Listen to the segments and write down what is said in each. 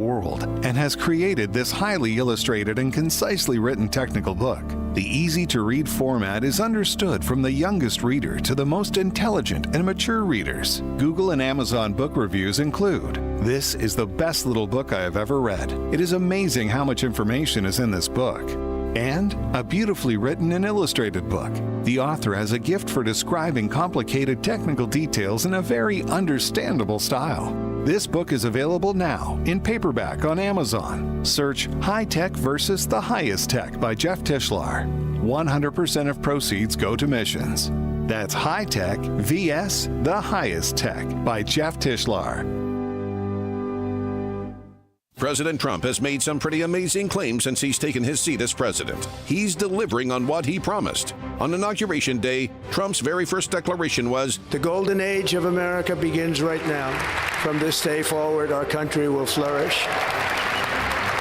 world and has created this highly illustrated and concisely written technical book. The easy-to-read format is understood from the youngest reader to the most intelligent and mature readers. Google and Amazon book reviews include, "This is the best little book I have ever read. It is amazing how much information is in this book." And a beautifully written and illustrated book. The author has a gift for describing complicated technical details in a very understandable style. This book is available now in paperback on Amazon. Search High Tech versus the Highest Tech by Jeff Tischler. 100% of proceeds go to missions. That's High Tech vs. the Highest Tech by Jeff Tischler. President Trump has made some pretty amazing claims since he's taken his seat as president. He's delivering on what he promised. On Inauguration Day, Trump's very first declaration was, "The golden age of America begins right now. From this day forward, our country will flourish."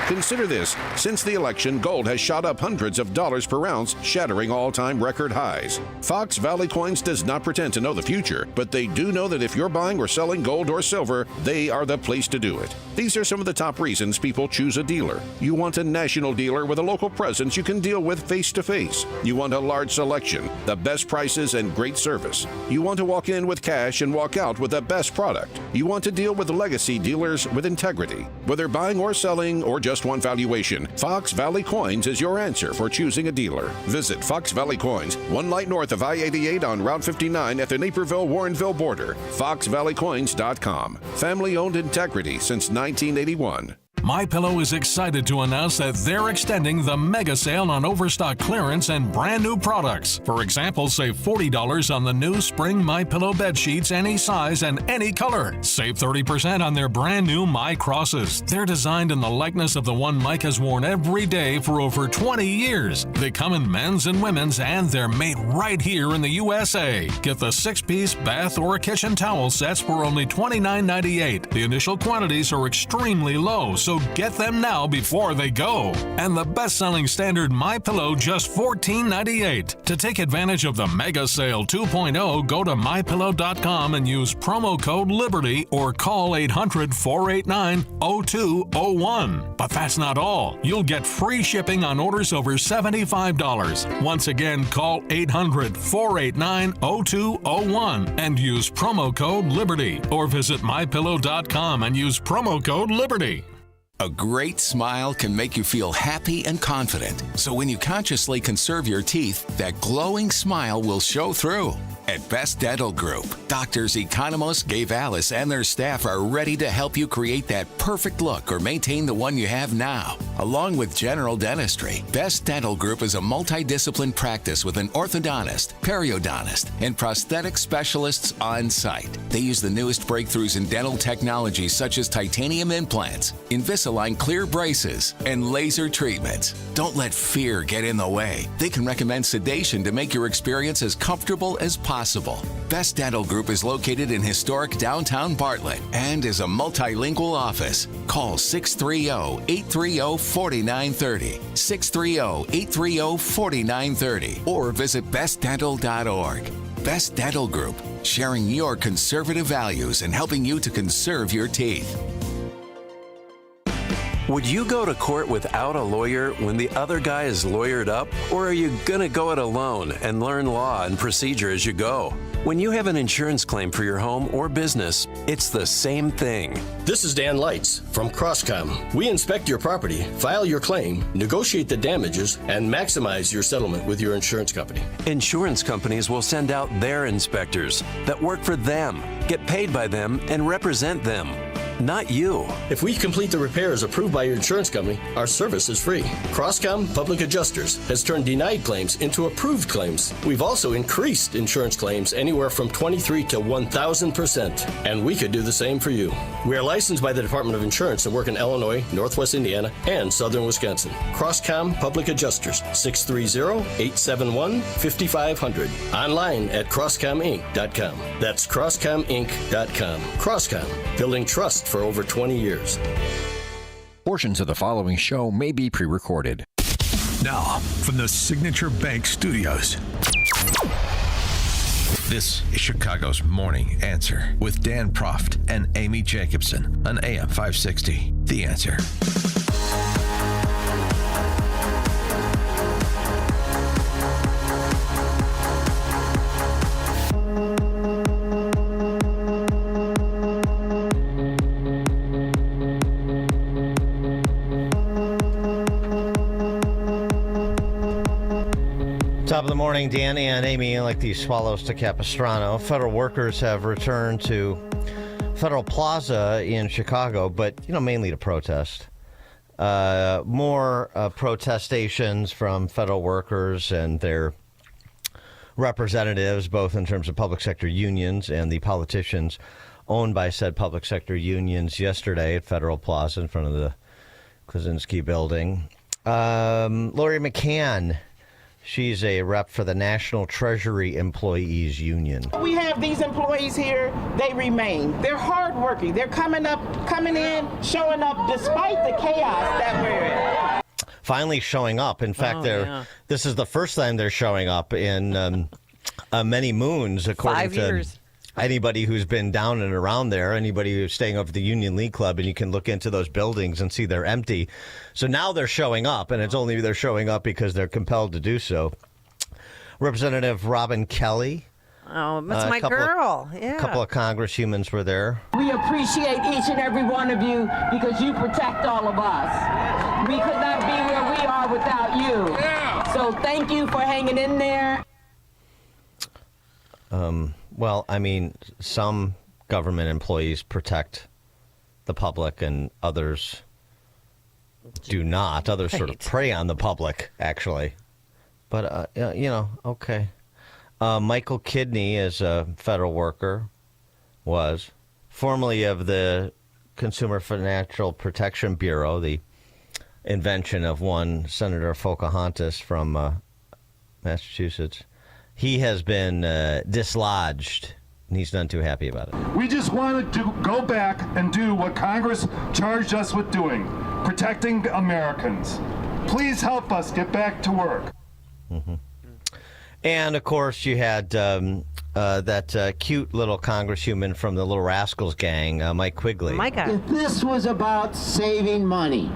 Consider this. Since the election, gold has shot up hundreds of dollars per ounce, shattering all-time record highs. Fox Valley Coins does not pretend to know the future, but they do know that if you're buying or selling gold or silver, they are the place to do it. These are some of the top reasons people choose a dealer. You want a national dealer with a local presence you can deal with face-to-face. You want a large selection, the best prices, and great service. You want to walk in with cash and walk out with the best product. You want to deal with legacy dealers with integrity. Whether buying or selling or just one valuation, Fox Valley Coins is your answer for choosing a dealer. Visit Fox Valley Coins, 1 light north of I-88 on Route 59 at the Naperville-Warrenville border. FoxValleyCoins.com. Family-owned integrity since 1981. MyPillow is excited to announce that they're extending the mega sale on overstock clearance and brand new products. For example, save $40 on the new spring MyPillow bed sheets, any size and any color. Save 30% on their brand new My Crosses. They're designed in the likeness of the one Mike has worn every day for over 20 years. They come in men's and women's, and they're made right here in the USA. Get the 6-piece bath or kitchen towel sets for only $29.98. The initial quantities are extremely low, so get them now before they go. And the best-selling standard MyPillow, just $14.98. To take advantage of the Mega Sale 2.0, go to MyPillow.com and use promo code LIBERTY or call 800-489-0201. But that's not all. You'll get free shipping on orders over $75. Once again, call 800-489-0201 and use promo code LIBERTY or visit MyPillow.com and use promo code LIBERTY. A great smile can make you feel happy and confident. So when you consciously conserve your teeth, that glowing smile will show through. At Best Dental Group, doctors Economos, Gabe Alice, and their staff are ready to help you create that perfect look or maintain the one you have now. Along with general dentistry, Best Dental Group is a multidiscipline practice with an orthodontist, periodontist, and prosthetic specialists on site. They use the newest breakthroughs in dental technology such as titanium implants, Invisalign clear braces, and laser treatments. Don't let fear get in the way. They can recommend sedation to make your experience as comfortable as possible. Best Dental Group is located in historic downtown Bartlett and is a multilingual office. Call 630-830-4930, 630-830-4930, or visit bestdental.org. Best Dental Group, sharing your conservative values and helping you to conserve your teeth. Would you go to court without a lawyer when the other guy is lawyered up? Or are you going to go it alone and learn law and procedure as you go? When you have an insurance claim for your home or business, it's the same thing. This is Dan Lights from Crosscom. We inspect your property, file your claim, negotiate the damages, and maximize your settlement with your insurance company. Insurance companies will send out their inspectors that work for them, get paid by them, and represent them. Not you. If we complete the repairs approved by your insurance company, our service is free. Crosscom Public Adjusters has turned denied claims into approved claims. We've also increased insurance claims anywhere from 23 to 1,000%, and we could do the same for you. We are licensed by the Department of Insurance and work in Illinois, Northwest Indiana, and Southern Wisconsin. Crosscom Public Adjusters, 630-871-5500. Online at CrosscomInc.com. That's CrosscomInc.com. Crosscom, building trust for over 20 years. Portions of the following show may be pre-recorded. Now, from the Signature Bank Studios. This is Chicago's Morning Answer with Dan Proft and Amy Jacobson on AM 560. The Answer. Top of the morning, Danny and Amy, like the swallows to Capistrano. Federal workers have returned to Federal Plaza in Chicago, but, mainly to protest. More protestations from federal workers and their representatives, both in terms of public sector unions and the politicians owned by said public sector unions yesterday at Federal Plaza in front of the Klaczynski building. Lori McCann. She's a rep for the National Treasury Employees Union. We have these employees here. They remain. They're hardworking. They're coming in, showing up despite the chaos that we're in. Finally showing up. In fact, this is the first time they're showing up in many moons, according 5 years. Anybody who's been down and around there, anybody who's staying over at the Union League Club, and you can look into those buildings and see they're empty. So now they're showing up, and it's only they're showing up because they're compelled to do so. Representative Robin Kelly. Oh, that's my girl. A couple of congresswomen were there. We appreciate each and every one of you because you protect all of us. We could not be where we are without you. So thank you for hanging in there. Well, some government employees protect the public and others do not. Others sort of prey on the public, actually. But, okay. Michael Kidney is a federal worker, was formerly of the Consumer Financial Protection Bureau, the invention of one Senator Pocahontas from Massachusetts. He has been dislodged, and he's none too happy about it. We just wanted to go back and do what Congress charged us with doing, protecting Americans. Please help us get back to work. Mm-hmm. And, of course, you had that cute little congresswoman from the Little Rascals gang, Mike Quigley. If this was about saving money,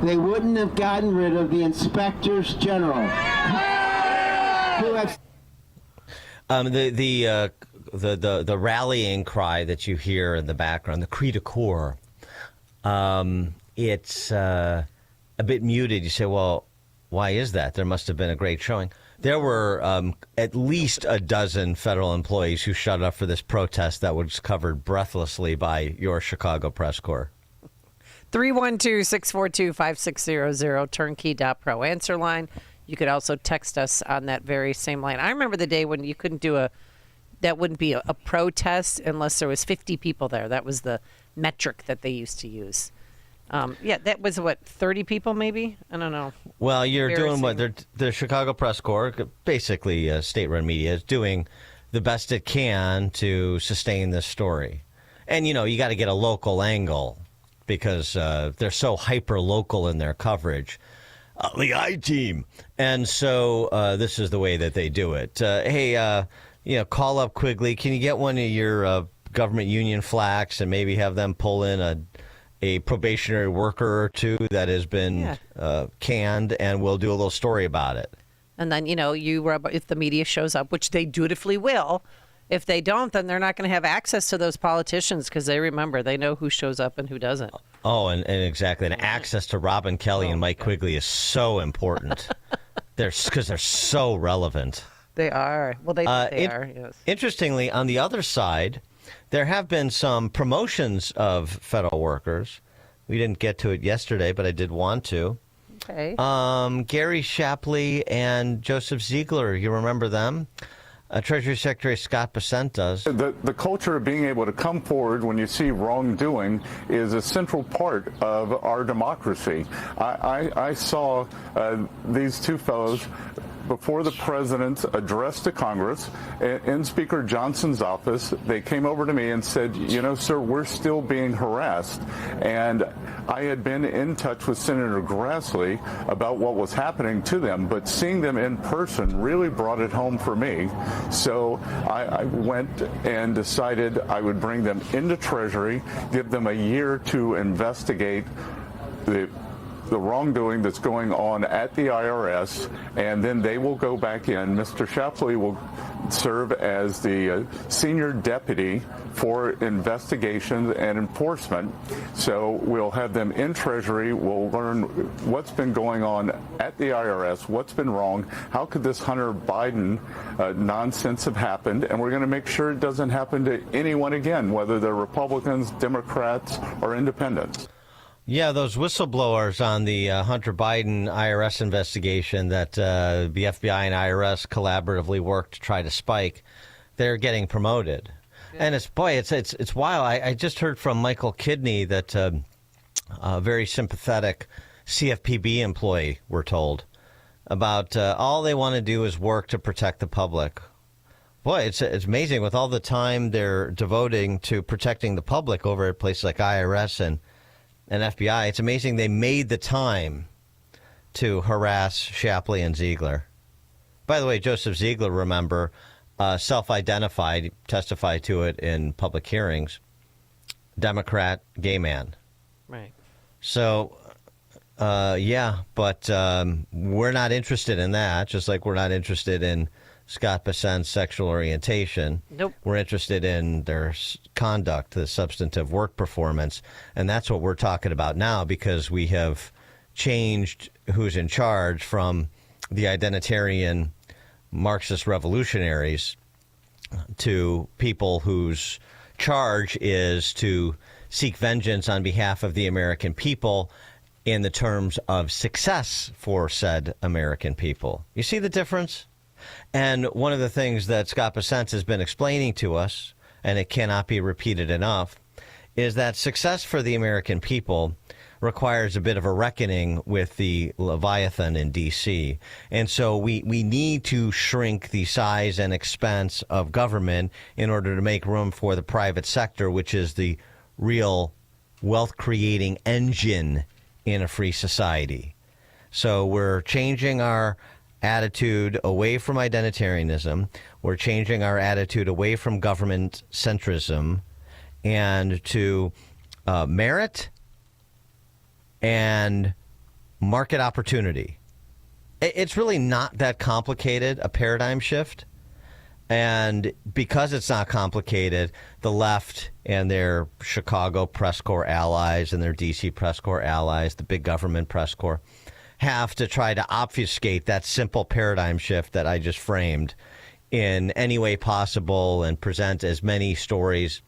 they wouldn't have gotten rid of the inspectors general. Who have the rallying cry that you hear in the background, the cri de coeur, it's a bit muted. You say, well, why is that? There must have been a great showing. There were at least a dozen federal employees who showed up for this protest that was covered breathlessly by your Chicago press corps. 312-642-5600, turnkey.pro answer line. You could also text us on that very same line. I remember the day when you couldn't do that wouldn't be a protest unless there was 50 people there. That was the metric that they used to use. That was 30 people maybe? I don't know. Well, you're doing what the Chicago Press Corps, basically state-run media, is doing the best it can to sustain this story. And, you got to get a local angle because they're so hyper-local in their coverage. The I-team. And so this is the way that they do it. Call up Quigley. Can you get one of your government union flags and maybe have them pull in a probationary worker or two that has been canned, and we'll do a little story about it. And then, if the media shows up, which they dutifully will, if they don't, then they're not going to have access to those politicians because they know who shows up and who doesn't. Oh, and exactly. And access to Robin Kelly and Mike Quigley is so important. Because they're so relevant. They are. Well, they are, yes. Interestingly, on the other side, there have been some promotions of federal workers. We didn't get to it yesterday, but I did want to. Okay. Gary Shapley and Joseph Ziegler, you remember them? Treasury Secretary Scott Bessent does. The culture of being able to come forward when you see wrongdoing is a central part of our democracy. I saw these two fellows before the president's address to Congress in Speaker Johnson's office, they came over to me and said, you know, sir, we're still being harassed. And I had been in touch with Senator Grassley about what was happening to them, but seeing them in person really brought it home for me. So I went and decided I would bring them into Treasury, give them a year to investigate the wrongdoing that's going on at the IRS, and then they will go back in. Mr. Shapley will serve as the senior deputy for investigations and enforcement. So we'll have them in Treasury. We'll learn what's been going on at the IRS, what's been wrong, how could this Hunter Biden nonsense have happened, and we're going to make sure it doesn't happen to anyone again, whether they're Republicans, Democrats, or independents. Yeah, those whistleblowers on the Hunter Biden IRS investigation that the FBI and IRS collaboratively worked to try to spike, they're getting promoted. Yeah. And it's wild. I just heard from Michael Kidney that a very sympathetic CFPB employee, we're told, about all they want to do is work to protect the public. Boy, it's amazing with all the time they're devoting to protecting the public over at places like IRS and FBI. It's amazing they made the time to harass Shapley and Ziegler. By the way, Joseph Ziegler, remember, self-identified, testified to it in public hearings, Democrat, gay man. Right. So, but we're not interested in that, just like we're not interested in Scott Bessent's sexual orientation. Nope. We're interested in their conduct, the substantive work performance, and that's what we're talking about now, because we have changed who's in charge from the identitarian Marxist revolutionaries to people whose charge is to seek vengeance on behalf of the American people in the terms of success for said American people. You see the difference? And one of the things that Scott Bessent has been explaining to us, and it cannot be repeated enough, is that success for the American people requires a bit of a reckoning with the Leviathan in D.C. And so we need to shrink the size and expense of government in order to make room for the private sector, which is the real wealth-creating engine in a free society. So we're changing our attitude away from identitarianism. We're changing our attitude away from government centrism and to merit and market opportunity. It's really not that complicated, a paradigm shift. And because it's not complicated, the left and their Chicago press corps allies and their D.C. press corps allies, the big government press corps, have to try to obfuscate that simple paradigm shift that I just framed in any way possible and present as many stories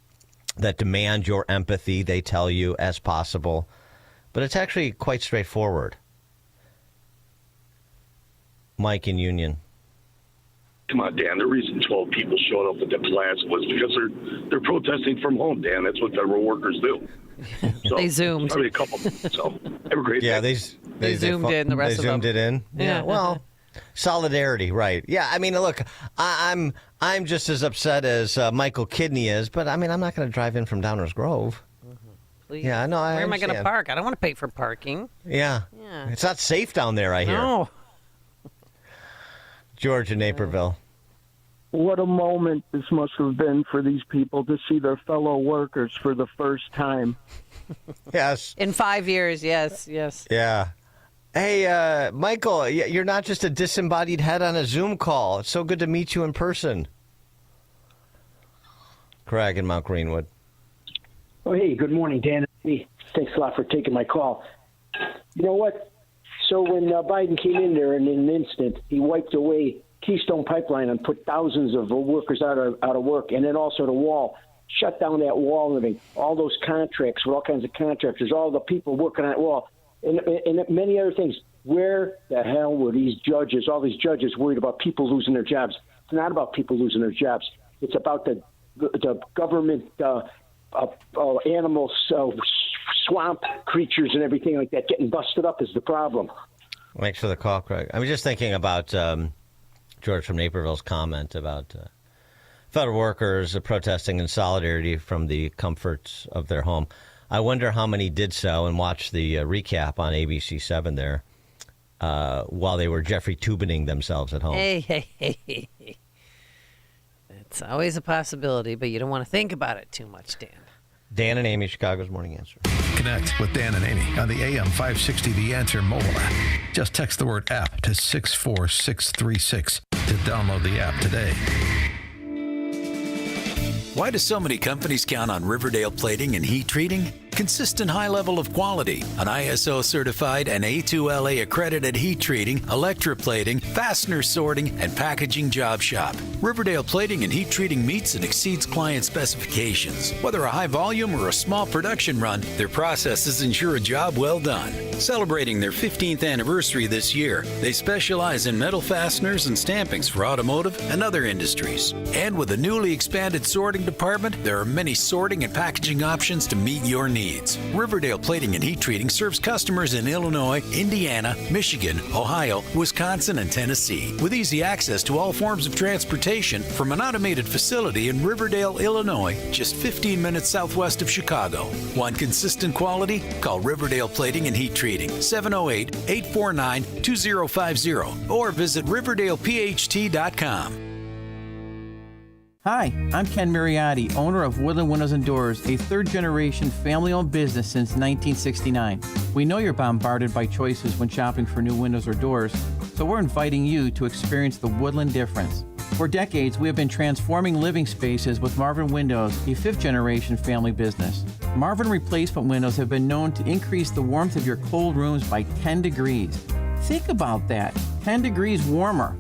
that demand your empathy, they tell you, as possible. But it's actually quite straightforward. Mike in Union. Come on, Dan. The reason 12 people showed up at the plaza was because they're protesting from home, Dan. That's what federal workers do. So, they zoomed. Probably a couple. So have a great day. They zoomed in. The rest of them. They zoomed it in. Yeah. Well, solidarity, right? Yeah. I mean, look, I'm just as upset as Michael Kidney is, but I mean, I'm not going to drive in from Downers Grove. Please. Yeah. No. Where am I going to park? I don't want to pay for parking. Yeah. It's not safe down there, I hear. No. George in Naperville. What a moment this must have been for these people to see their fellow workers for the first time. Yes. In 5 years, yes. Yeah. Hey, Michael, you're not just a disembodied head on a Zoom call. It's so good to meet you in person. Craig in Mount Greenwood. Oh, hey, good morning, Dan. Hey, thanks a lot for taking my call. You know what? So when Biden came in there in an instant, he wiped away Keystone Pipeline and put thousands of workers out of work, and then also the wall, shut down that wall and everything, all those contracts with all kinds of contractors, all the people working on that wall, and many other things. Where the hell were these judges, all these judges worried about people losing their jobs? It's not about people losing their jobs. It's about the government animals, swamp creatures and everything like that getting busted up is the problem. Thanks for the call, Craig. I was just thinking about George from Naperville's comment about federal workers protesting in solidarity from the comforts of their home. I wonder how many did so and watched the recap on ABC 7 there while they were Jeffrey Tubining themselves at home. Hey. It's always a possibility, but you don't want to think about it too much, Dan. Dan and Amy, Chicago's Morning Answer. Connect with Dan and Amy on the AM 560 The Answer mobile app. Just text the word app to 64636 to download the app today. Why do so many companies count on Riverdale Plating and Heat Treating? Consistent high level of quality, an ISO certified and A2LA accredited heat treating, electroplating, fastener sorting, and packaging job shop. Riverdale Plating and Heat Treating meets and exceeds client specifications. Whether a high volume or a small production run, their processes ensure a job well done. Celebrating their 15th anniversary this year, they specialize in metal fasteners and stampings for automotive and other industries. And with a newly expanded sorting department, there are many sorting and packaging options to meet your needs. Riverdale Plating and Heat Treating serves customers in Illinois, Indiana, Michigan, Ohio, Wisconsin, and Tennessee, with easy access to all forms of transportation from an automated facility in Riverdale, Illinois, just 15 minutes southwest of Chicago. Want consistent quality? Call Riverdale Plating and Heat Treating, 708-849-2050, or visit riverdalePHT.com. Hi, I'm Ken Mariotti, owner of Woodland Windows and Doors, a third-generation family-owned business since 1969. We know you're bombarded by choices when shopping for new windows or doors, so we're inviting you to experience the Woodland difference. For decades, we have been transforming living spaces with Marvin Windows, a fifth-generation family business. Marvin replacement windows have been known to increase the warmth of your cold rooms by 10 degrees. Think about that, 10 degrees warmer.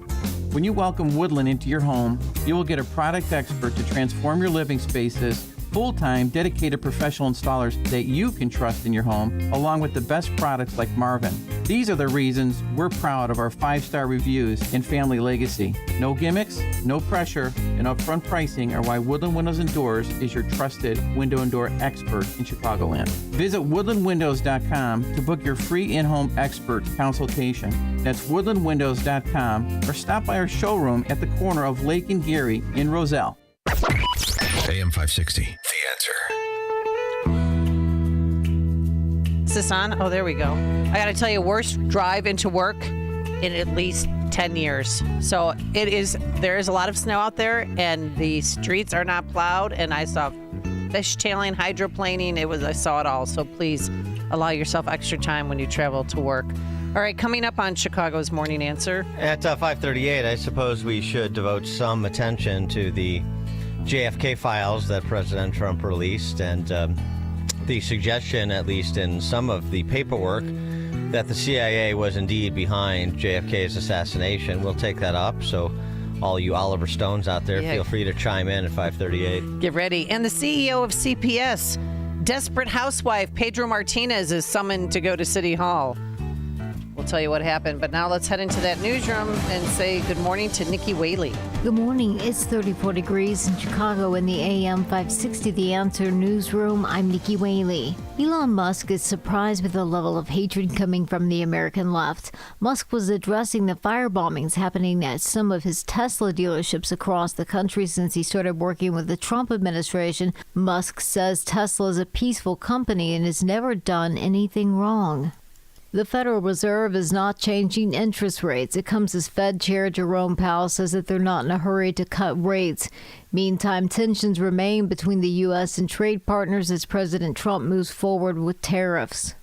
When you welcome Woodland into your home, you will get a product expert to transform your living spaces, full-time, dedicated professional installers that you can trust in your home, along with the best products like Marvin. These are the reasons we're proud of our 5-star reviews and family legacy. No gimmicks, no pressure, and upfront pricing are why Woodland Windows and Doors is your trusted window and door expert in Chicagoland. Visit woodlandwindows.com to book your free in-home expert consultation. That's woodlandwindows.com, or stop by our showroom at the corner of Lake and Geary in Roselle. AM 560, The Answer. Is this on? Oh, there we go. I got to tell you, worst drive into work in at least 10 years. So there is a lot of snow out there, and the streets are not plowed, and I saw fishtailing, hydroplaning. I saw it all. So please allow yourself extra time when you travel to work. All right, coming up on Chicago's Morning Answer. At 5:38, I suppose we should devote some attention to the JFK files that President Trump released, and the suggestion, at least in some of the paperwork, that the CIA was indeed behind JFK's assassination. We'll take that up, so all you Oliver Stones out there, feel free to chime in at 5:38. Get ready. And the CEO of CPS, desperate housewife Pedro Martinez, is summoned to go to City Hall. We'll tell you what happened, but now let's head into that newsroom and say good morning to Nikki Whaley. Good morning. It's 34 degrees in Chicago in the AM 560 The Answer newsroom. I'm Nikki Whaley. Elon Musk is surprised with the level of hatred coming from the American left. Musk was addressing the firebombings happening at some of his Tesla dealerships across the country since he started working with the Trump administration. Musk says Tesla is a peaceful company and has never done anything wrong. The Federal Reserve is not changing interest rates. It comes as Fed Chair Jerome Powell says that they're not in a hurry to cut rates. Meantime, tensions remain between the U.S. and trade partners as President Trump moves forward with tariffs.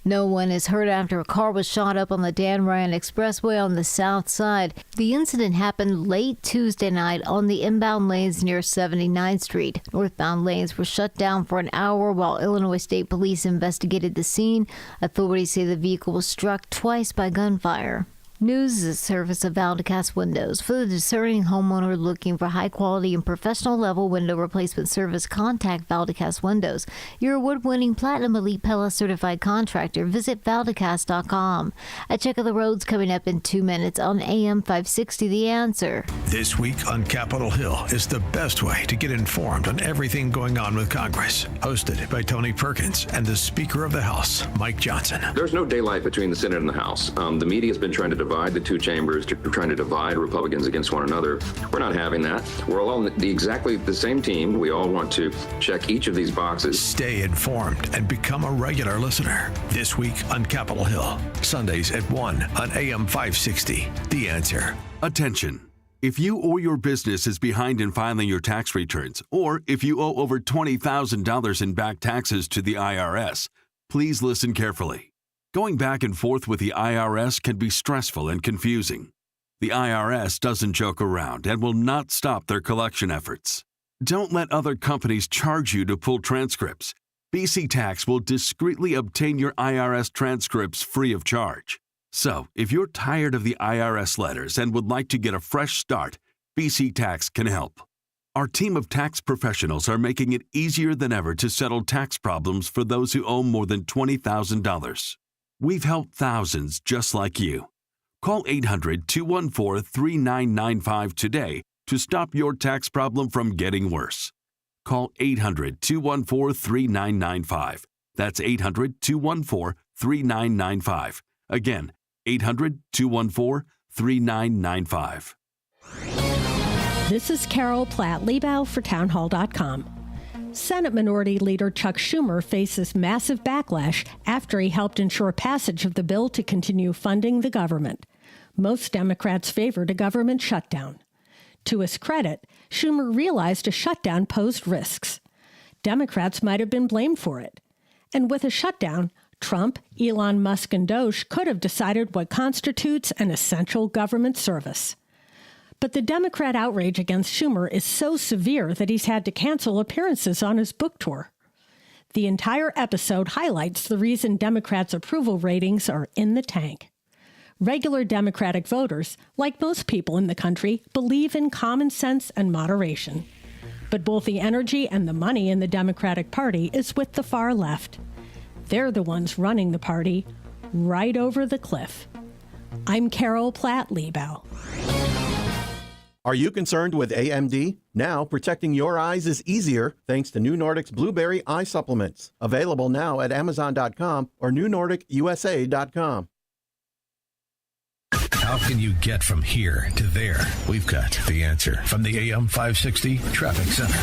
No one is hurt after a car was shot up on the Dan Ryan Expressway on the south side. The incident happened late Tuesday night on the inbound lanes near 79th Street. Northbound lanes were shut down for an hour while Illinois State Police investigated the scene. Authorities say the vehicle was struck twice by gunfire. News is a service of Valdecast Windows. For the discerning homeowner looking for high-quality and professional-level window replacement service, contact Valdecast Windows. You're a award-winning Platinum Elite Pella certified contractor. Visit Valdecast.com. A check of the roads coming up in 2 minutes on AM 560 The Answer. This week on Capitol Hill is the best way to get informed on everything going on with Congress. Hosted by Tony Perkins and the Speaker of the House, Mike Johnson. There's no daylight between the Senate and the House. The media has been trying to divert divide the two chambers, trying to divide Republicans against one another. We're not having that. We're all on exactly the same team. We all want to check each of these boxes. Stay informed and become a regular listener. This week on Capitol Hill. Sundays at 1 on AM 560. The Answer. Attention. If you or your business is behind in filing your tax returns, or if you owe over $20,000 in back taxes to the IRS, please listen carefully. Going back and forth with the IRS can be stressful and confusing. The IRS doesn't joke around and will not stop their collection efforts. Don't let other companies charge you to pull transcripts. BC Tax will discreetly obtain your IRS transcripts free of charge. So, if you're tired of the IRS letters and would like to get a fresh start, BC Tax can help. Our team of tax professionals are making it easier than ever to settle tax problems for those who owe more than $20,000. We've helped thousands just like you. Call 800-214-3995 today to stop your tax problem from getting worse. Call 800-214-3995. That's 800-214-3995. Again, 800-214-3995. This is Carol Platt-Liebau for Townhall.com. Senate Minority Leader Chuck Schumer faces massive backlash after he helped ensure passage of the bill to continue funding the government. Most Democrats favored a government shutdown. To his credit, Schumer realized a shutdown posed risks. Democrats might have been blamed for it. And with a shutdown, Trump, Elon Musk, and Doge could have decided what constitutes an essential government service. But the Democrat outrage against Schumer is so severe that he's had to cancel appearances on his book tour. The entire episode highlights the reason Democrats' approval ratings are in the tank. Regular Democratic voters, like most people in the country, believe in common sense and moderation. But both the energy and the money in the Democratic Party is with the far left. They're the ones running the party right over the cliff. I'm Carol Platt-Liebau. Are you concerned with AMD? Now, protecting your eyes is easier thanks to New Nordic's Blueberry Eye Supplements. Available now at Amazon.com or NewNordicUSA.com. How can you get from here to there? We've got the answer from the AM 560 Traffic Center.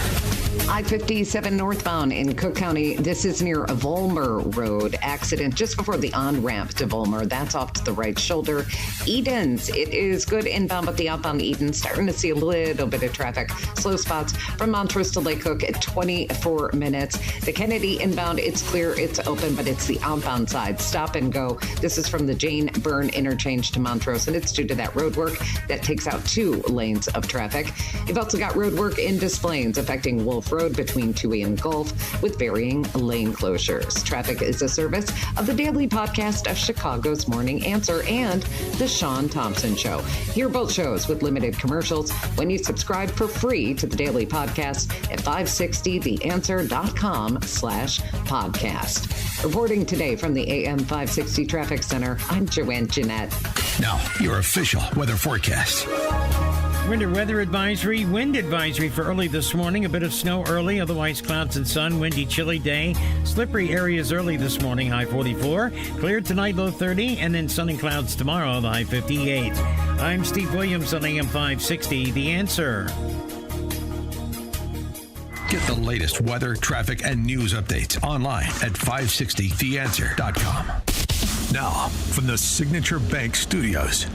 I-57 northbound in Cook County. This is near Volmer Road. Accident just before the on-ramp to Volmer. That's off to the right shoulder. Edens, it is good inbound, but the outbound Eden starting to see a little bit of traffic. Slow spots from Montrose to Lake Cook at 24 minutes. The Kennedy inbound, it's clear, it's open, but it's the outbound side. Stop and go. This is from the Jane Byrne interchange to Montrose, and it's due to that road work that takes out 2 lanes of traffic. You've also got road work in Des Plaines affecting Wolf Road between Toohey and Gulf with varying lane closures. Traffic is a service of the daily podcast of Chicago's Morning Answer and The Sean Thompson Show. Hear both shows with limited commercials when you subscribe for free to the daily podcast at 560theanswer.com/podcast. Reporting today from the AM 560 Traffic Center, I'm Joanne Jeanette. Now, your official weather forecast. Winter weather advisory, wind advisory for early this morning. A bit of snow early, otherwise clouds and sun. Windy, chilly day. Slippery areas early this morning, high 44. Clear tonight, low 30. And then sun and clouds tomorrow, the high 58. I'm Steve Williams on AM 560, The Answer. Get the latest weather, traffic, and news updates online at 560theanswer.com. Now, from the Signature Bank Studios.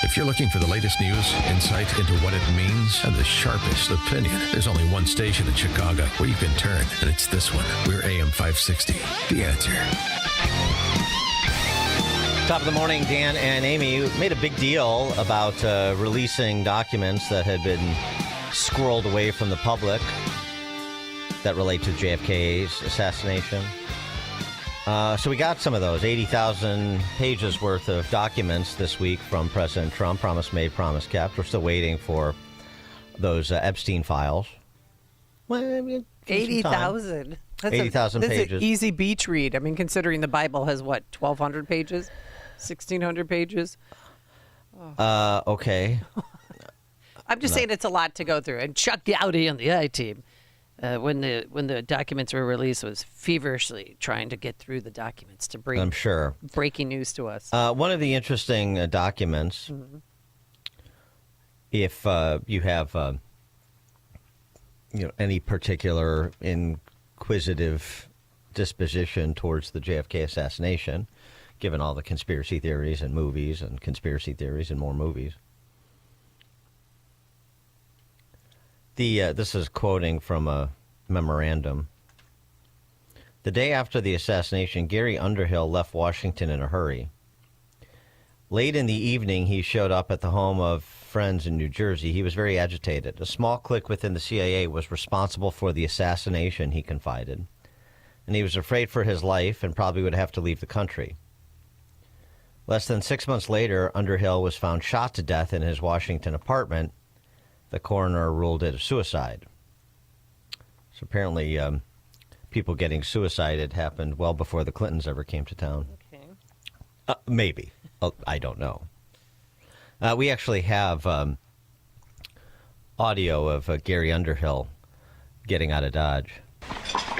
If you're looking for the latest news, insight into what it means, and the sharpest opinion, there's only one station in Chicago where you can turn, and it's this one. We're AM 560, The Answer. Top of the morning, Dan and Amy made a big deal about releasing documents that had been squirreled away from the public that relate to JFK's assassination. So we got some of those, 80,000 pages worth of documents this week from President Trump. Promise made, promise kept. We're still waiting for those Epstein files. Well, 80,000. 80,000 pages. That's an easy beach read. I mean, considering the Bible has, what, 1,200 pages? 1,600 pages? Okay. I'm just saying it's a lot to go through. And Chuck Gowdy and the I-Team when the documents were released, was feverishly trying to get through the documents to bring I'm sure breaking news to us. One of the interesting documents, if you have any particular inquisitive disposition towards the JFK assassination, given all the conspiracy theories and movies and conspiracy theories and more movies. This is quoting from a memorandum. The day after the assassination, Gary Underhill left Washington in a hurry. Late in the evening, he showed up at the home of friends in New Jersey. He was very agitated. A small clique within the CIA was responsible for the assassination, he confided, and he was afraid for his life and probably would have to leave the country. Less than 6 months later, Underhill was found shot to death in his Washington apartment. The coroner ruled it a suicide. So apparently, people getting suicided happened well before the Clintons ever came to town. Okay. Maybe. I don't know. We actually have audio of Gary Underhill getting out of Dodge.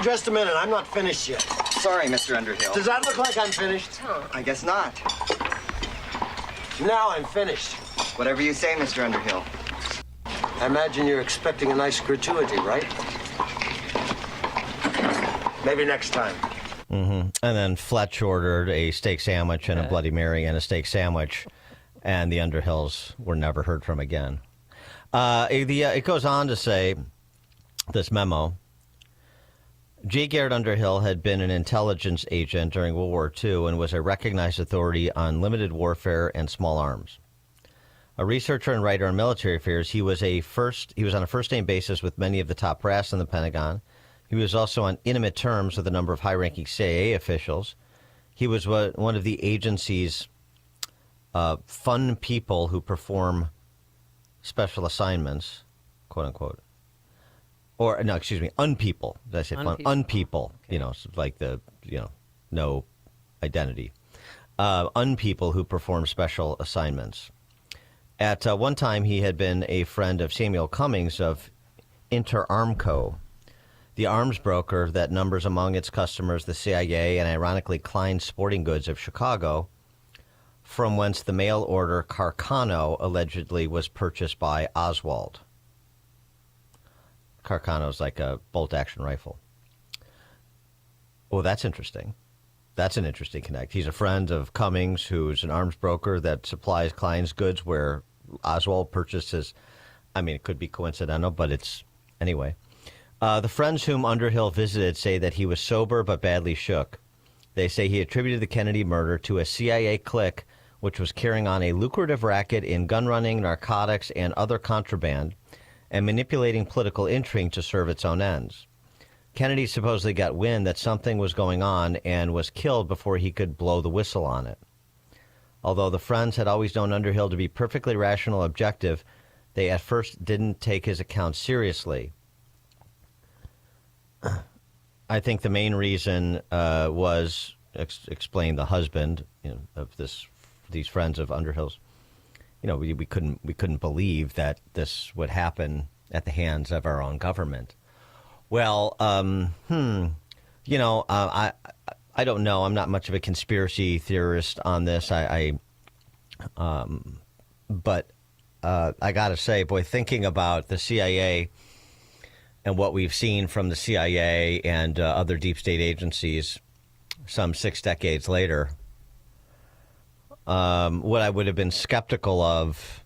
Just a minute, I'm not finished yet. Sorry, Mr. Underhill. Does that look like I'm finished? I guess not. Now I'm finished. Whatever you say, Mr. Underhill. I imagine you're expecting a nice gratuity, right? Maybe next time. Mm-hmm. And then Fletch ordered a steak sandwich and a Bloody Mary and a steak sandwich, and the Underhills were never heard from again. It goes on to say, this memo, J. Garrett Underhill had been an intelligence agent during World War II and was a recognized authority on limited warfare and small arms. A researcher and writer on military affairs, he was on a first-name basis with many of the top brass in the Pentagon. He was also on intimate terms with a number of high-ranking CIA officials. He was one of the agency's fun people who perform special assignments, quote-unquote. Or, no, excuse me, unpeople. Did I say fun? Unpeople, okay. Like no identity. Unpeople who perform special assignments. At one time, he had been a friend of Samuel Cummings of Inter-Armco, the arms broker that numbers among its customers the CIA and, ironically, Klein Sporting Goods of Chicago, from whence the mail-order Carcano allegedly was purchased by Oswald. Carcano is like a bolt-action rifle. Oh, that's interesting. That's an interesting connect. He's a friend of Cummings, who's an arms broker that supplies Klein's goods where Oswald purchased his. I mean, it could be coincidental, but it's anyway. The friends whom Underhill visited say that he was sober but badly shook. They say he attributed the Kennedy murder to a CIA clique which was carrying on a lucrative racket in gun running, narcotics, and other contraband, and manipulating political intrigue to serve its own ends. Kennedy supposedly got wind that something was going on and was killed before he could blow the whistle on it. Although the friends had always known Underhill to be perfectly rational, objective, they at first didn't take his account seriously. I think the main reason was, explained the husband of these friends of Underhill's. We couldn't believe that this would happen at the hands of our own government. Well, I don't know. I'm not much of a conspiracy theorist on this. But I got to say, boy, thinking about the CIA and what we've seen from the CIA and other deep state agencies some 6 decades later, what I would have been skeptical of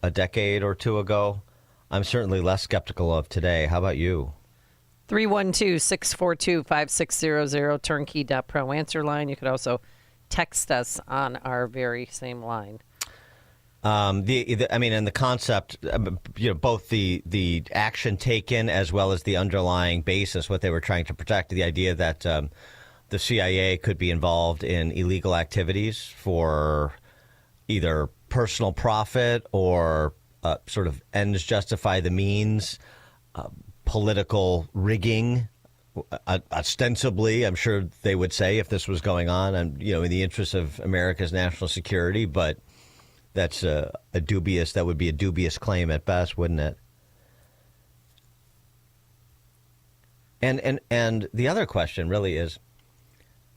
a decade or two ago, I'm certainly less skeptical of today. How about you? 312-642-5600, turnkey.pro answer line. You could also text us on our very same line. And the concept, both the action taken as well as the underlying basis, what they were trying to protect, the idea that the CIA could be involved in illegal activities for either personal profit or sort of ends justify the means, political rigging, ostensibly, I'm sure they would say if this was going on, in the interest of America's national security, but that's that would be a dubious claim at best, wouldn't it? And the other question really is,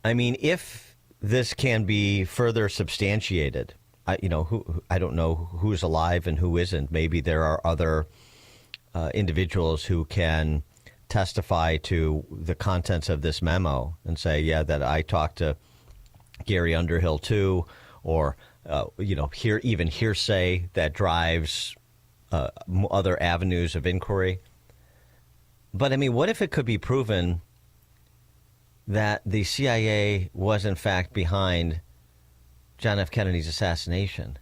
I mean, if this can be further substantiated, I don't know who's alive and who isn't. Maybe there are other individuals who can testify to the contents of this memo and say, yeah, that I talked to Gary Underhill too, or hearsay that drives other avenues of inquiry. But I mean, what if it could be proven that the CIA was in fact behind John F. Kennedy's assassination?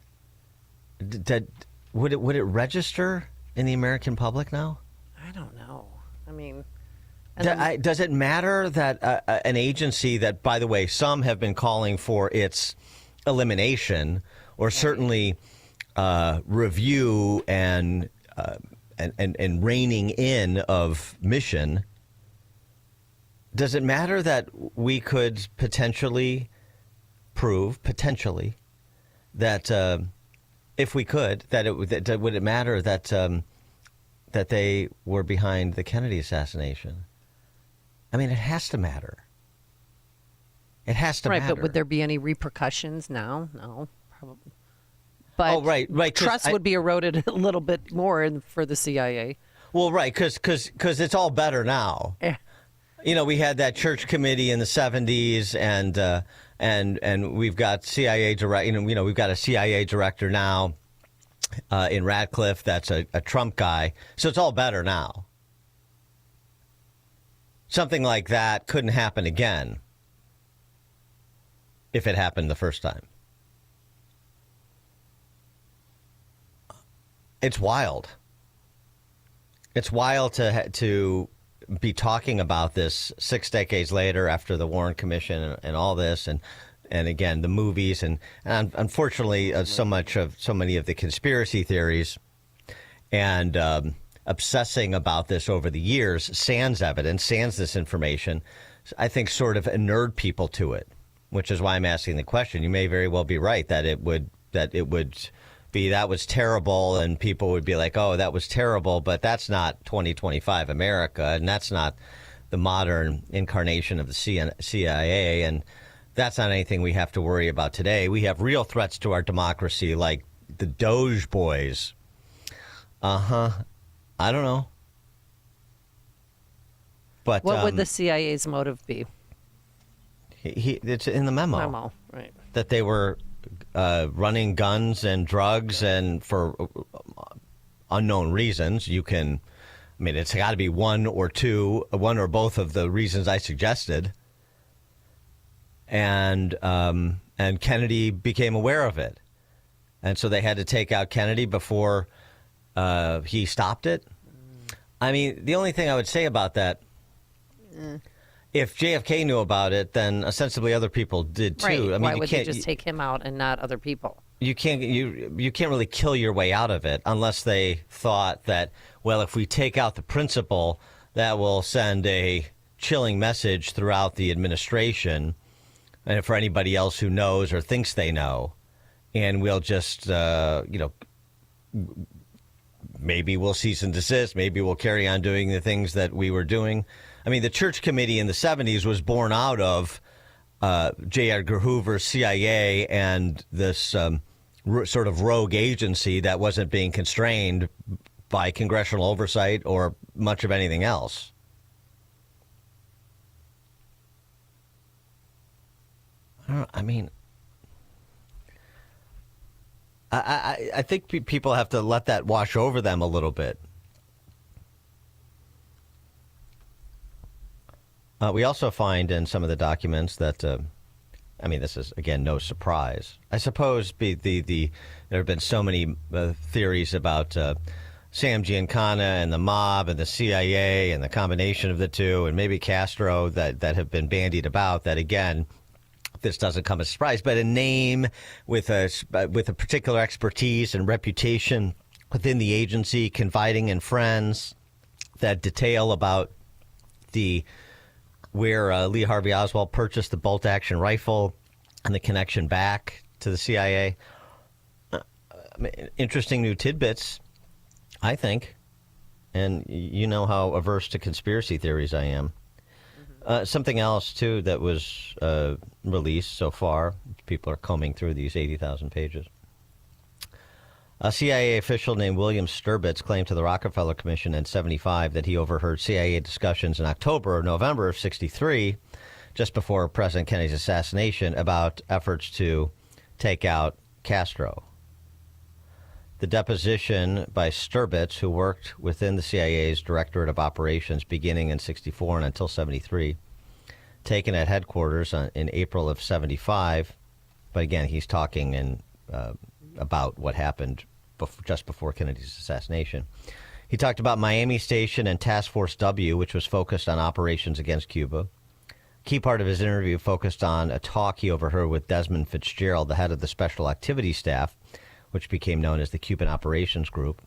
Would it register in the American public now? I don't know. I mean, does it matter that an agency that, by the way, some have been calling for its elimination, or certainly review and reining in of mission, does it matter that we could potentially prove that if we could, would it matter that that they were behind the Kennedy assassination? I mean, it has to matter. It has to matter. Right, but would there be any repercussions now? No, probably. But right. Trust would be eroded a little bit more for the CIA. Well, right, because it's all better now. Yeah. We had that church committee in the 70s, and we've got CIA direct. We've got a CIA director now in Radcliffe that's a Trump guy. So it's all better now. Something like that couldn't happen again if it happened the first time. It's wild. It's wild to be talking about this 6 decades later after the Warren Commission and all this, and again the movies and unfortunately so many of the conspiracy theories and obsessing about this over the years, sans this information, I think sort of inured people to it, which is why I'm asking the question. You may very well be right that it would be that was terrible, and people would be like, oh, that was terrible, but that's not 2025 America, and that's not the modern incarnation of the CIA, and that's not anything we have to worry about today. We have real threats to our democracy like the Doge boys. I don't know. But what would the CIA's motive be? It's in the memo. Right. That they were running guns and drugs, and for unknown reasons. It's got to be one or both of the reasons I suggested. And Kennedy became aware of it. And so they had to take out Kennedy before he stopped it. I mean, the only thing I would say about that, if JFK knew about it, then ostensibly other people did too. Right. I mean, why would they just take him out and not other people? You can't really kill your way out of it unless they thought that, well, if we take out the principal, that will send a chilling message throughout the administration and for anybody else who knows or thinks they know, and we'll just maybe we'll cease and desist. Maybe we'll carry on doing the things that we were doing. I mean, the church committee in the 70s was born out of J. Edgar Hoover's CIA and this sort of rogue agency that wasn't being constrained by congressional oversight or much of anything else. I think people have to let that wash over them a little bit. We also find in some of the documents that, this is, again, no surprise. I suppose there have been so many theories about Sam Giancana and the mob and the CIA and the combination of the two, and maybe Castro that have been bandied about that, again, this doesn't come as a surprise, but a name with a particular expertise and reputation within the agency, confiding in friends, that detail about where Lee Harvey Oswald purchased the bolt-action rifle and the connection back to the CIA. Interesting new tidbits, I think. And you know how averse to conspiracy theories I am. Something else, too, that was released so far. People are combing through these 80,000 pages. A CIA official named William Sturbitz claimed to the Rockefeller Commission in 1975 that he overheard CIA discussions in October or November of 1963, just before President Kennedy's assassination, about efforts to take out Castro. The deposition by Sturbitz, who worked within the CIA's Directorate of Operations beginning in 1964 and until 1973, taken at headquarters in April of 1975. But again, he's talking about what happened just before Kennedy's assassination. He talked about Miami Station and Task Force W, which was focused on operations against Cuba. Key part of his interview focused on a talk he overheard with Desmond Fitzgerald, the head of the Special Activities Staff, which became known as the Cuban Operations Group.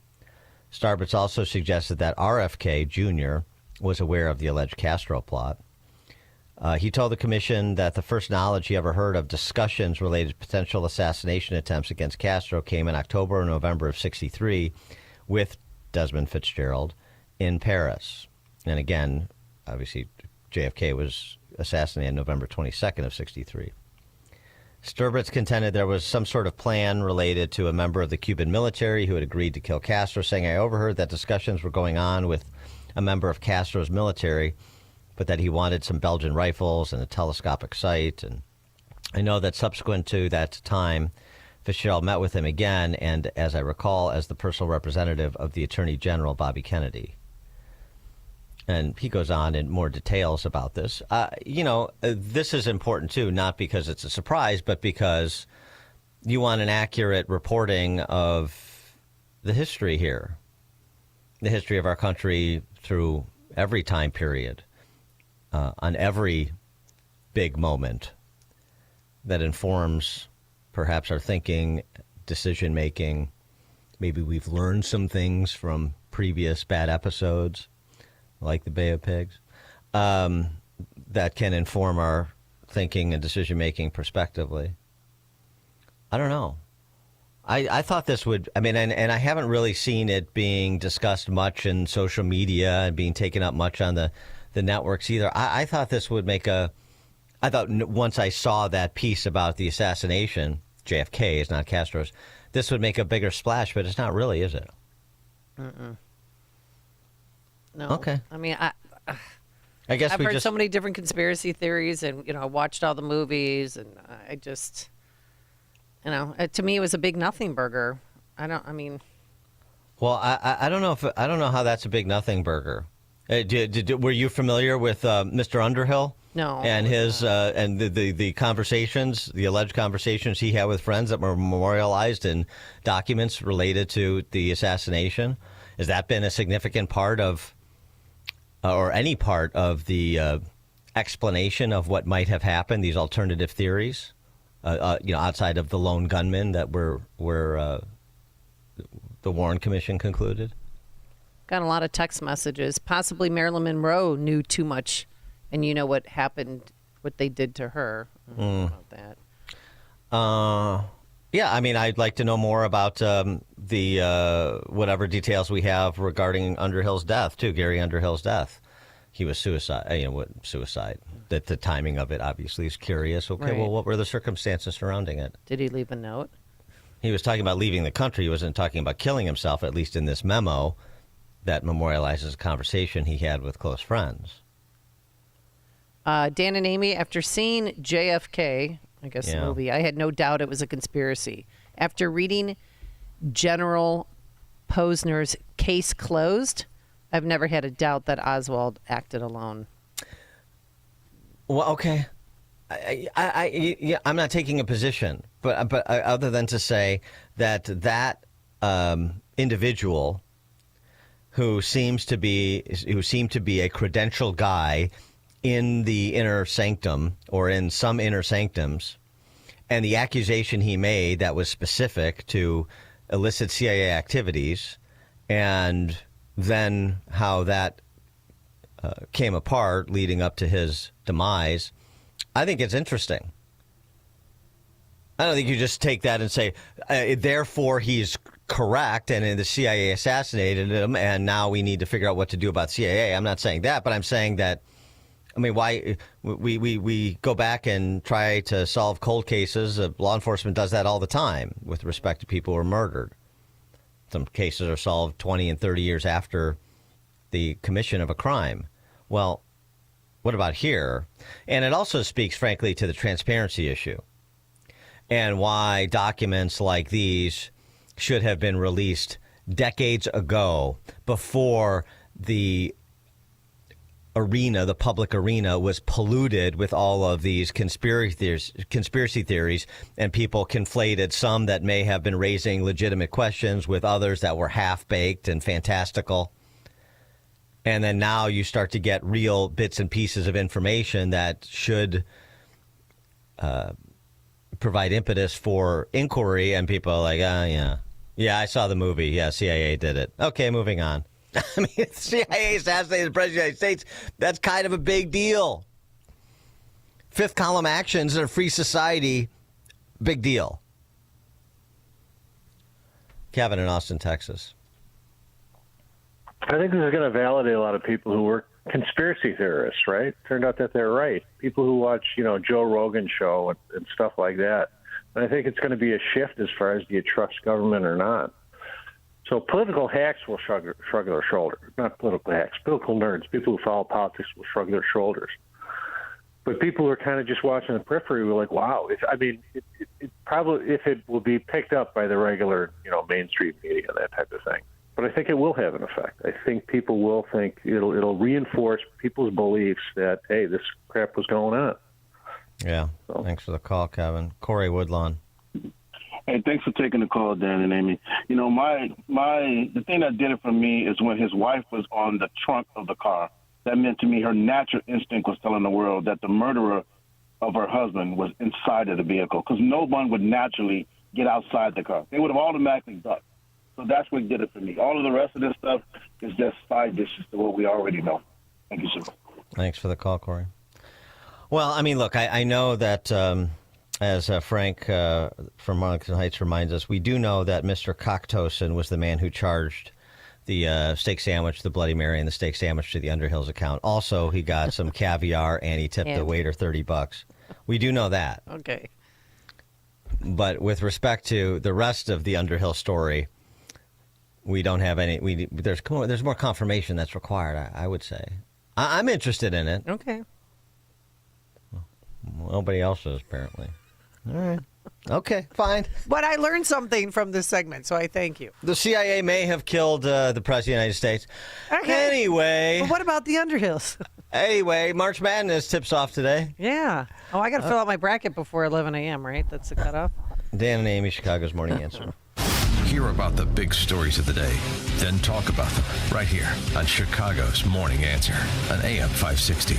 Sturbitz also suggested that RFK Jr. was aware of the alleged Castro plot. He told the commission that the first knowledge he ever heard of discussions related to potential assassination attempts against Castro came in October or November of 1963 with Desmond Fitzgerald in Paris. And again, obviously, JFK was assassinated on November 22nd of 1963. Sturbitz contended there was some sort of plan related to a member of the Cuban military who had agreed to kill Castro, saying, I overheard that discussions were going on with a member of Castro's military, but that he wanted some Belgian rifles and a telescopic sight. And I know that subsequent to that time, Fitzgerald met with him again, and as I recall, as the personal representative of the Attorney General, Bobby Kennedy. And he goes on in more details about this. This is important, too, not because it's a surprise, but because you want an accurate reporting of the history here, the history of our country through every time period, on every big moment that informs perhaps our thinking, decision-making. Maybe we've learned some things from previous bad episodes, like the Bay of Pigs, that can inform our thinking and decision-making prospectively. I don't know. I thought this would, and I haven't really seen it being discussed much in social media and being taken up much on the networks either. I thought this would I thought once I saw that piece about the assassination, JFK's, not Castro's, this would make a bigger splash, but it's not really, is it? Mm-mm. No. Okay. I guess I've heard so many different conspiracy theories, and I watched all the movies, and I just, to me it was a big nothing burger. Well, I don't know I don't know how that's a big nothing burger. Were you familiar with Mr. Underhill? No. And his and the conversations, the alleged conversations he had with friends that were memorialized in documents related to the assassination? Has that been a significant part of, or any part of the explanation of what might have happened? These alternative theories, outside of the lone gunmen that were the Warren Commission concluded. Got a lot of text messages. Possibly Marilyn Monroe knew too much, and you know what happened, what they did to her. I don't know about that. Yeah, I'd like to know more about the whatever details we have regarding Underhill's death, too, Gary Underhill's death. He was suicide. Suicide. That the timing of it obviously is curious. Okay, right. Well, what were the circumstances surrounding it? Did he leave a note? He was talking about leaving the country. He wasn't talking about killing himself, at least in this memo that memorializes a conversation he had with close friends. Dan and Amy, after seeing JFK, the movie, I had no doubt it was a conspiracy. After reading General Posner's Case Closed, I've never had a doubt that Oswald acted alone. Well, okay. I'm not taking a position, but other than to say that individual who seemed to be a credentialed guy in the inner sanctum or in some inner sanctums, and the accusation he made that was specific to illicit CIA activities, and then how that came apart leading up to his demise, I think it's interesting. I don't think you just take that and say, therefore he's correct, and the CIA assassinated him, and now we need to figure out what to do about CIA. I'm not saying that, but I'm saying that, I mean, why we go back and try to solve cold cases. Law enforcement does that all the time with respect to people who are murdered. Some cases are solved 20 and 30 years after the commission of a crime. Well, what about here? And it also speaks, frankly, to the transparency issue and why documents like these should have been released decades ago, before the public arena was polluted with all of these conspiracy theories, and people conflated some that may have been raising legitimate questions with others that were half-baked and fantastical. And then now you start to get real bits and pieces of information that should provide impetus for inquiry, and people are like, yeah, I saw the movie. Yeah, CIA did it. Okay, moving on. I mean, CIA assassinated the President of the United States. That's kind of a big deal. Fifth column actions in a free society, big deal. Kevin in Austin, Texas. I think this is going to validate a lot of people who were conspiracy theorists, right? Turned out that they're right. People who watch, Joe Rogan show and stuff like that. And I think it's going to be a shift as far as do you trust government or not. So political hacks will shrug their shoulders. Not political hacks, political nerds. People who follow politics will shrug their shoulders. But people who are kind of just watching the periphery were like, wow. It probably, if it will be picked up by the regular, mainstream media, that type of thing. But I think it will have an effect. I think people will think it'll reinforce people's beliefs that, hey, this crap was going on. Yeah. So. Thanks for the call, Kevin. Corey Woodlawn. Hey, thanks for taking the call, Dan and Amy. The thing that did it for me is when his wife was on the trunk of the car. That meant to me her natural instinct was telling the world that the murderer of her husband was inside of the vehicle, because no one would naturally get outside the car. They would have automatically ducked. So that's what did it for me. All of the rest of this stuff is just side dishes to what we already know. Thank you, sir. Thanks for the call, Corey. Well, I mean, look, I know that, as Frank from Arlington Heights reminds us, we do know that Mr. Cocktoson was the man who charged the steak sandwich, the Bloody Mary, and the steak sandwich to the Underhill's account. Also, he got some caviar, and he tipped the waiter $30. We do know that. Okay. But with respect to the rest of the Underhill story, we don't have any. There's more confirmation that's required, I would say. I'm interested in it. Okay. Well, nobody else is, apparently. All right. Okay, fine. But I learned something from this segment, so I thank you. The CIA may have killed the President of the United States. Okay. Anyway. But what about the Underhills? Anyway, March Madness tips off today. Yeah. Oh, I got to fill out my bracket before 11 a.m., right? That's the cutoff? Dan and Amy, Chicago's Morning Answer. Hear about the big stories of the day, then talk about them right here on Chicago's Morning Answer on AM 560.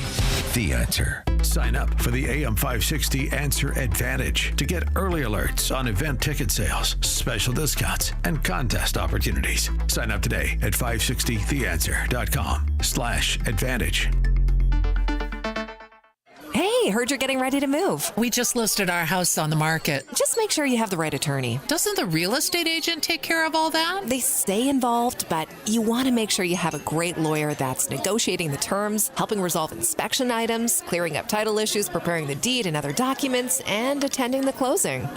The Answer. Sign up for the AM 560 Answer Advantage to get early alerts on event ticket sales, special discounts, and contest opportunities. Sign up today at 560theanswer.com/advantage. Hey, heard you're getting ready to move. We just listed our house on the market. Just make sure you have the right attorney. Doesn't the real estate agent take care of all that? They stay involved, but you want to make sure you have a great lawyer that's negotiating the terms, helping resolve inspection items, clearing up title issues, preparing the deed and other documents, and attending the closing.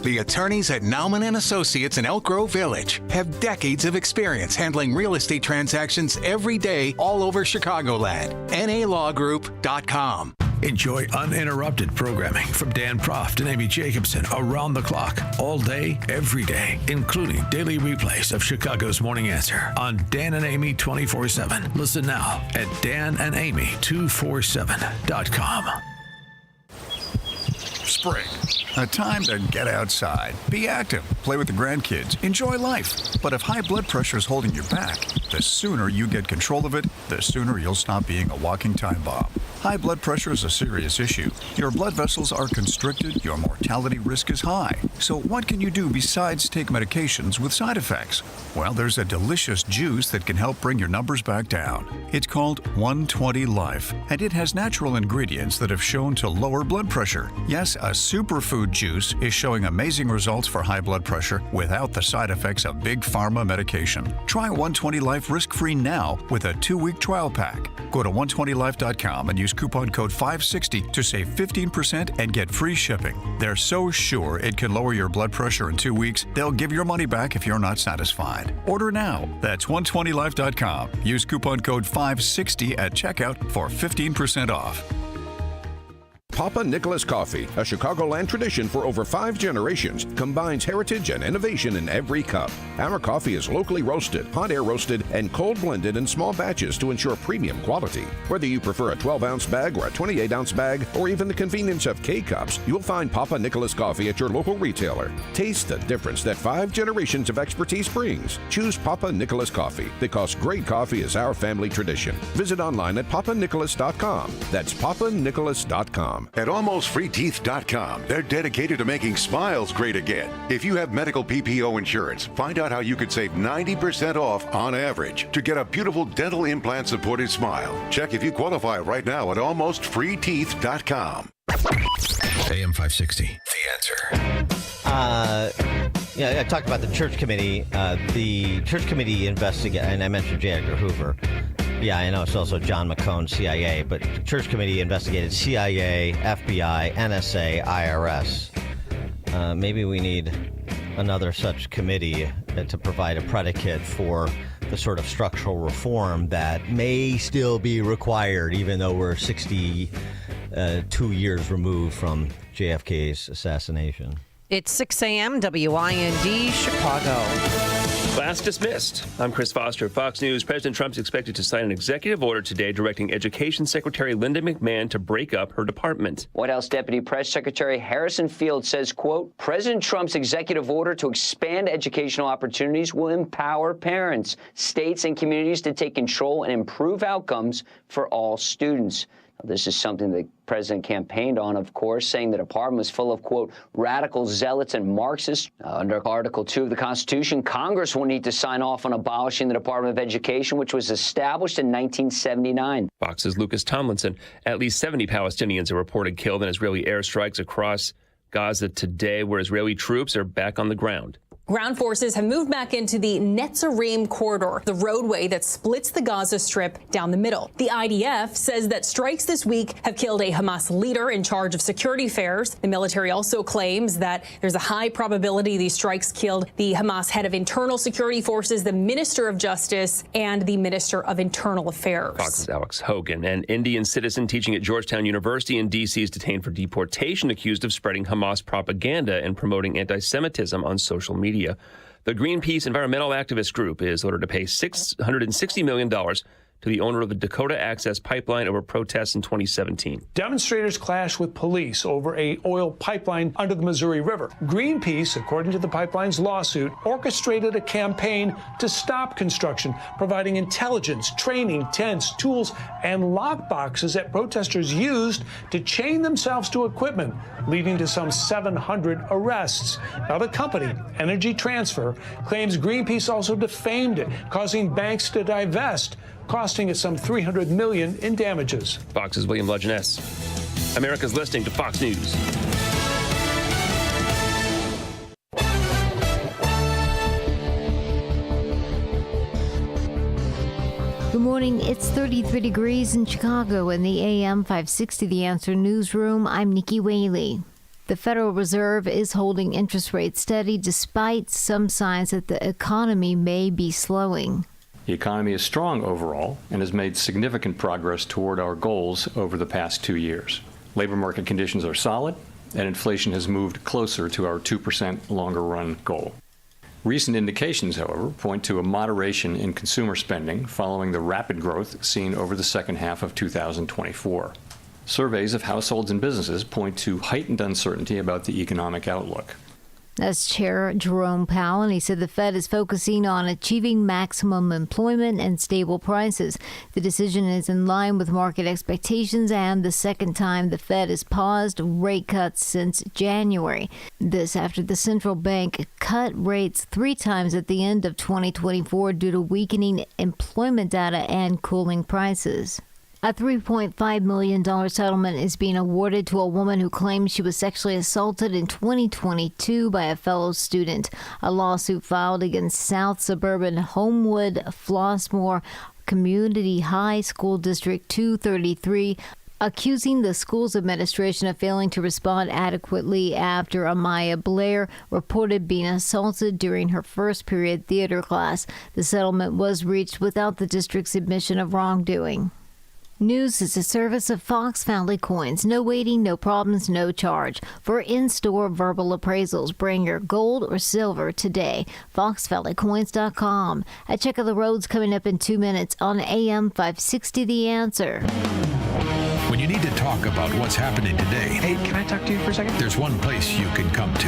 The attorneys at Nauman & Associates in Elk Grove Village have decades of experience handling real estate transactions every day all over Chicagoland. NALawGroup.com. Enjoy uninterrupted programming from Dan Proft and Amy Jacobson around the clock, all day, every day, including daily replays of Chicago's Morning Answer on Dan and Amy 24/7. Listen now at danandamy247.com. Spring, a time to get outside, be active, play with the grandkids, enjoy life. But if high blood pressure is holding you back, the sooner you get control of it, the sooner you'll stop being a walking time bomb. High blood pressure is a serious issue. Your blood vessels are constricted, your mortality risk is high. So what can you do besides take medications with side effects? Well, there's a delicious juice that can help bring your numbers back down. It's called 120 Life, and it has natural ingredients that have shown to lower blood pressure. Yes, a superfood juice is showing amazing results for high blood pressure without the side effects of big pharma medication. Try 120 Life risk-free now with a 2-week trial pack. Go to 120life.com and use coupon code 560 to save 15% and get free shipping. They're so sure it can lower your blood pressure in 2 weeks, they'll give your money back if you're not satisfied. Order now. That's 120life.com. Use coupon code 560 at checkout for 15% off. Papa Nicholas Coffee, a Chicagoland tradition for over 5 generations, combines heritage and innovation in every cup. Our coffee is locally roasted, hot air roasted, and cold blended in small batches to ensure premium quality. Whether you prefer a 12-ounce bag or a 28-ounce bag, or even the convenience of K-Cups, you'll find Papa Nicholas Coffee at your local retailer. Taste the difference that 5 generations of expertise brings. Choose Papa Nicholas Coffee, because great coffee is our family tradition. Visit online at papanicholas.com. That's papanicholas.com. At AlmostFreeTeeth.com, they're dedicated to making smiles great again. If you have medical PPO insurance, find out how you could save 90% off on average to get a beautiful dental implant-supported smile. Check if you qualify right now at AlmostFreeTeeth.com. AM 560, The Answer. Yeah, I talked about the church committee. The church committee investigated, and I mentioned J. Edgar Hoover. Yeah, I know it's also John McCone, CIA, but the church committee investigated CIA, FBI, NSA, IRS. Maybe we need another such committee to provide a predicate for the sort of structural reform that may still be required, even though we're 62 years removed from JFK's assassination. It's 6 a.m. WIND Chicago. Class dismissed. I'm Chris Foster, Fox News. President Trump's expected to sign an executive order today directing Education Secretary Linda McMahon to break up her department. White House Deputy Press Secretary Harrison Field says, quote, President Trump's executive order to expand educational opportunities will empower parents, states, and communities to take control and improve outcomes for all students. This is something the president campaigned on, of course, saying the department was full of, quote, radical zealots and Marxists. Under Article 2 of the Constitution, Congress will need to sign off on abolishing the Department of Education, which was established in 1979. Fox's Lucas Tomlinson. At least 70 Palestinians are reported killed in Israeli airstrikes across Gaza today, where Israeli troops are back on the ground. Ground forces have moved back into the Netzarim corridor, the roadway that splits the Gaza Strip down the middle. The IDF says that strikes this week have killed a Hamas leader in charge of security affairs. The military also claims that there's a high probability these strikes killed the Hamas head of internal security forces, the Minister of Justice, and the Minister of Internal Affairs. Fox's Alex Hogan. An Indian citizen teaching at Georgetown University in D.C. is detained for deportation, accused of spreading Hamas propaganda and promoting anti-Semitism on social media. The Greenpeace environmental activist group is ordered to pay $660 million to the owner of the Dakota Access Pipeline over protests in 2017. Demonstrators clashed with police over a oil pipeline under the Missouri River. Greenpeace, according to the pipeline's lawsuit, orchestrated a campaign to stop construction, providing intelligence, training, tents, tools, and lockboxes that protesters used to chain themselves to equipment, leading to some 700 arrests. Now, the company, Energy Transfer, claims Greenpeace also defamed it, causing banks to divest, costing it some $300 million in damages. Fox's William Luginess. America's listening to Fox News. Good morning. It's 33 degrees in Chicago in the AM 560 The Answer newsroom. I'm Nikki Whaley. The Federal Reserve is holding interest rates steady despite some signs that the economy may be slowing. The economy is strong overall and has made significant progress toward our goals over the past 2 years. Labor market conditions are solid, and inflation has moved closer to our 2% longer-run goal. Recent indications, however, point to a moderation in consumer spending following the rapid growth seen over the second half of 2024. Surveys of households and businesses point to heightened uncertainty about the economic outlook. That's Chair Jerome Powell, and he said the Fed is focusing on achieving maximum employment and stable prices. The decision is in line with market expectations and the second time the Fed has paused rate cuts since January. This after the central bank cut rates 3 times at the end of 2024 due to weakening employment data and cooling prices. A $3.5 million settlement is being awarded to a woman who claims she was sexually assaulted in 2022 by a fellow student. A lawsuit filed against South Suburban Homewood Flossmoor Community High School District 233, accusing the school's administration of failing to respond adequately after Amaya Blair reported being assaulted during her first period theater class. The settlement was reached without the district's admission of wrongdoing. News is a service of Fox Valley Coins. No waiting, no problems, no charge. For in-store verbal appraisals, bring your gold or silver today. FoxValleyCoins.com. A check of the roads coming up in 2 minutes on AM 560 The Answer. When you need to talk about what's happening today. Hey, can I talk to you for a second? There's one place you can come to.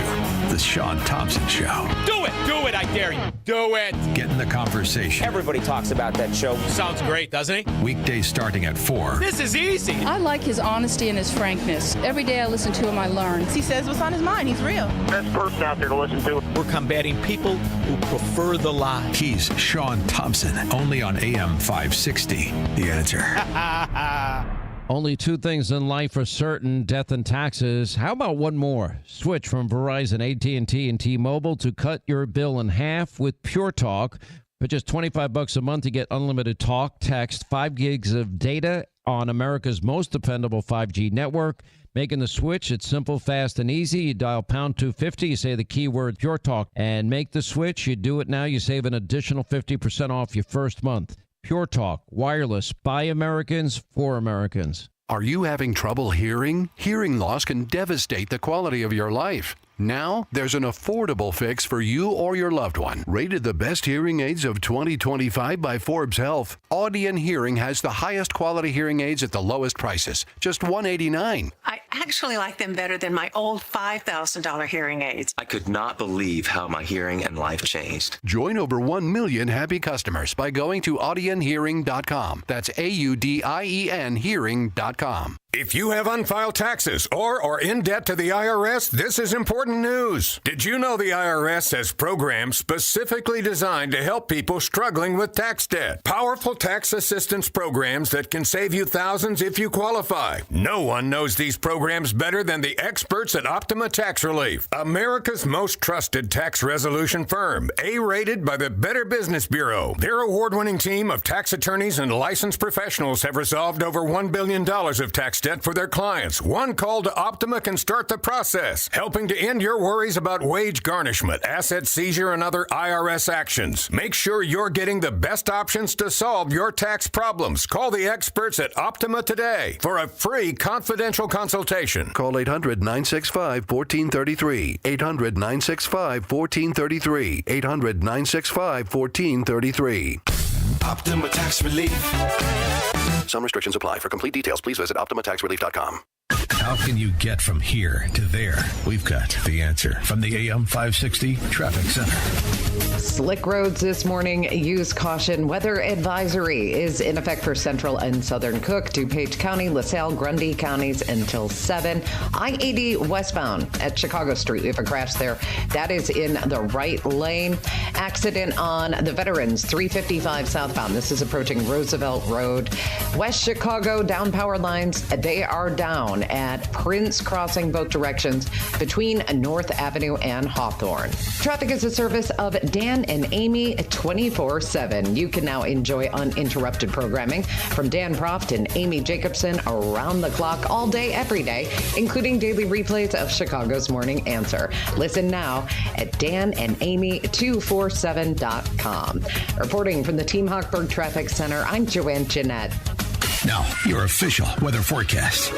The Sean Thompson Show. Do it! Do it, I dare you. Do it! Get in the conversation. Everybody talks about that show. Sounds great, doesn't it? Weekdays starting at 4. This is easy. I like his honesty and his frankness. Every day I listen to him, I learn. He says what's on his mind. He's real. Best person out there to listen to. We're combating people who prefer the lie. He's Sean Thompson, only on AM 560. The Answer. Only 2 things in life are certain, death and taxes. How about one more? Switch from Verizon, AT&T, and T-Mobile to cut your bill in half with Pure Talk. For just $25 a month, you get unlimited talk, text, 5 gigs of data on America's most dependable 5G network. Making the switch, it's simple, fast, and easy. You dial pound 250, you say the keyword Pure Talk, and make the switch. You do it now, you save an additional 50% off your first month. Pure Talk, wireless, by Americans, for Americans. Are you having trouble hearing? Hearing loss can devastate the quality of your life. Now, there's an affordable fix for you or your loved one. Rated the best hearing aids of 2025 by Forbes Health, Audion Hearing has the highest quality hearing aids at the lowest prices, just $189. I actually like them better than my old $5,000 hearing aids. I could not believe how my hearing and life changed. Join over 1 million happy customers by going to audionhearing.com. That's AUDIEN hearing.com. If you have unfiled taxes or are in debt to the IRS, this is important news. Did you know the IRS has programs specifically designed to help people struggling with tax debt? Powerful tax assistance programs that can save you thousands if you qualify. No one knows these programs better than the experts at Optima Tax Relief, America's most trusted tax resolution firm, A-rated by the Better Business Bureau. Their award-winning team of tax attorneys and licensed professionals have resolved over $1 billion of tax debt for their clients. One call to Optima can start the process, helping to end your worries about wage garnishment, asset seizure, and other IRS actions. Make sure you're getting the best options to solve your tax problems. Call the experts at Optima today for a free confidential consultation. Call 800-965-1433. 800-965-1433. 800-965-1433. Optima Tax Relief. Some restrictions apply. For complete details, please visit OptimaTaxRelief.com. How can you get from here to there? We've got the answer from the AM 560 Traffic Center. Slick roads this morning. Use caution. Weather advisory is in effect for central and southern Cook, DuPage County, LaSalle, Grundy counties until 7. I-80 westbound at Chicago Street. We have a crash there. That is in the right lane. Accident on the Veterans 355 southbound. This is approaching Roosevelt Road. West Chicago down power lines. They are down at Prince Crossing, both directions between North Avenue and Hawthorne. Traffic is a service of Dan and Amy 24/7. You can now enjoy uninterrupted programming from Dan Proft and Amy Jacobson around the clock all day, every day, including daily replays of Chicago's Morning Answer. Listen now at danandamy247.com. Reporting from the Team Hochberg Traffic Center, I'm Joanne Jeanette. Now, your official weather forecast.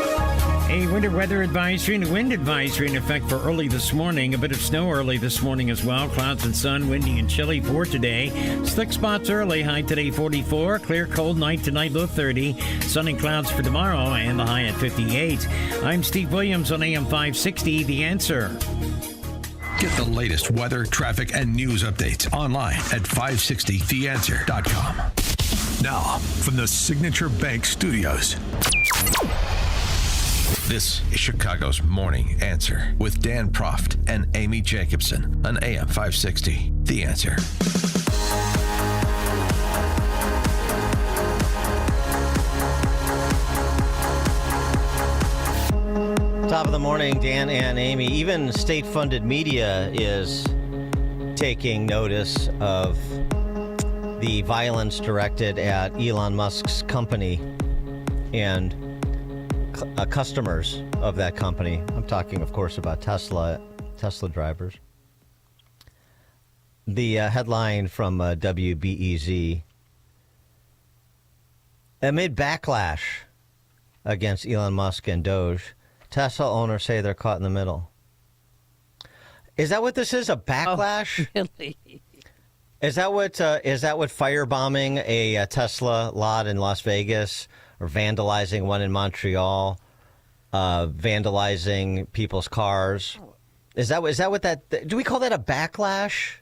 A winter weather advisory and a wind advisory in effect for early this morning. A bit of snow early this morning as well. Clouds and sun, windy and chilly for today. Slick spots early, high today 44. Clear, cold night tonight, low 30. Sun and clouds for tomorrow and the high at 58. I'm Steve Williams on AM 560, The Answer. Get the latest weather, traffic, and news updates online at 560theanswer.com. Now, from the Signature Bank Studios. This is Chicago's Morning Answer with Dan Proft and Amy Jacobson on AM 560. The Answer. Top of the morning, Dan and Amy. Even state-funded media is taking notice of the violence directed at Elon Musk's company and customers of that company. I'm talking, of course, about Tesla drivers. The headline from WBEZ: amid backlash against Elon Musk and Doge, Tesla owners say they're caught in the middle. Is that what this is? A backlash? Oh, really? Is that what firebombing a Tesla lot in Las Vegas, or vandalizing one in Montreal, vandalizing people's cars? Is that what that? Do we call that a backlash?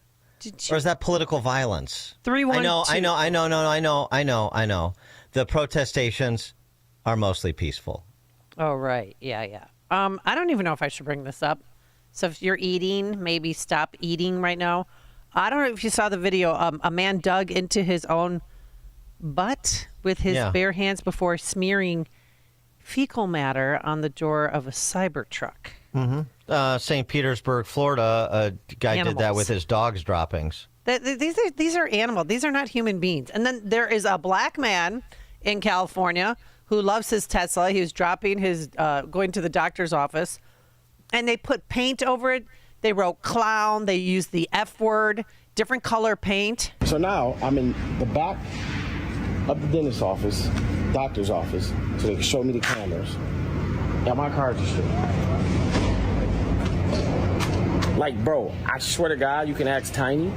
Or is that political violence? 312. I know. The protestations are mostly peaceful. Oh, right. Yeah. I don't even know if I should bring this up. So if you're eating, maybe stop eating right now. I don't know if you saw the video. A man dug into his own butt with his bare hands before smearing fecal matter on the door of a Cybertruck. Mm-hmm. St. Petersburg, Florida, a guy did that with his dog's droppings. These are animals. These are not human beings. And then there is a black man in California who loves his Tesla. He was dropping his, going to the doctor's office, and they put paint over it. They wrote clown. They used the F word, different color paint. So now I'm in the back of the dentist's office, doctor's office, so they can show me the cameras. Yeah, my car just straight. Like, bro, I swear to God, you can ask Tiny.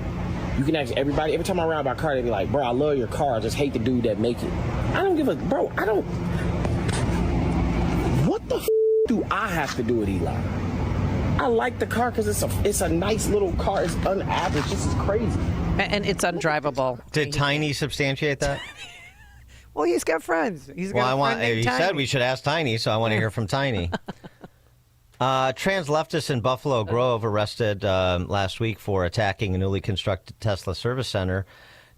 You can ask everybody. Every time I'm around my car, they be like, bro, I love your car. I just hate the dude that make it. I don't give a, bro, I don't. What the do I have to do with Eli? I like the car because it's a nice little car. It's unaverage. This is crazy. And it's undrivable. Did Tiny substantiate that? Well, he's got friends. He said we should ask Tiny, so I want to hear from Tiny. Trans leftists in Buffalo Grove arrested last week for attacking a newly constructed Tesla service center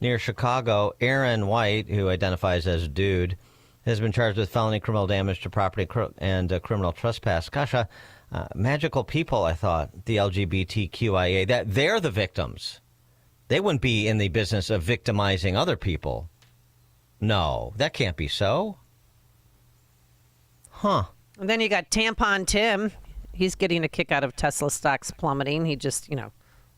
near Chicago. Aaron White, who identifies as Dude, has been charged with felony criminal damage to property and criminal trespass. Gosh, magical people, I thought, the LGBTQIA, that they're the victims. They wouldn't be in the business of victimizing other people. No, that can't be so. Huh. And then you got Tampon Tim. He's getting a kick out of Tesla stocks plummeting. He just,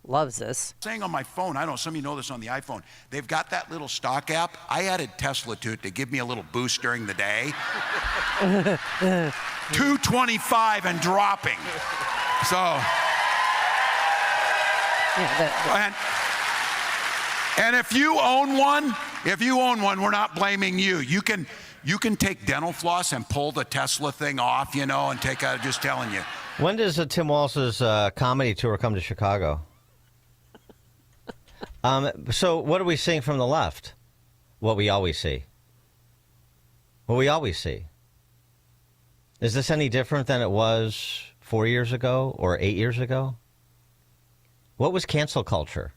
loves this. Saying on my phone, I don't know, some of you know this on the iPhone, they've got that little stock app. I added Tesla to it to give me a little boost during the day. 225 and dropping. So. And if you own one, we're not blaming you. You can take dental floss and pull the Tesla thing off, and take out, just telling you. When does Tim Walz's comedy tour come to Chicago? So what are we seeing from the left? What we always see. Is this any different than it was 4 years ago or 8 years ago? What was cancel culture?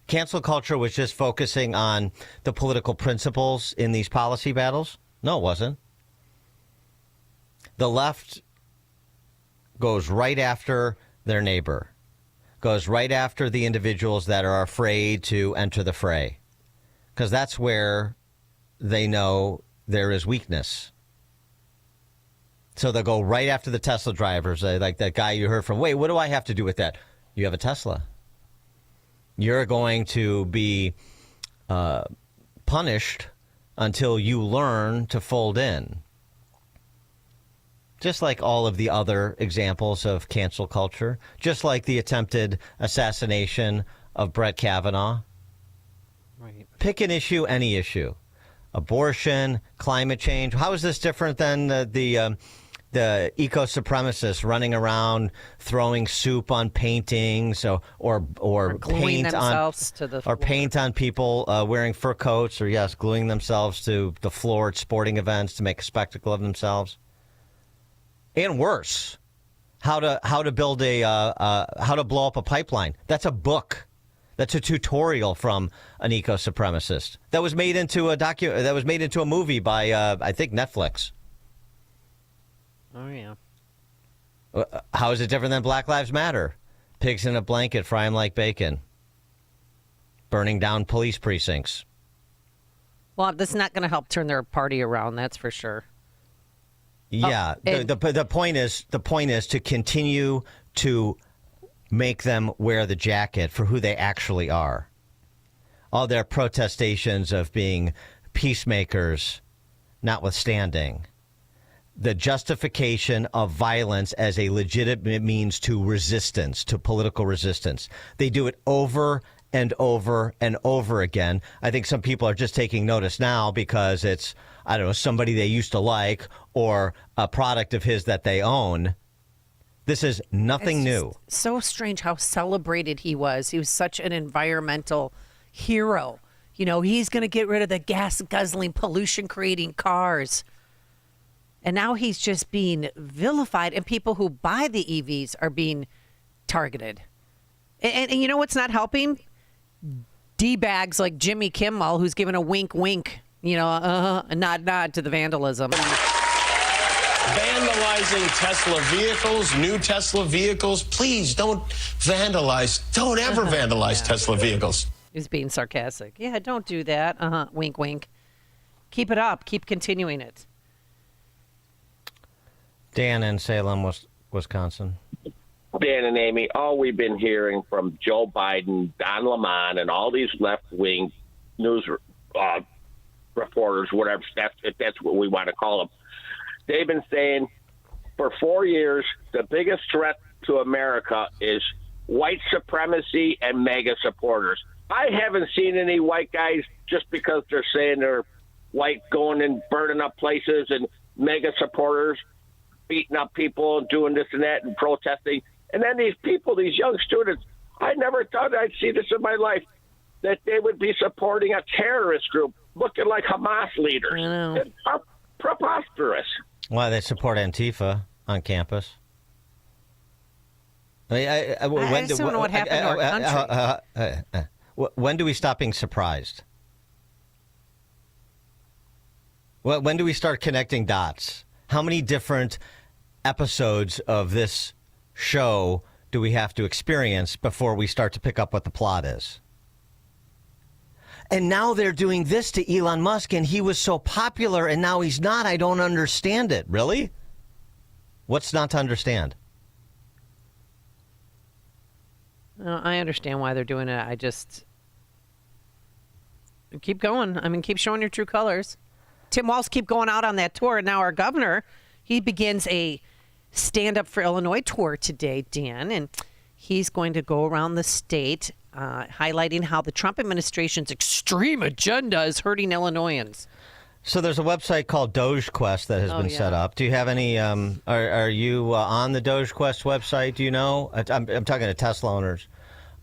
Cancel culture was just focusing on the political principles in these policy battles? No, it wasn't. The left goes right after their neighbor, goes right after the individuals that are afraid to enter the fray, because that's where they know there is weakness. So they'll go right after the Tesla drivers, like that guy you heard from. Wait, what do I have to do with that? You have a Tesla. You're going to be punished until you learn to fold in. Just like all of the other examples of cancel culture, just like the attempted assassination of Brett Kavanaugh. Right. Pick an issue, any issue. Abortion, climate change. How is this different than the the eco-supremacists running around throwing soup on paintings or gluing paint themselves on to the or paint on people wearing fur coats, or gluing themselves to the floor at sporting events to make a spectacle of themselves. And worse, how to build how to blow up a pipeline. That's a book. That's a tutorial from an eco-supremacist that was made into a movie by I think Netflix. Oh yeah. How is it different than Black Lives Matter? Pigs in a blanket, fry 'em like bacon. Burning down police precincts. Well, this is not going to help turn their party around. That's for sure. Yeah, the point is to continue to make them wear the jacket for who they actually are. All their protestations of being peacemakers notwithstanding, the justification of violence as a legitimate means to resistance, to political resistance. They do it over and over and over again. I think some people are just taking notice now because it's, I don't know, somebody they used to like or a product of his that they own. This is nothing new. So strange how celebrated he was. He was such an environmental hero. You know, he's going to get rid of the gas guzzling, pollution creating cars. And now he's just being vilified, and people who buy the EVs are being targeted. And you know what's not helping? D-bags like Jimmy Kimmel, who's giving a wink, wink, a nod to the vandalism. Vandalizing Tesla vehicles, new Tesla vehicles. Please don't vandalize. Don't ever vandalize Tesla vehicles. He's being sarcastic. Yeah, don't do that. Wink, wink. Keep it up. Keep continuing it. Dan in Salem, Wisconsin. Dan and Amy, all we've been hearing from Joe Biden, Don Lemon, and all these left-wing news reporters, whatever, if that's what we want to call them, they've been saying for 4 years the biggest threat to America is white supremacy and MAGA supporters. I haven't seen any white guys just because they're saying they're white going and burning up places, and MAGA supporters beating up people and doing this and that and protesting. And then these people, these young students, I never thought I'd see this in my life, that they would be supporting a terrorist group looking like Hamas leaders. It's preposterous. Why they support Antifa on campus? I just don't know what happened to our country. When do we stop being surprised? When do we start connecting dots? How many different episodes of this show do we have to experience before we start to pick up what the plot is? And now they're doing this to Elon Musk, and he was so popular, and now he's not. I don't understand it. Really? What's not to understand? I understand why they're doing it. I just keep going. I mean, keep showing your true colors. Tim Walz keep going out on that tour. And now our governor, he begins a Stand Up for Illinois tour today, Dan, and he's going to go around the state highlighting how the Trump administration's extreme agenda is hurting Illinoisans. So there's a website called DogeQuest that has been set up. Do you have any? Are you on the DogeQuest website? Do you know? I'm talking to Tesla owners.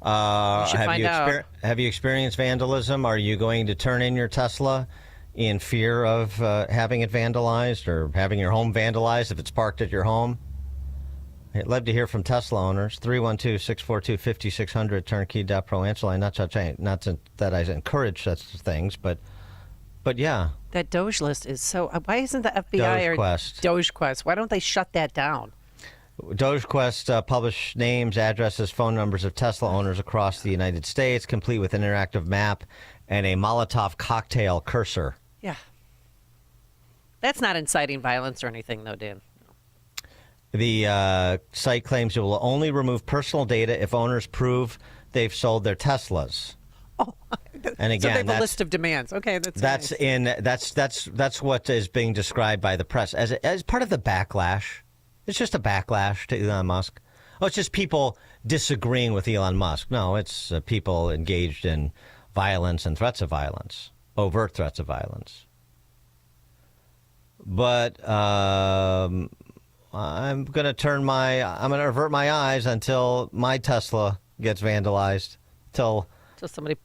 Have you experienced vandalism? Are you going to turn in your Tesla in fear of having it vandalized or having your home vandalized if it's parked at your home? I'd love to hear from Tesla owners. 312-642-5600, turnkey.pro answer line. Not that I encourage such things, but yeah. That Doge list is so... why isn't the FBI DogeQuest? Why don't they shut that down? DogeQuest publish names, addresses, phone numbers of Tesla owners across the United States, complete with an interactive map and a Molotov cocktail cursor. Yeah. That's not inciting violence or anything, though, Dan. The site claims it will only remove personal data if owners prove they've sold their Teslas. Oh, and again, so they have a list of demands. Okay, that's nice. That's what is being described by the press as part of the backlash. It's just a backlash to Elon Musk. Oh, it's just people disagreeing with Elon Musk. No, it's people engaged in violence and threats of violence, overt threats of violence. But I'm going to avert my eyes until my Tesla gets vandalized. So somebody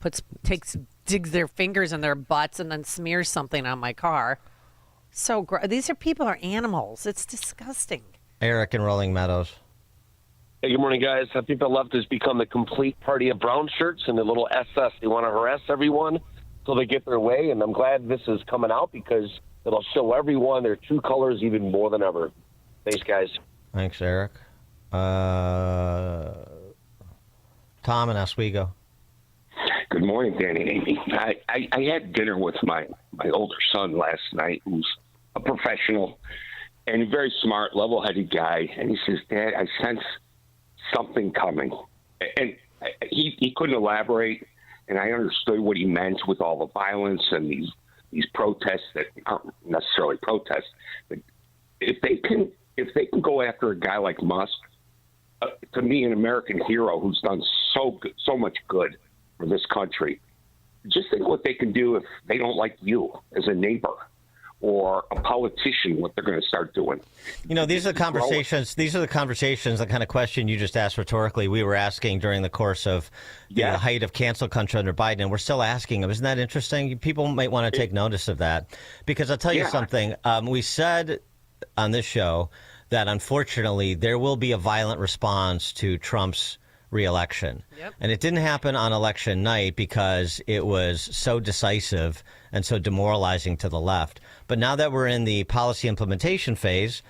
digs their fingers in their butts and then smears something on my car. So these people are animals. It's disgusting. Eric in Rolling Meadows. Hey, good morning, guys. I think the left has become the complete party of brown shirts and the little SS. They want to harass everyone until they get their way, and I'm glad this is coming out because it'll show everyone their true colors even more than ever. Thanks, guys. Thanks, Eric. Tom and Oswego. Good morning, Danny and Amy. I had dinner with my older son last night, who's a professional and a very smart, level-headed guy. And he says, Dad, I sense something coming. And he couldn't elaborate, and I understood what he meant with all the violence and these protests that aren't necessarily protests. But if they can go after a guy like Musk, to me, an American hero who's done so much good for this country, just think what they can do if they don't like you as a neighbor or a politician, what they're going to start doing. These are the conversations. These are the conversations. The kind of question you just asked rhetorically, we were asking during the course of the height of cancel culture under Biden, and we're still asking them. Isn't that interesting? People might want to take notice of that, because I'll tell you something. We said on this show that unfortunately there will be a violent response to Trump's re-election. Yep. And it didn't happen on election night because it was so decisive and so demoralizing to the left. But now that we're in the policy implementation phase,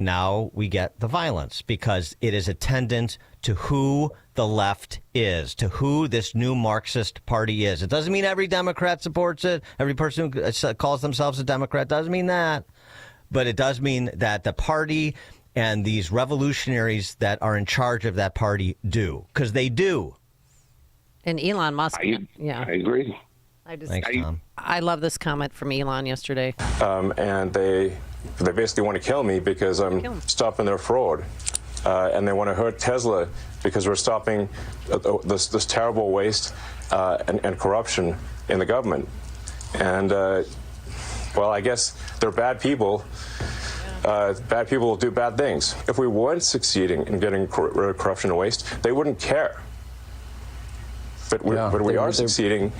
now we get the violence because it is attendant to who the left is, to who this new Marxist party is. It doesn't mean every Democrat supports it. Every person who calls themselves a Democrat doesn't mean that. But it does mean that the party and these revolutionaries that are in charge of that party do, because they do. And Elon Musk. I agree. Thanks, Tom. I love this comment from Elon yesterday. And they basically want to kill me because I'm stopping their fraud. And they want to hurt Tesla because we're stopping this terrible waste and corruption in the government. And, well, I guess they're bad people. Bad people will do bad things. If we weren't succeeding in getting rid of corruption and waste, they wouldn't care. But we are succeeding.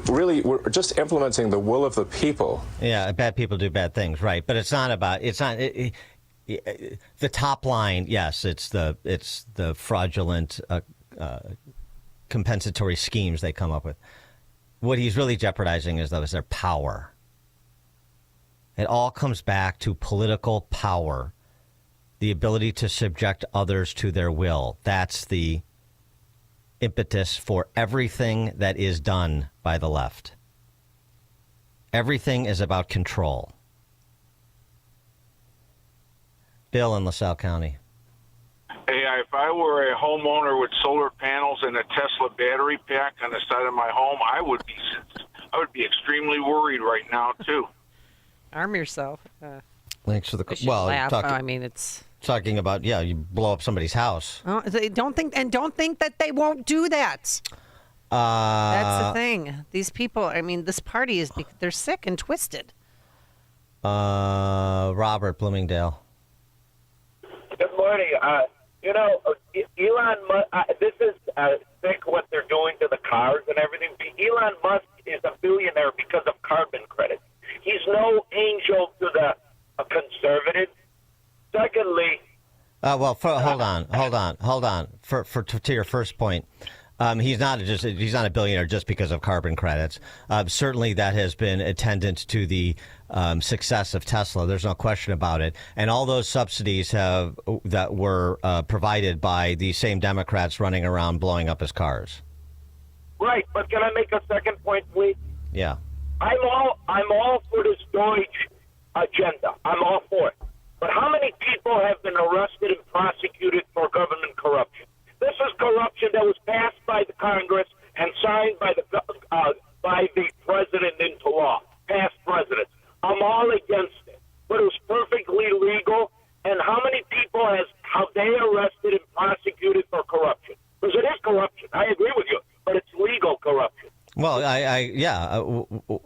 Really, we're just implementing the will of the people. Yeah, bad people do bad things, right? But it's not the top line. Yes, it's the fraudulent compensatory schemes they come up with. What he's really jeopardizing is their power. It all comes back to political power, the ability to subject others to their will. That's the impetus for everything that is done by the left. Everything is about control. Bill in LaSalle County. Hey, if I were a homeowner with solar panels and a Tesla battery pack on the side of my home, I would be extremely worried right now too. Arm yourself. Thanks for the laugh. It's talking about you blow up somebody's house. Oh, they don't think that they won't do that. That's the thing. These people. This party they're sick and twisted. Robert, Bloomingdale. Good morning. Elon Musk. This is sick what they're doing to the cars and everything. Elon Musk is a billionaire because of carbon credits. He's no angel to the conservatives. Secondly, hold on. To your first point, he's not a billionaire just because of carbon credits. Certainly, that has been attendant to the success of Tesla. There's no question about it. And all those subsidies that were provided by the same Democrats running around blowing up his cars. Right, but can I make a second point, please? Yeah. I'm all for this Deutsche agenda. I'm all for it. But how many people have been arrested and prosecuted for government corruption? This is corruption that was passed by the Congress and signed by the president into law, past presidents. I'm all against it. But it was perfectly legal. And how many people have they arrested and prosecuted for corruption? Because it is corruption. I agree with you. But it's legal corruption. Well,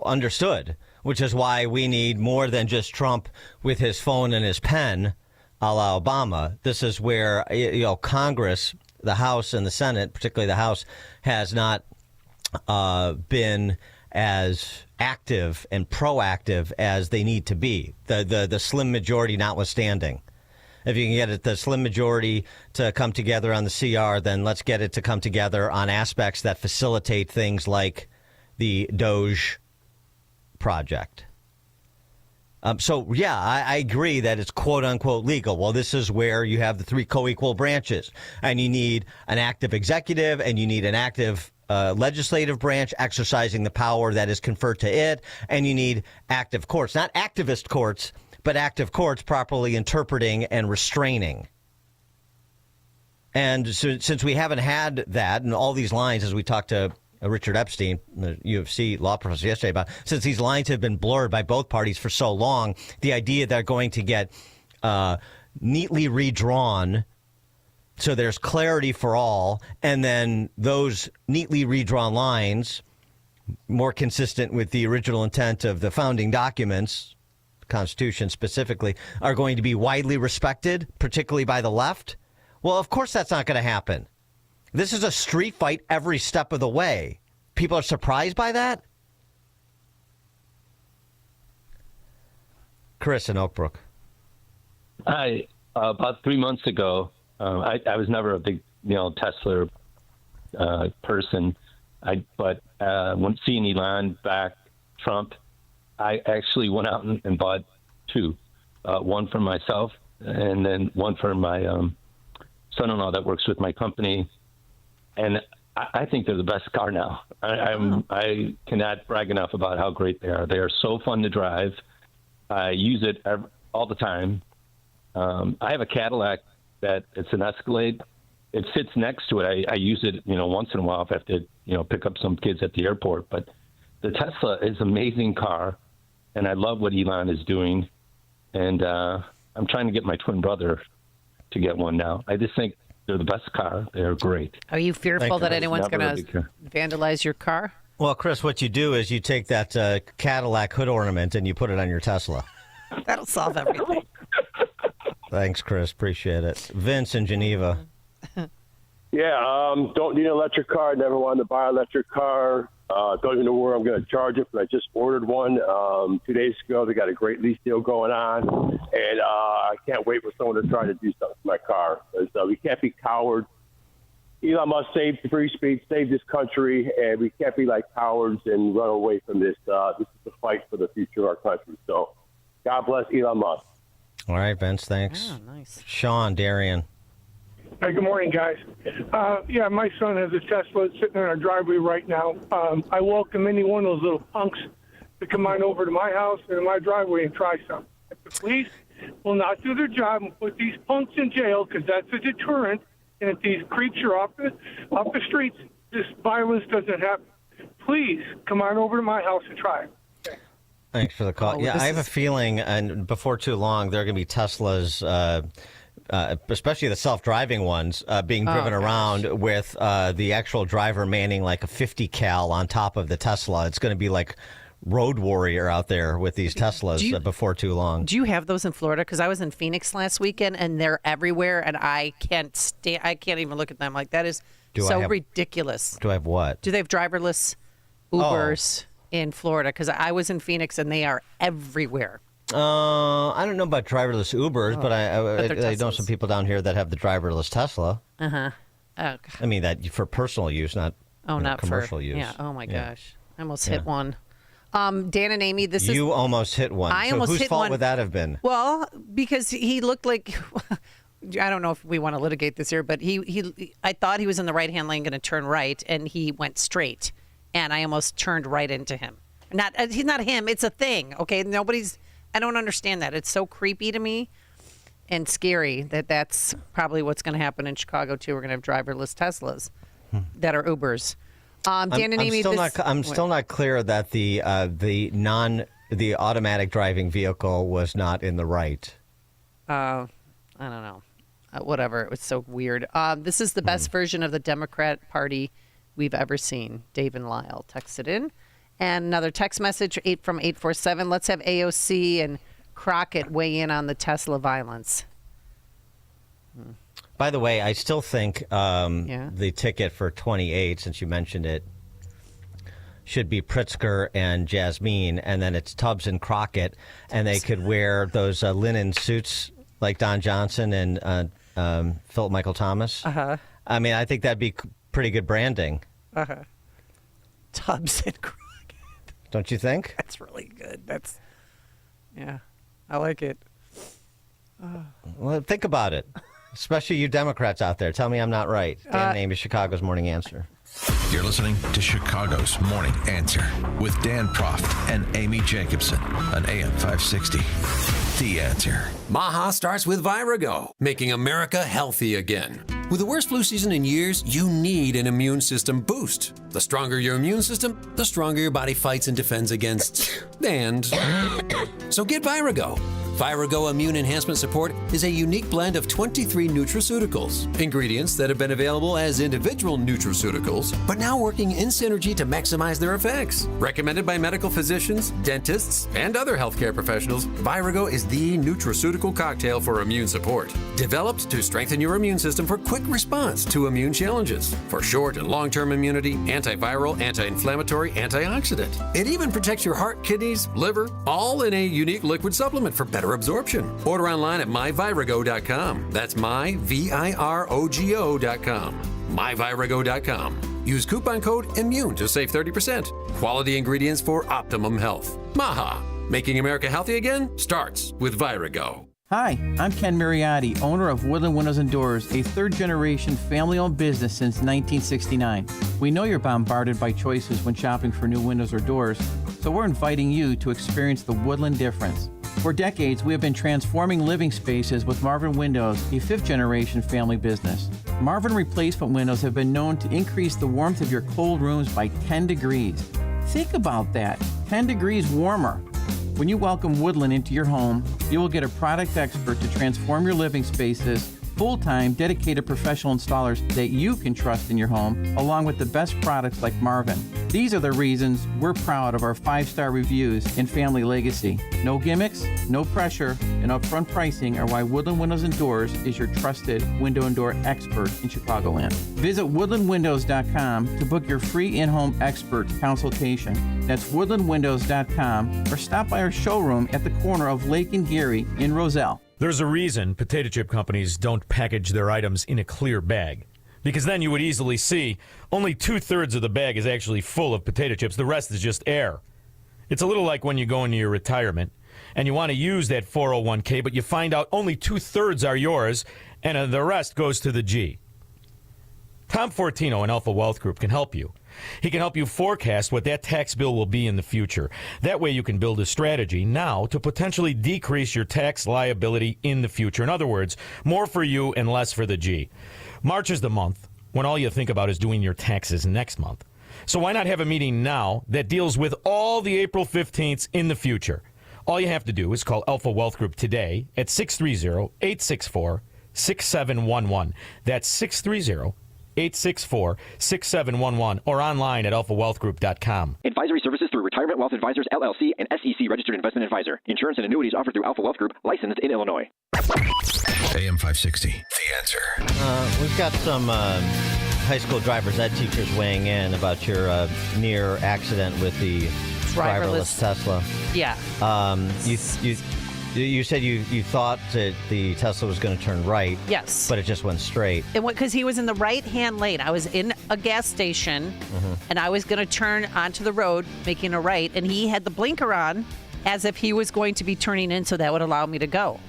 understood, which is why we need more than just Trump with his phone and his pen a la Obama. This is where, Congress, the House and the Senate, particularly the House, has not been as active and proactive as they need to be, the slim majority notwithstanding. If you can get the slim majority to come together on the CR, then let's get it to come together on aspects that facilitate things like the Doge project. I agree that it's quote-unquote legal. Well, this is where you have the three co-equal branches, and you need an active executive, and you need an active legislative branch exercising the power that is conferred to it, and you need active courts. Not activist courts, but active courts properly interpreting and restraining. And so, since we haven't had that, and all these lines, as we talked to Richard Epstein, the UFC law professor, yesterday, about since these lines have been blurred by both parties for so long, the idea they're going to get neatly redrawn so there's clarity for all, and then those neatly redrawn lines, more consistent with the original intent of the founding documents, the Constitution specifically, are going to be widely respected, particularly by the left. Well, of course that's not going to happen. This is a street fight every step of the way. People are surprised by that? Chris in Oak Brook. Hi. About 3 months ago, I was never a big, Tesla person. But when seeing Elon back Trump, I actually went out and bought two. One for myself and then one for my son-in-law that works with my company. And I think they're the best car now. I cannot brag enough about how great they are. They are so fun to drive. I use it all the time. I have a Cadillac that it's an Escalade. It sits next to it. I use it, once in a while if I have to, pick up some kids at the airport. But the Tesla is an amazing car, and I love what Elon is doing. And I'm trying to get my twin brother to get one now. I just think they're the best car. They're great. Are you fearful that anyone's going to vandalize your car? Well, Chris, what you do is you take that Cadillac hood ornament and you put it on your Tesla. That'll solve everything. Thanks, Chris. Appreciate it. Vince in Geneva. Yeah, don't need an electric car. Never wanted to buy an electric car. Don't even know where I'm going to charge it, but I just ordered one 2 days ago. They got a great lease deal going on, and I can't wait for someone to try to do something to my car. Because we can't be cowards. Elon Musk saved free speech, saved this country, and we can't be like cowards and run away from this. This is the fight for the future of our country. So God bless Elon Musk. All right, Vince, thanks. Oh, nice. Sean, Darien. Hey, good morning, guys. Yeah, my son has a Tesla sitting in our driveway right now. I welcome any one of those little punks to come on over to my house and my driveway and try something. If the police will not do their job and put these punks in jail, because that's a deterrent, and if these creeps are off the streets, this violence doesn't happen. Please come on over to my house and try it. Thanks for the call. I have a feeling, and before too long, there are going to be Teslas, especially the self-driving ones, being driven around with the actual driver manning like a 50 cal on top of the Tesla. It's going to be like Road Warrior out there with these Teslas before too long. Do you have those in Florida? Because I was in Phoenix last weekend, and they're everywhere, and I can't even look at them. Like, that is ridiculous. Do I have what? Do they have driverless Ubers in Florida? Because I was in Phoenix, and they are everywhere. I don't know about driverless Ubers, but I know some people down here that have the driverless Tesla. Uh-huh. Oh, I mean, that for personal use, not commercial use. Yeah. Oh, my gosh. I almost hit one. Dan and Amy, You almost hit one. Whose fault would that have been? Well, because he looked like... I don't know if we want to litigate this here, but I thought he was in the right-hand lane going to turn right, and he went straight, and I almost turned right into him. He's not him. It's a thing, okay? I don't understand that. It's so creepy to me and scary that's probably what's going to happen in Chicago, too. We're going to have driverless Teslas that are Ubers. Dan and Amy, I'm still not clear that the automatic driving vehicle was not in the right. I don't know. Whatever. It was so weird. This is the best version of the Democrat Party we've ever seen. Dave and Lyle texted in. And another text message from 847. Let's have AOC and Crockett weigh in on the Tesla violence. By the way, I still think the ticket for 28, since you mentioned it, should be Pritzker and Jasmine, and then it's Tubbs and Crockett, and they could wear those linen suits like Don Johnson and Philip Michael Thomas. Uh-huh. I mean, I think that'd be pretty good branding. Uh-huh. Tubbs and Crockett. Don't you think? That's really good. Yeah, I like it. Well, think about it. Especially you Democrats out there. Tell me I'm not right. Dan Amy, Chicago's Morning Answer. You're listening to Chicago's Morning Answer with Dan Proft and Amy Jacobson on AM 560. The Answer. Maha starts with Virago, making America healthy again. With the worst flu season in years, you need an immune system boost. The stronger your immune system, the stronger your body fights and defends against So get Virago. Virago Immune Enhancement Support is a unique blend of 23 nutraceuticals, ingredients that have been available as individual nutraceuticals, but now working in synergy to maximize their effects. Recommended by medical physicians, dentists, and other healthcare professionals, Virago is the nutraceutical cocktail for immune support. Developed to strengthen your immune system for quick response to immune challenges, for short and long-term immunity, antiviral, anti-inflammatory, antioxidant. It even protects your heart, kidneys, liver, all in a unique liquid supplement for better absorption. Order online at myvirago.com. That's myvirago.com. myvirago.com. Use coupon code IMMUNE to save 30%. Quality ingredients for optimum health. Maha, making America healthy again starts with Virago. Hi, I'm Ken Mariotti, owner of Woodland Windows and Doors, a third-generation family-owned business since 1969. We know you're bombarded by choices when shopping for new windows or doors, so we're inviting you to experience the Woodland difference. For decades, we have been transforming living spaces with Marvin Windows, a fifth-generation family business. Marvin replacement windows have been known to increase the warmth of your cold rooms by 10 degrees. Think about that, 10 degrees warmer. When you welcome Woodland into your home, you will get a product expert to transform your living spaces, full-time, dedicated professional installers that you can trust in your home, along with the best products like Marvin. These are the reasons we're proud of our 5-star reviews and family legacy. No gimmicks, no pressure, and upfront pricing are why Woodland Windows and Doors is your trusted window and door expert in Chicagoland. Visit woodlandwindows.com to book your free in-home expert consultation. That's woodlandwindows.com, or stop by our showroom at the corner of Lake and Geary in Roselle. There's a reason potato chip companies don't package their items in a clear bag. Because then you would easily see only 2/3 of the bag is actually full of potato chips. The rest is just air. It's a little like when you go into your retirement and you want to use that 401k, but you find out only 2/3 are yours and the rest goes to the G. Tom Fortino and Alpha Wealth Group can help you. He can help you forecast what that tax bill will be in the future. That way you can build a strategy now to potentially decrease your tax liability in the future. In other words, more for you and less for the G. March is the month when all you think about is doing your taxes next month. So why not have a meeting now that deals with all the April 15ths in the future? All you have to do is call Alpha Wealth Group today at 630-864-6711. That's 630-864-6711 or online at alphawealthgroup.com. Advisory services through Retirement Wealth Advisors, LLC, and SEC registered investment advisor. Insurance and annuities offered through Alpha Wealth Group, licensed in Illinois. AM 560, The Answer. We've got some high school driver's ed teachers weighing in about your near accident with the driverless Tesla. Yeah. You said you thought that the Tesla was going to turn right. Yes. But it just went straight. Because he was in the right-hand lane. I was in a gas station, and I was going to turn onto the road, making a right, and he had the blinker on as if he was going to be turning in, so that would allow me to go.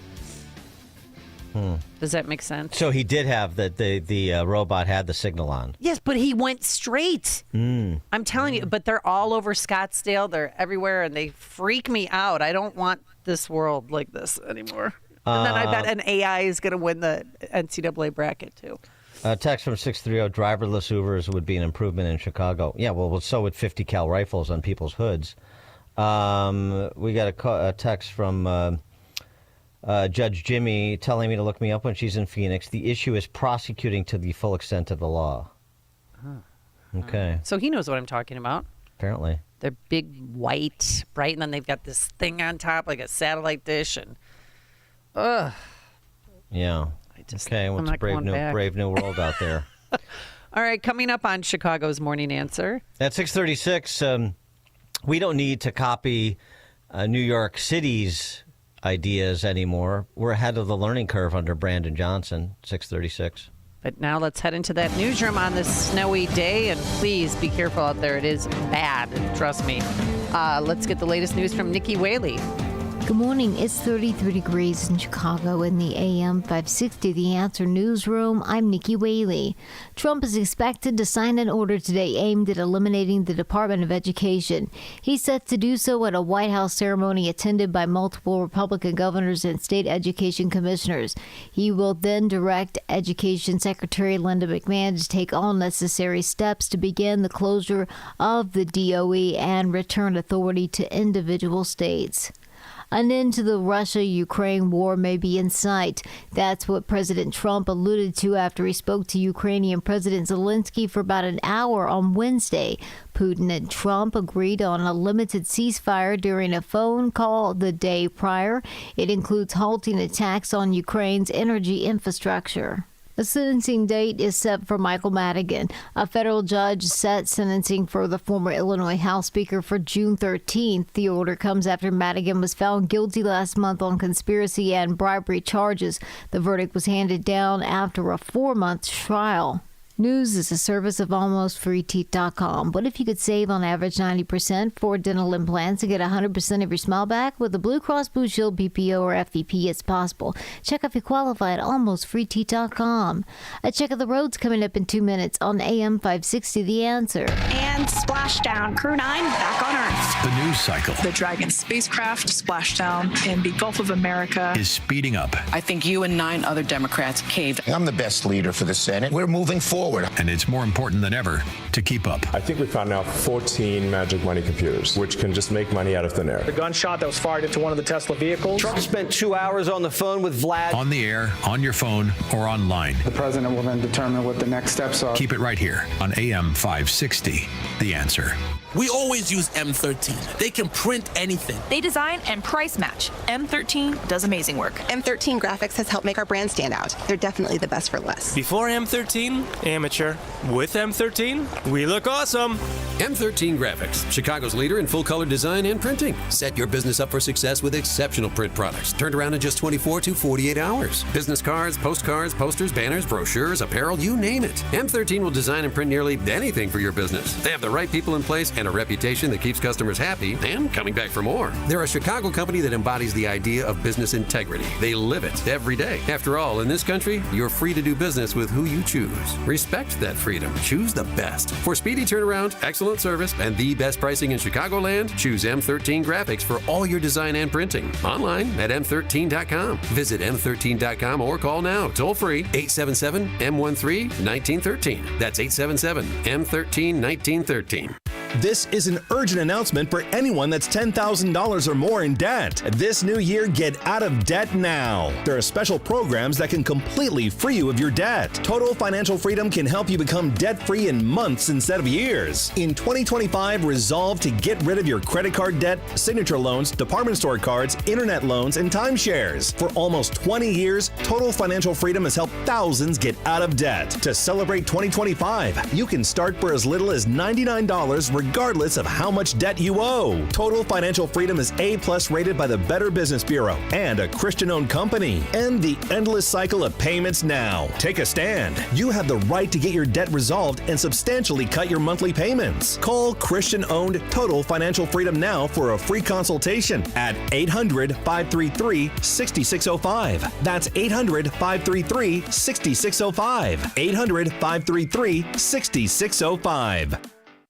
Does that make sense? So he did have the robot had the signal on. Yes, but he went straight. I'm telling you, but they're all over Scottsdale. They're everywhere, and they freak me out. I don't want this world like this anymore. And then I bet an AI is going to win the NCAA bracket, too. Text from 630, driverless Ubers would be an improvement in Chicago. Yeah, well, so would 50 cal rifles on people's hoods. We got a text from Judge Jimmy telling me to look me up when she's in Phoenix. The issue is prosecuting to the full extent of the law. Okay. So he knows what I'm talking about. Apparently. They're big, white, bright, and then they've got this thing on top like a satellite dish. And yeah. I Okay, what's a brave new world out there? All right, coming up on Chicago's Morning Answer. At 6:36, we don't need to copy New York City's ideas anymore. We're ahead of the learning curve under Brandon Johnson, 6:36. But now let's head into that newsroom on this snowy day, and please be careful out there. It is bad, trust me. Let's get the latest news from Nikki Whaley. Good morning. It's 33 degrees in Chicago in the AM 560 The Answer newsroom. I'm Nikki Whaley. Trump is expected to sign an order today aimed at eliminating the Department of Education. He's set to do so at a White House ceremony attended by multiple Republican governors and state education commissioners. He will then direct Education Secretary Linda McMahon to take all necessary steps to begin the closure of the DOE and return authority to individual states. An end to the Russia-Ukraine war may be in sight. That's what President Trump alluded to after he spoke to Ukrainian President Zelensky for about an hour on Wednesday. Putin and Trump agreed on a limited ceasefire during a phone call the day prior. It includes halting attacks on Ukraine's energy infrastructure. A sentencing date is set for Michael Madigan. A federal judge set sentencing for the former Illinois House Speaker for June 13th. The order comes after Madigan was found guilty last month on conspiracy and bribery charges. The verdict was handed down after a 4-month trial. News is a service of AlmostFreeTeeth.com. What if you could save on average 90% for dental implants and get 100% of your smile back? With the Blue Cross Blue Shield PPO or FVP, it's possible. Check if you qualify at AlmostFreeTeeth.com. A check of the roads coming up in 2 minutes on AM 560 The Answer. And splashdown. Crew 9 back on Earth. The news cycle The Dragon spacecraft splashdown in the Gulf of America is speeding up. I think you and 9 other Democrats caved. I'm the best leader for the Senate. We're moving forward. And it's more important than ever to keep up. I think we found now 14 magic money computers, which can just make money out of thin air. The gunshot that was fired into one of the Tesla vehicles. Trump spent 2 hours on the phone with Vlad. On the air, on your phone, or online. The president will then determine what the next steps are. Keep it right here on AM 560, The Answer. We always use M13. They can print anything. They design and price match. M13 does amazing work. M13 Graphics has helped make our brand stand out. They're definitely the best for less. Before M13, amateur. With M13, we look awesome. M13 Graphics, Chicago's leader in full-color design and printing. Set your business up for success with exceptional print products. Turned around in just 24 to 48 hours. Business cards, postcards, posters, banners, brochures, apparel, you name it. M13 will design and print nearly anything for your business. They have the right people in place and a reputation that keeps customers happy and coming back for more. They're a Chicago company that embodies the idea of business integrity. They live it every day. After all, in this country, you're free to do business with who you choose. Respect that freedom. Choose the best. For speedy turnaround, excellent service, and the best pricing in Chicagoland, choose M13 Graphics for all your design and printing. Online at M13.com. Visit M13.com or call now, toll free, 877-M13-1913. That's 877-M13-1913. This is an urgent announcement for anyone that's $10,000 or more in debt. This new year, get out of debt now. There are special programs that can completely free you of your debt. Total Financial Freedom can help you become debt-free in months instead of years. In 2025, resolve to get rid of your credit card debt, signature loans, department store cards, internet loans, and timeshares. For almost 20 years, Total Financial Freedom has helped thousands get out of debt. To celebrate 2025, you can start for as little as $99 regardless of how much debt you owe. Total Financial Freedom is A+ rated by the Better Business Bureau and a Christian-owned company. End the endless cycle of payments now. Take a stand. You have the right to get your debt resolved and substantially cut your monthly payments. Call Christian-owned Total Financial Freedom now for a free consultation at 800-533-6605. That's 800-533-6605. 800-533-6605.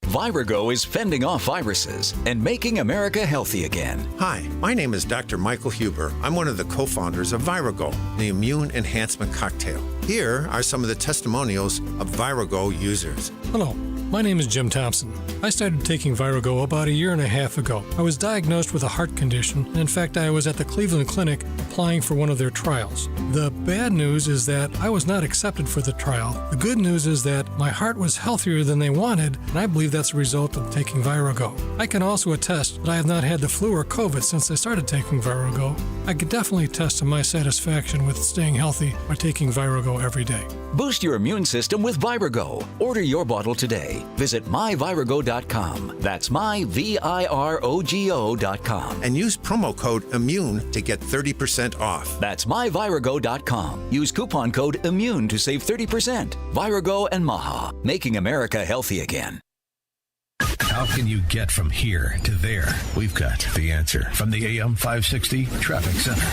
Virago is fending off viruses and making America healthy again. Hi, my name is Dr. Michael Huber. I'm one of the co-founders of Virago, the immune enhancement cocktail. Here are some of the testimonials of Virago users. Hello, my name is Jim Thompson. I started taking Virago about 1.5 years ago. I was diagnosed with a heart condition, and in fact I was at the Cleveland Clinic applying for one of their trials. The bad news is that I was not accepted for the trial. The good news is that my heart was healthier than they wanted, and I believe that's a result of taking Virago. I can also attest that I have not had the flu or COVID since I started taking Virago. I could definitely attest to my satisfaction with staying healthy by taking Virago every day. Boost your immune system with Virago. Order your bottle today. Visit myvirago.com. That's myvirago.com. And use promo code IMMUNE to get 30% off. That's myvirago.com. Use coupon code IMMUNE to save 30%. Virago and Maha, making America healthy again. How can you get from here to there? We've got the answer from the AM 560 Traffic Center.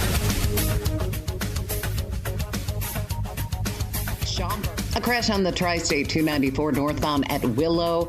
A crash on the Tri-State 294 northbound at Willow.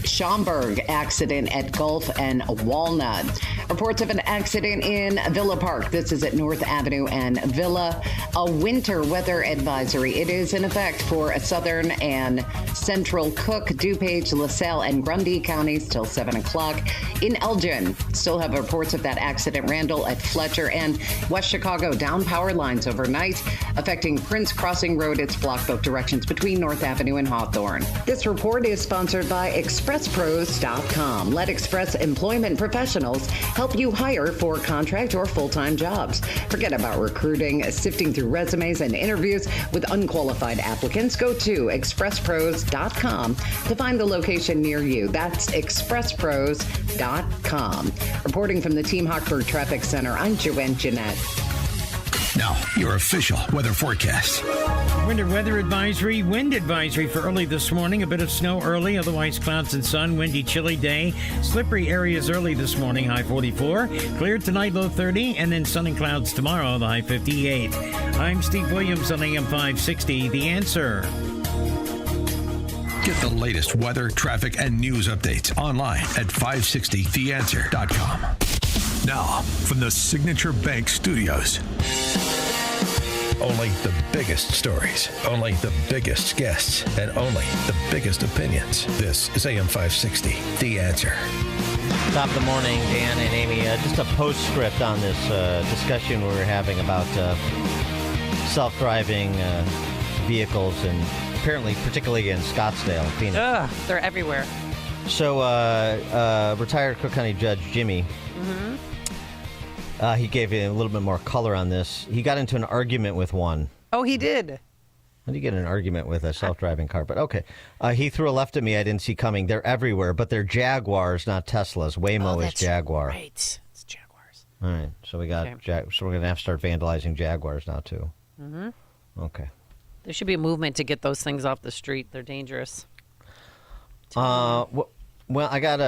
Schaumburg accident at Gulf and Walnut. Reports of an accident in Villa Park. This is at North Avenue and Villa. A winter weather advisory. It is in effect for southern and central Cook, DuPage, LaSalle, and Grundy counties till 7 o'clock. In Elgin, still have reports of that accident. Randall at Fletcher and West Chicago. Down power lines overnight, affecting Prince Crossing Road. It's blocked both directions between North Avenue and Hawthorne. This report is sponsored by ExpressPros.com. Let Express Employment Professionals help you hire for contract or full-time jobs. Forget about recruiting, sifting through resumes and interviews with unqualified applicants. Go to ExpressPros.com to find the location near you. That's ExpressPros.com. Reporting from the Team Hochberg Traffic Center, I'm Joanne Jeanette. Now, your official weather forecast. Winter weather advisory, wind advisory for early this morning. A bit of snow early, otherwise clouds and sun. Windy, chilly day. Slippery areas early this morning, high 44. Clear tonight, low 30. And then sun and clouds tomorrow, the high 58. I'm Steve Williams on AM 560. The Answer. Get the latest weather, traffic, and news updates online at 560theanswer.com. Now, from the Signature Bank Studios. Only the biggest stories, only the biggest guests, and only the biggest opinions. This is AM 560, The Answer. Top of the morning, Dan and Amy. Just a postscript on this discussion we were having about self-driving vehicles, and apparently particularly in Scottsdale, Phoenix. They're everywhere. So, retired Cook County Judge Jimmy, he gave you a little bit more color on this. He got into an argument with one. Oh, he did? How do you get in an argument with a self-driving car? But okay. He threw a left at me I didn't see coming. They're everywhere, but they're Jaguars, not Teslas. Waymo is Jaguar. Right. It's Jaguars. All right. So we got so we're going to have to start vandalizing Jaguars now, too. Mm-hmm. Okay. There should be a movement to get those things off the street. They're dangerous. Well, I got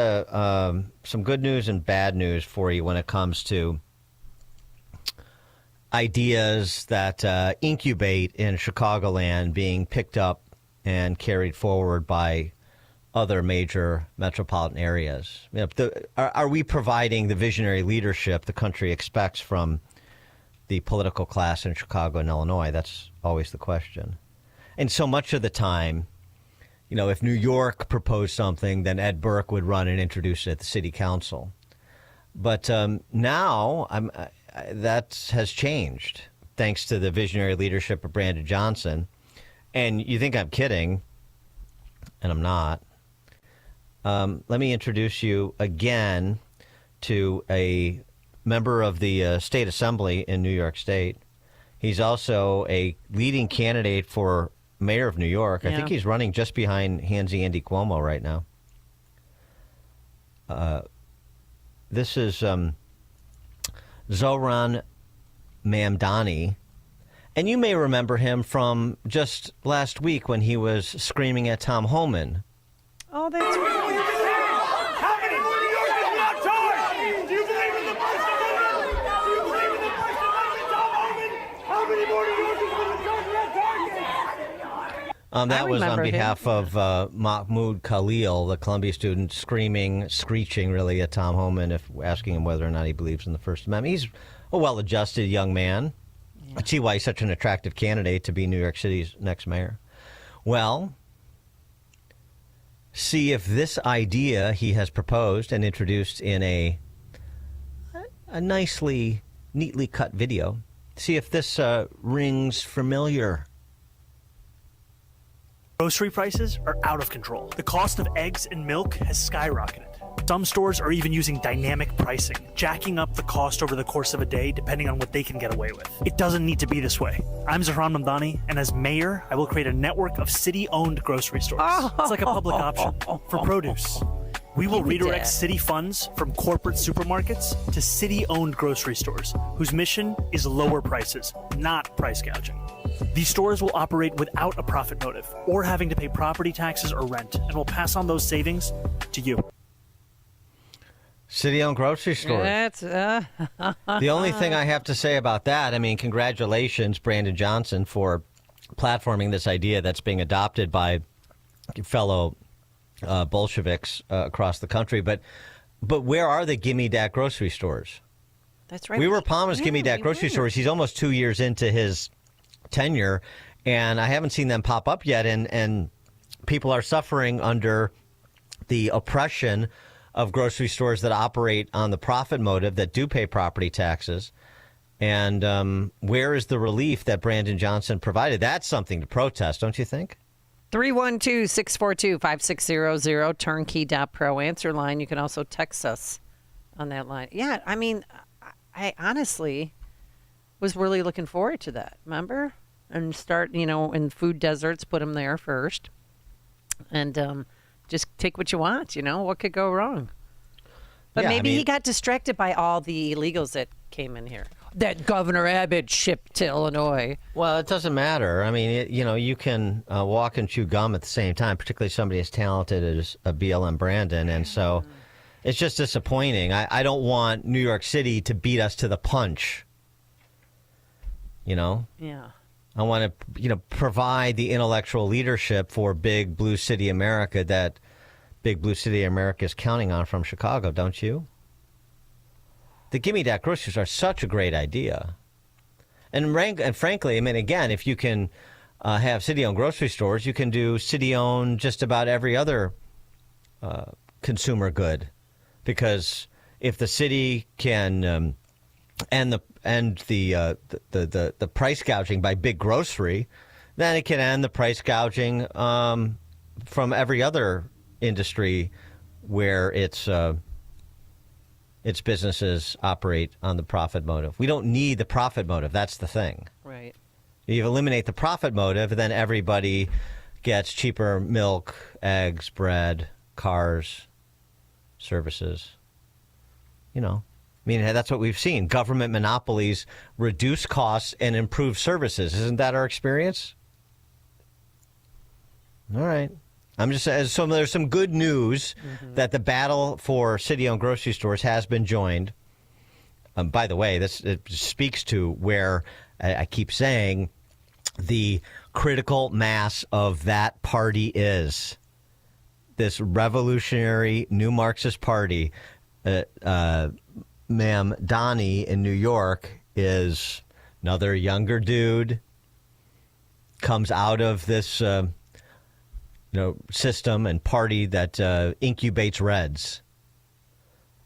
some good news and bad news for you when it comes to ideas that incubate in Chicagoland being picked up and carried forward by other major metropolitan areas. You know, are we providing the visionary leadership the country expects from the political class in Chicago and Illinois? That's always the question. And so much of the time, you know, if New York proposed something, then Ed Burke would run and introduce it at the city council. But now that has changed thanks to the visionary leadership of Brandon Johnson. And you think I'm kidding, and I'm not. Let me introduce you again to a member of the State Assembly in New York State. He's also a leading candidate for mayor of New York. I think he's running just behind Handsy Andy Cuomo right now. This is Zohran Mamdani. And you may remember him from just last week when he was screaming at Tom Homan. Oh, that's right. How many more New Yorkers are not charged? Do you believe in the First Amendment? Do you believe in the First Amendment, Tom Homan? How many more New Yorkers will be charged for that target? That was on behalf of Mahmoud Khalil, the Columbia student, screeching really at Tom Homan, asking him whether or not he believes in the First Amendment. He's a well-adjusted young man. Yeah. I see why he's such an attractive candidate to be New York City's next mayor. Well, see if this idea he has proposed and introduced in a nicely, neatly cut video, see if this rings familiar. Grocery prices are out of control. The cost of eggs and milk has skyrocketed. Some stores are even using dynamic pricing, jacking up the cost over the course of a day depending on what they can get away with. It doesn't need to be this way. I'm Zahran Mamdani, and as mayor, I will create a network of city-owned grocery stores. It's like a public option for produce. We will redirect city funds from corporate supermarkets to city-owned grocery stores, whose mission is lower prices, not price gouging. These stores will operate without a profit motive or having to pay property taxes or rent, and will pass on those savings to you. City-owned grocery stores. The only thing I have to say about that, I mean, congratulations, Brandon Johnson, for platforming this idea that's being adopted by fellow Bolsheviks across the country. But where are the Gimme Dat grocery stores? That's right. We were promised Gimme Dat grocery stores. He's almost 2 years into his tenure, and I haven't seen them pop up yet. And people are suffering under the oppression of grocery stores that operate on the profit motive, that do pay property taxes. And where is the relief that Brandon Johnson provided? That's something to protest, don't you think? 312-642-5600, turnkey.pro answer line. You can also text us on that line. Yeah, I mean, I honestly was really looking forward to that, remember? And start, in food deserts, put them there first. And just take what you want, what could go wrong? But maybe he got distracted by all the illegals that came in here, that Governor Abbott shipped to Illinois. Well, it doesn't matter. I mean, you can walk and chew gum at the same time, particularly somebody as talented as BLM Brandon. And so it's just disappointing. I don't want New York City to beat us to the punch, Yeah. I want to, provide the intellectual leadership for Big Blue City America that Big Blue City America is counting on from Chicago, don't you? The Gimme Dat groceries are such a great idea. And frankly, I mean, again, if you can have city-owned grocery stores, you can do city-owned just about every other consumer good. Because if the city can end the price gouging by big grocery, then it can end the price gouging from every other industry where its businesses operate on the profit motive. We don't need the profit motive. That's the thing. Right. You eliminate the profit motive, then everybody gets cheaper milk, eggs, bread, cars, services. I mean, that's what we've seen. Government monopolies reduce costs and improve services. Isn't that our experience? All right. I'm just saying, so there's some good news that the battle for city-owned grocery stores has been joined. By the way, it speaks to where I keep saying the critical mass of that party is. This revolutionary new Marxist party, Ma'am Donnie in New York, is another younger dude, comes out of this system and party that incubates Reds.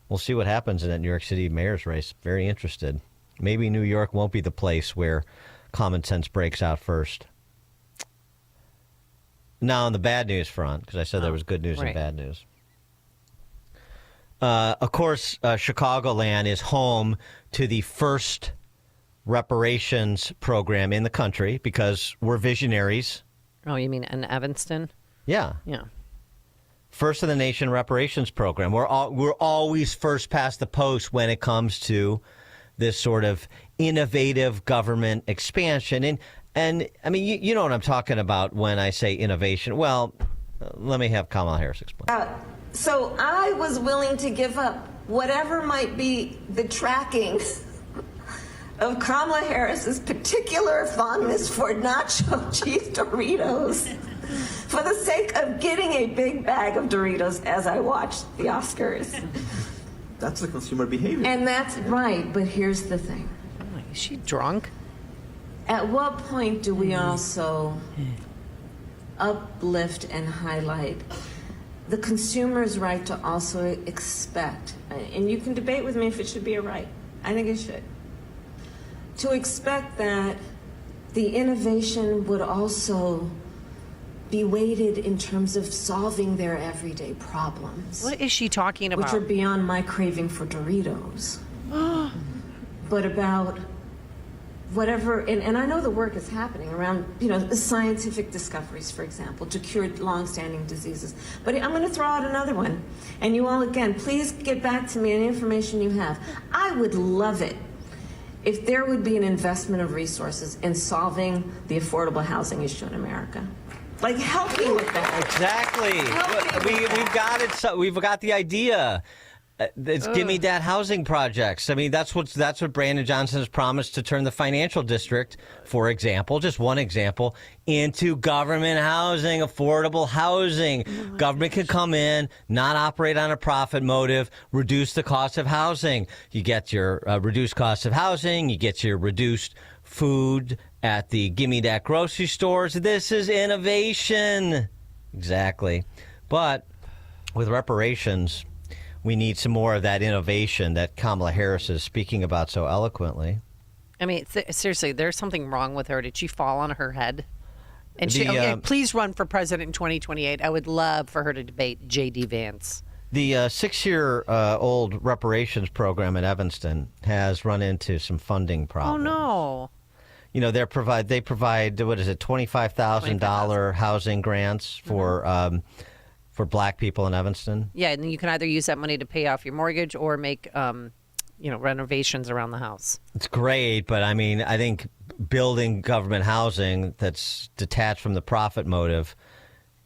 We'll see what happens in that New York City mayor's race. Very interested. Maybe New York won't be the place where common sense breaks out first. Now on the bad news front, because I said there was good news and bad news. Of course, Chicagoland is home to the first reparations program in the country because we're visionaries. Oh, you mean in Evanston? Yeah. Yeah. First in the nation reparations program. We're always first past the post when it comes to this sort of innovative government expansion. And I mean, you know what I'm talking about when I say innovation. Well, let me have Kamala Harris explain. So I was willing to give up whatever might be the trackings of Kamala Harris's particular fondness for nacho cheese Doritos for the sake of getting a big bag of Doritos as I watched the Oscars. That's the consumer behavior. And that's right, but here's the thing. Is she drunk? At what point do we also uplift and highlight the consumer's right to also expect, and you can debate with me if it should be a right. I think it should. To expect that the innovation would also be weighted in terms of solving their everyday problems. What is she talking about? Which are beyond my craving for Doritos. But about whatever, and I know the work is happening around, the scientific discoveries, for example, to cure long-standing diseases. But I'm going to throw out another one. And you all, again, please get back to me any information you have. I would love it if there would be an investment of resources in solving the affordable housing issue in America. Like, help me with that. Exactly. We've got it. So we've got the idea. It's Give Me Dat housing projects. I mean, that's what Brandon Johnson has promised to turn the financial district, for example, just one example, into government housing, affordable housing. Government can come in, not operate on a profit motive, reduce the cost of housing. You get your reduced cost of housing. You get your reduced food at the Give Me Dat grocery stores. This is innovation. Exactly. But with reparations, we need some more of that innovation that Kamala Harris is speaking about so eloquently. I mean, seriously, there's something wrong with her. Did she fall on her head? And please run for president in 2028. I would love for her to debate J.D. Vance. The 6-year-old reparations program in Evanston has run into some funding problems. Oh, no. They provide, what is it, $25,000 housing grants for black people in Evanston. Yeah, and you can either use that money to pay off your mortgage or make, renovations around the house. It's great, but I mean, I think building government housing that's detached from the profit motive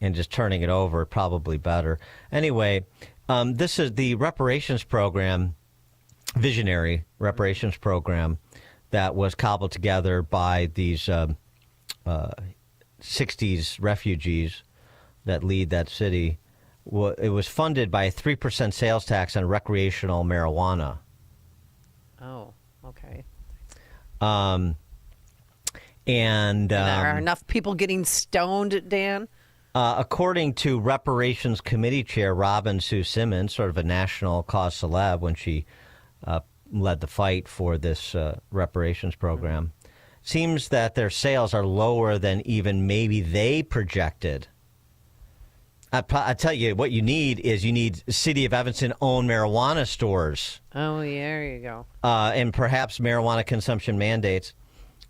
and just turning it over probably better. Anyway, this is the reparations program, visionary reparations program that was cobbled together by these 60s refugees that lead that city. It was funded by a 3% sales tax on recreational marijuana. Oh, okay. And are enough people getting stoned, Dan? According to Reparations Committee Chair Robin Sue Simmons, sort of a national cause celeb when she led the fight for this reparations program, seems that their sales are lower than even maybe they projected. I tell you, what you need City of Evanston owned marijuana stores. Oh, yeah, there you go. And perhaps marijuana consumption mandates.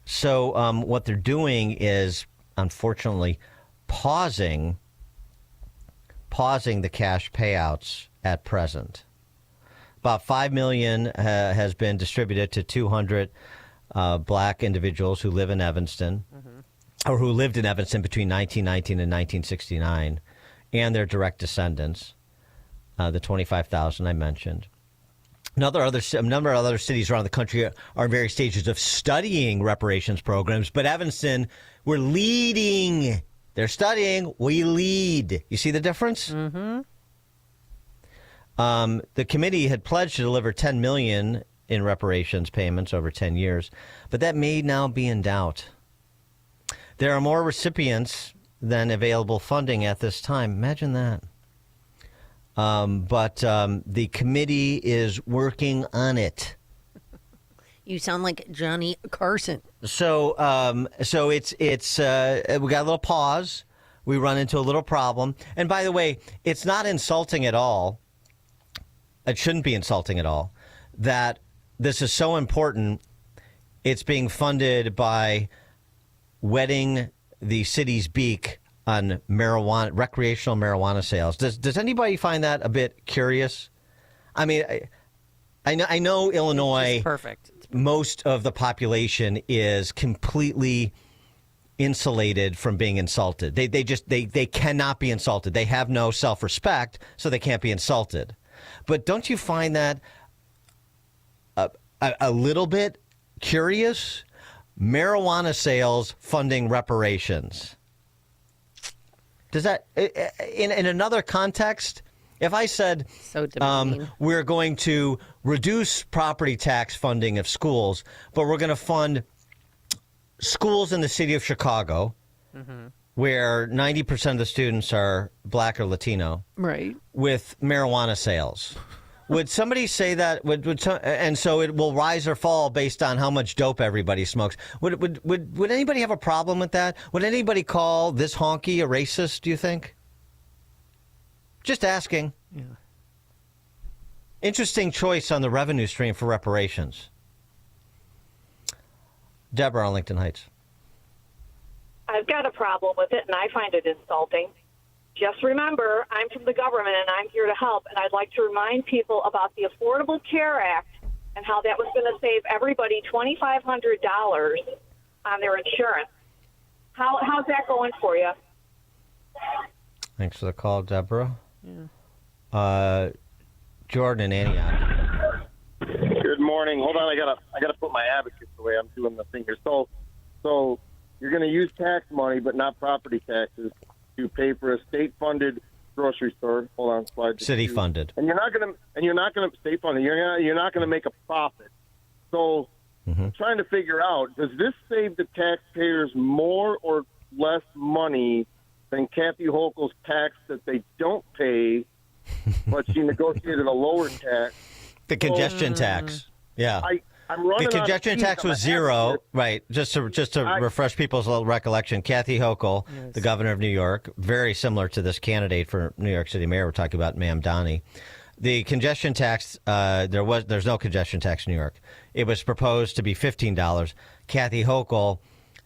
So what they're doing is, unfortunately, pausing the cash payouts at present. About $5 million has been distributed to 200 black individuals who live in Evanston, or who lived in Evanston between 1919 and 1969. And their direct descendants, the 25,000 I mentioned. A number of other cities around the country are in various stages of studying reparations programs, but Evanston, we're leading. They're studying, we lead. You see the difference? Mm-hmm. The committee had pledged to deliver $10 million in reparations payments over 10 years, but that may now be in doubt. There are more recipients than available funding at this time. Imagine that. But the committee is working on it. You sound like Johnny Carson. So it's we got a little pause. We run into a little problem. And by the way, it's not insulting at all. It shouldn't be insulting at all that this is so important. It's being funded by wetting the city's beak on marijuana, recreational marijuana sales. Does anybody find that a bit curious? I mean, I know Illinois. It's perfect. Most of the population is completely insulated from being insulted. They cannot be insulted. They have no self-respect, so they can't be insulted. But don't you find that a little bit curious? Marijuana sales funding reparations. Does that, in another context, if I said we're going to reduce property tax funding of schools, but we're going to fund schools in the city of Chicago, where 90% of the students are black or Latino, right, with marijuana sales. Would somebody say that? And so it will rise or fall based on how much dope everybody smokes. Would anybody have a problem with that? Would anybody call this honky a racist, do you think? Just asking. Yeah. Interesting choice on the revenue stream for reparations. Deborah, Arlington Heights. I've got a problem with it, and I find it insulting. Just remember, I'm from the government, and I'm here to help, and I'd like to remind people about the Affordable Care Act and how that was going to save everybody $2,500 on their insurance. How's that going for you? Thanks for the call, Deborah. Yeah. Jordan and Antioch. Good morning. Hold on, I gotta put my advocates away. I'm doing the thing here. So you're going to use tax money, but not property taxes, to pay for a state-funded grocery store. Hold on, slide. City-funded. And you're not going to state-funded. You're not going to make a profit. So I'm trying to figure out, does this save the taxpayers more or less money than Kathy Hochul's tax that they don't pay, but she negotiated a lower tax? The congestion tax. Yeah. I'm running the congestion tax was zero, right? Just to refresh people's recollection, Kathy Hochul, the governor of New York, very similar to this candidate for New York City mayor. We're talking about Mamdani. The congestion tax, there's no congestion tax in New York. It was proposed to be $15. Kathy Hochul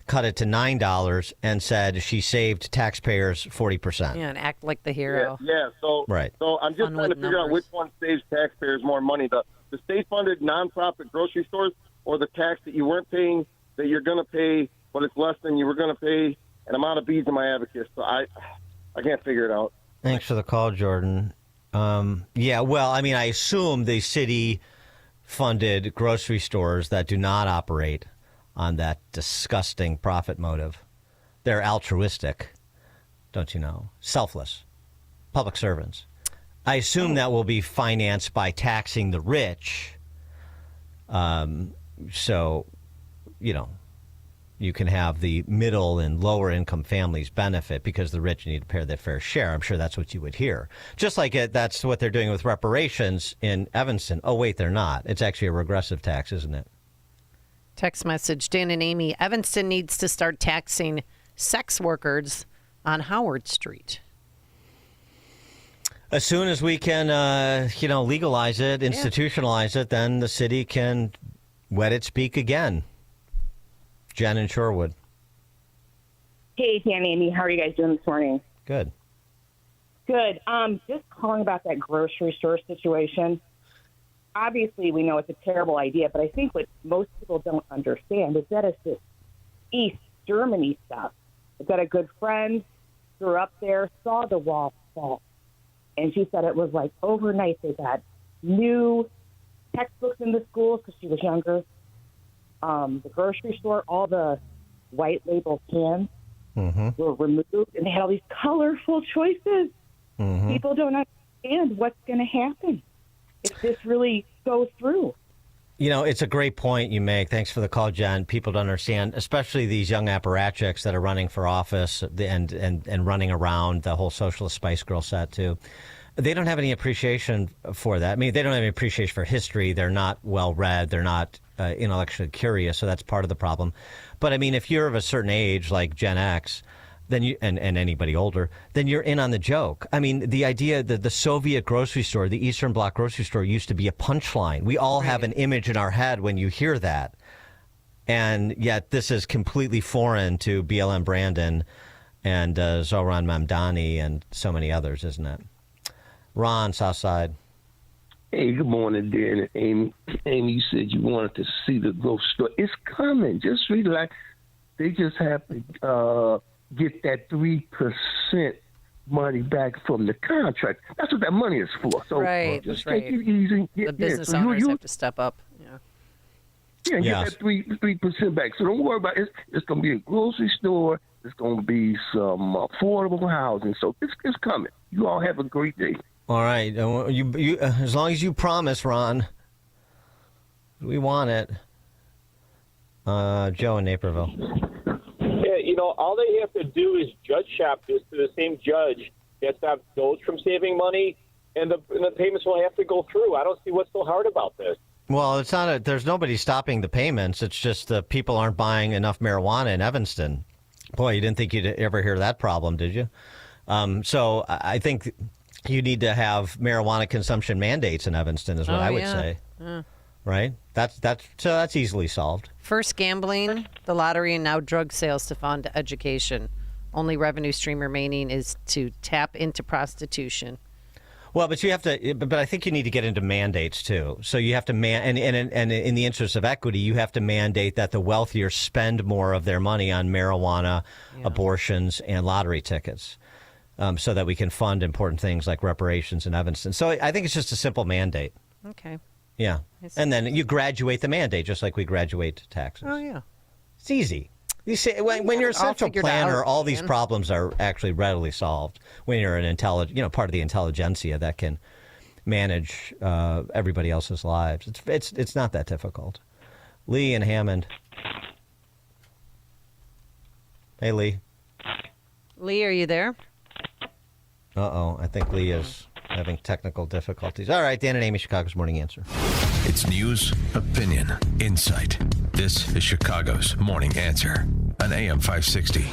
cut it to $9 and said she saved taxpayers 40%. Yeah, and act like the hero. Yeah. So right. So I'm just trying to figure out which one saves taxpayers more money: the state-funded nonprofit grocery stores, or the tax that you weren't paying that you're going to pay, but it's less than you were going to pay. And I'm out of beads in my advocates, so I can't figure it out. Thanks for the call, Jordan. Yeah, well, I mean, I assume the city-funded grocery stores that do not operate on that disgusting profit motive, they're altruistic, don't you know? Selfless, public servants. I assume that will be financed by taxing the rich. So, you know, you can have the middle and lower income families benefit because the rich need to pay their fair share. I'm sure that's what you would hear. Just like that's what they're doing with reparations in Evanston. Oh, wait, they're not. It's actually a regressive tax, isn't it? Text message, Dan and Amy. Evanston needs to start taxing sex workers on Howard Street. As soon as we can, legalize it, institutionalize it, then the city can wet its beak again. Jen in Shorewood. Hey, Dan and Amy. How are you guys doing this morning? Good. Good. Just calling about that grocery store situation. Obviously, we know it's a terrible idea, but I think what most people don't understand is that it's this East Germany stuff. I've got a good friend, grew up there, saw the wall fall. And she said it was like overnight they got new textbooks in the schools because she was younger. The grocery store, all the white label cans were removed, and they had all these colorful choices. People don't understand what's going to happen if this really goes through. You know, it's a great point you make. Thanks for the call, Jen. People don't understand, especially these young apparatchiks that are running for office and running around, the whole Socialist Spice Girl set, too. They don't have any appreciation for that. I mean, they don't have any appreciation for history. They're not well-read. They're not intellectually curious, so that's part of the problem. But, I mean, if you're of a certain age, like Gen X, then you and anybody older, then you're in on the joke. I mean, the idea that the Soviet grocery store, the Eastern Bloc grocery store, used to be a punchline. We all have an image in our head when you hear that. And yet this is completely foreign to BLM Brandon and Zohran Mamdani and so many others, isn't it? Ron, Southside. Hey, good morning, Dan and Amy. Amy, you said you wanted to see the grocery store. It's coming. Just relax. They just have to get that 3% money back from the contract. That's what that money is for. So just take it easy. The business owners have to step up. Yeah, get that 3% back. So don't worry about it. It's going to be a grocery store. It's going to be some affordable housing. So it's coming. You all have a great day. All right. You as long as you promise, Ron. We want it. Joe in Naperville. Yeah, So all they have to do is judge shop this to the same judge that stopped those from saving money, and the payments will have to go through. I don't see what's so hard about this. Well, it's not. There's nobody stopping the payments. It's just the people aren't buying enough marijuana in Evanston. Boy, you didn't think you'd ever hear that problem, did you? So I think you need to have marijuana consumption mandates in Evanston, is what I would say. Right? That's easily solved. First gambling, the lottery, and now drug sales to fund education. Only revenue stream remaining is to tap into prostitution. Well, but you have to. But I think you need to get into mandates too. So you have to and in the interest of equity, you have to mandate that the wealthier spend more of their money on marijuana, abortions, and lottery tickets, so that we can fund important things like reparations in Evanston. So I think it's just a simple mandate. Okay. Yeah, and then you graduate the mandate just like we graduate taxes. Oh yeah, it's easy. You see, when you're a central planner, all these problems are actually readily solved. When you're an part of the intelligentsia that can manage everybody else's lives, it's not that difficult. Lee and Hammond. Hey, Lee. Lee, are you there? I think Lee is having technical difficulties. All right, Dan and Amy, Chicago's Morning Answer. It's news, opinion, insight. This is Chicago's Morning Answer on AM 560.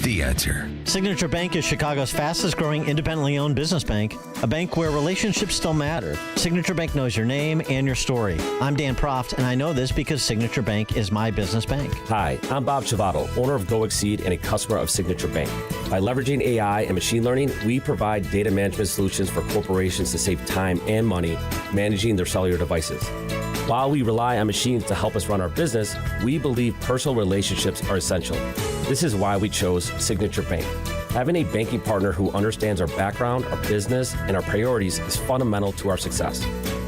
The Answer. Signature Bank is Chicago's fastest growing independently owned business bank, a bank where relationships still matter. Signature Bank knows your name and your story. I'm Dan Proft, and I know this because Signature Bank is my business bank. Hi, I'm Bob Chivato, owner of Go Exceed and a customer of Signature Bank. By leveraging AI and machine learning, we provide data management solutions for corporations to save time and money managing their cellular devices. While we rely on machines to help us run our business, we believe personal relationships are essential. This is why we chose Signature Bank. Having a banking partner who understands our background, our business, and our priorities is fundamental to our success.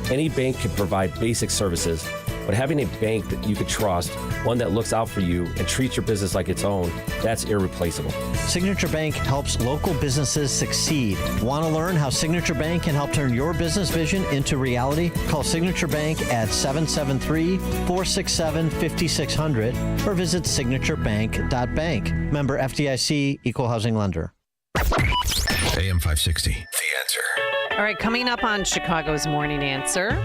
Any bank can provide basic services, but having a bank that you could trust, one that looks out for you and treats your business like its own, that's irreplaceable. Signature Bank helps local businesses succeed. Want to learn how Signature Bank can help turn your business vision into reality? Call Signature Bank at 773-467-5600 or visit signaturebank.bank. Member FDIC, Equal Housing Lender. AM 560, The Answer. All right, coming up on Chicago's Morning Answer.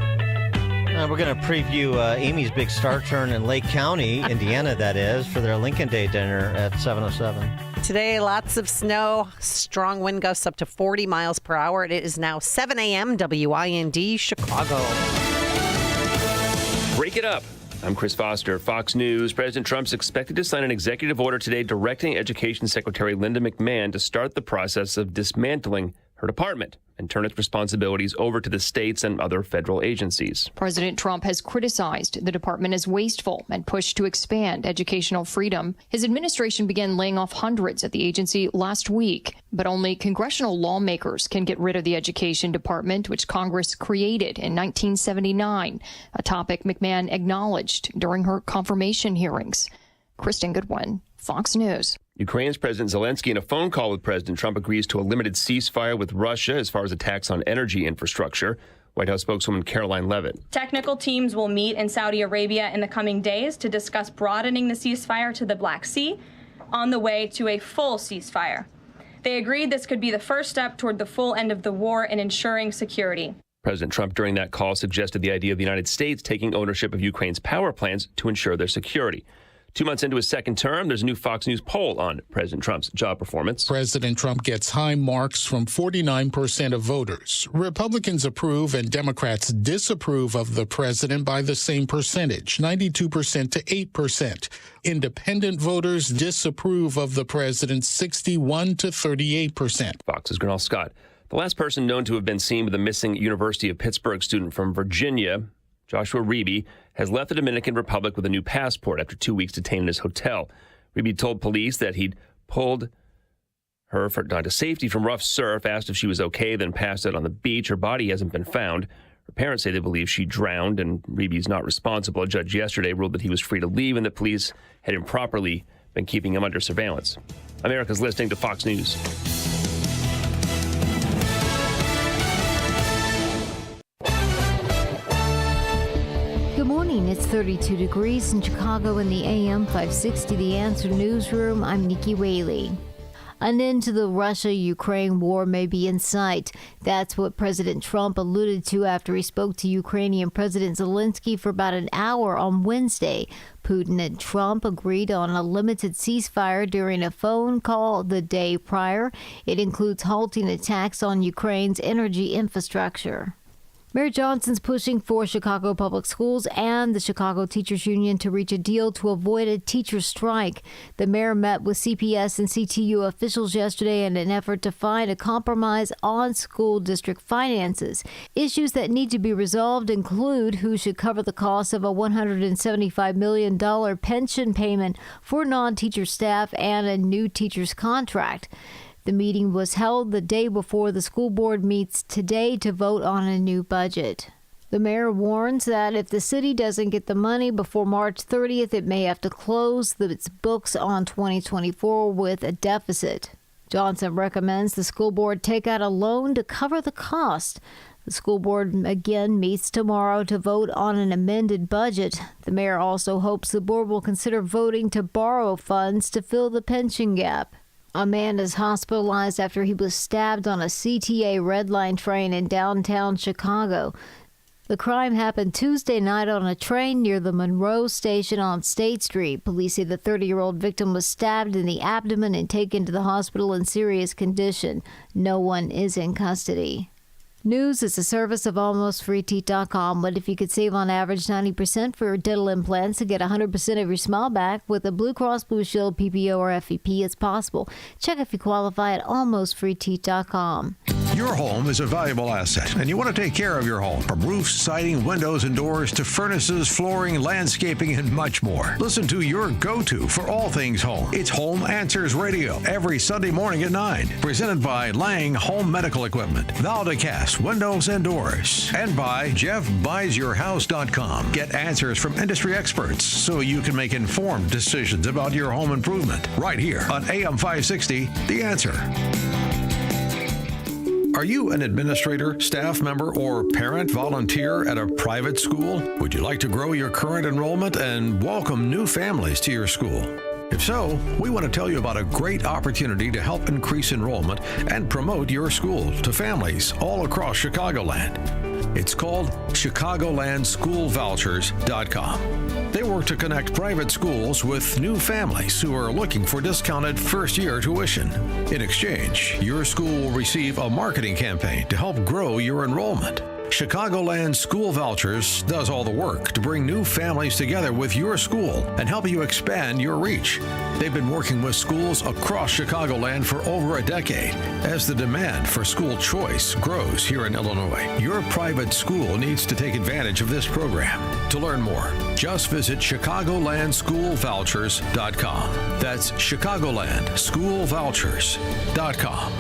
We're going to preview Amy's big star turn in Lake County, Indiana, that is, for their Lincoln Day dinner at 7:07. Today, lots of snow, strong wind gusts up to 40 miles per hour. It is now 7 a.m. WIND, Chicago. Break it up. I'm Chris Foster, Fox News. President Trump's expected to sign an executive order today directing Education Secretary Linda McMahon to start the process of dismantling her department and turn its responsibilities over to the states and other federal agencies. President Trump has criticized the department as wasteful and pushed to expand educational freedom. His administration began laying off hundreds at the agency last week, but only congressional lawmakers can get rid of the education department, which Congress created in 1979, a topic McMahon acknowledged during her confirmation hearings. Kristen Goodwin, Fox News. Ukraine's President Zelensky, in a phone call with President Trump, agrees to a limited ceasefire with Russia as far as attacks on energy infrastructure. White House spokeswoman Caroline Leavitt. Technical teams will meet in Saudi Arabia in the coming days to discuss broadening the ceasefire to the Black Sea on the way to a full ceasefire. They agreed this could be the first step toward the full end of the war and ensuring security. President Trump, during that call, suggested the idea of the United States taking ownership of Ukraine's power plants to ensure their security. 2 months into his second term, there's a new Fox News poll on President Trump's job performance. President Trump gets high marks from 49% of voters. Republicans approve and Democrats disapprove of the president by the same percentage, 92% to 8%. Independent voters disapprove of the president, 61 to 38%. Fox's Gernal Scott. The last person known to have been seen with a missing University of Pittsburgh student from Virginia, Joshua Reeby, has left the Dominican Republic with a new passport after 2 weeks detained in his hotel. Reeby told police that he'd pulled her to safety from rough surf, asked if she was okay, then passed out on the beach. Her body hasn't been found. Her parents say they believe she drowned, and Reeby's not responsible. A judge yesterday ruled that he was free to leave and that police had improperly been keeping him under surveillance. America's listening to Fox News. Good morning. morning. It's 32 degrees in Chicago in the AM 560 The Answer newsroom. I'm Nikki Whaley. An end to the Russia-Ukraine war may be in sight. That's what President Trump alluded to after he spoke to Ukrainian President Zelensky for about an hour on Wednesday. Putin and Trump agreed on a limited ceasefire during a phone call the day prior. It includes halting attacks on Ukraine's energy infrastructure. Mayor Johnson's pushing for Chicago Public Schools and the Chicago Teachers Union to reach a deal to avoid a teacher strike. The mayor met with CPS and CTU officials yesterday in an effort to find a compromise on school district finances. Issues that need to be resolved include who should cover the cost of a $175 million pension payment for non-teacher staff and a new teacher's contract. The meeting was held the day before the school board meets today to vote on a new budget. The mayor warns that if the city doesn't get the money before March 30th, it may have to close its books on 2024 with a deficit. Johnson recommends the school board take out a loan to cover the cost. The school board again meets tomorrow to vote on an amended budget. The mayor also hopes the board will consider voting to borrow funds to fill the pension gap. A man is hospitalized after he was stabbed on a CTA Red Line train in downtown Chicago. The crime happened Tuesday night on a train near the Monroe station on State Street. Police say the 30-year-old victim was stabbed in the abdomen and taken to the hospital in serious condition. No one is in custody. News is a service of AlmostFreeTeeth.com. What if you could save on average 90% for your dental implants and get 100% of your smile back with a Blue Cross Blue Shield PPO or FEP? It's possible. Check if you qualify at AlmostFreeTeeth.com. Your home is a valuable asset, and you want to take care of your home. From roofs, siding, windows, and doors to furnaces, flooring, landscaping, and much more. Listen to your go-to for all things home. It's Home Answers Radio every Sunday morning at 9. Presented by Lang Home Medical Equipment, Valdecast Windows and Doors, and by JeffBuysYourHouse.com. Get answers from industry experts so you can make informed decisions about your home improvement. Right here on AM 560, The Answer. Are you an administrator, staff member, or parent volunteer at a private school? Would you like to grow your current enrollment and welcome new families to your school? If so, we want to tell you about a great opportunity to help increase enrollment and promote your school to families all across Chicagoland. It's called ChicagolandSchoolVouchers.com. They work to connect private schools with new families who are looking for discounted first-year tuition. In exchange, your school will receive a marketing campaign to help grow your enrollment. Chicagoland School Vouchers does all the work to bring new families together with your school and help you expand your reach. They've been working with schools across Chicagoland for over a decade. As the demand for school choice grows here in Illinois, your private school needs to take advantage of this program. To learn more, just visit ChicagolandSchoolVouchers.com. That's ChicagolandSchoolVouchers.com.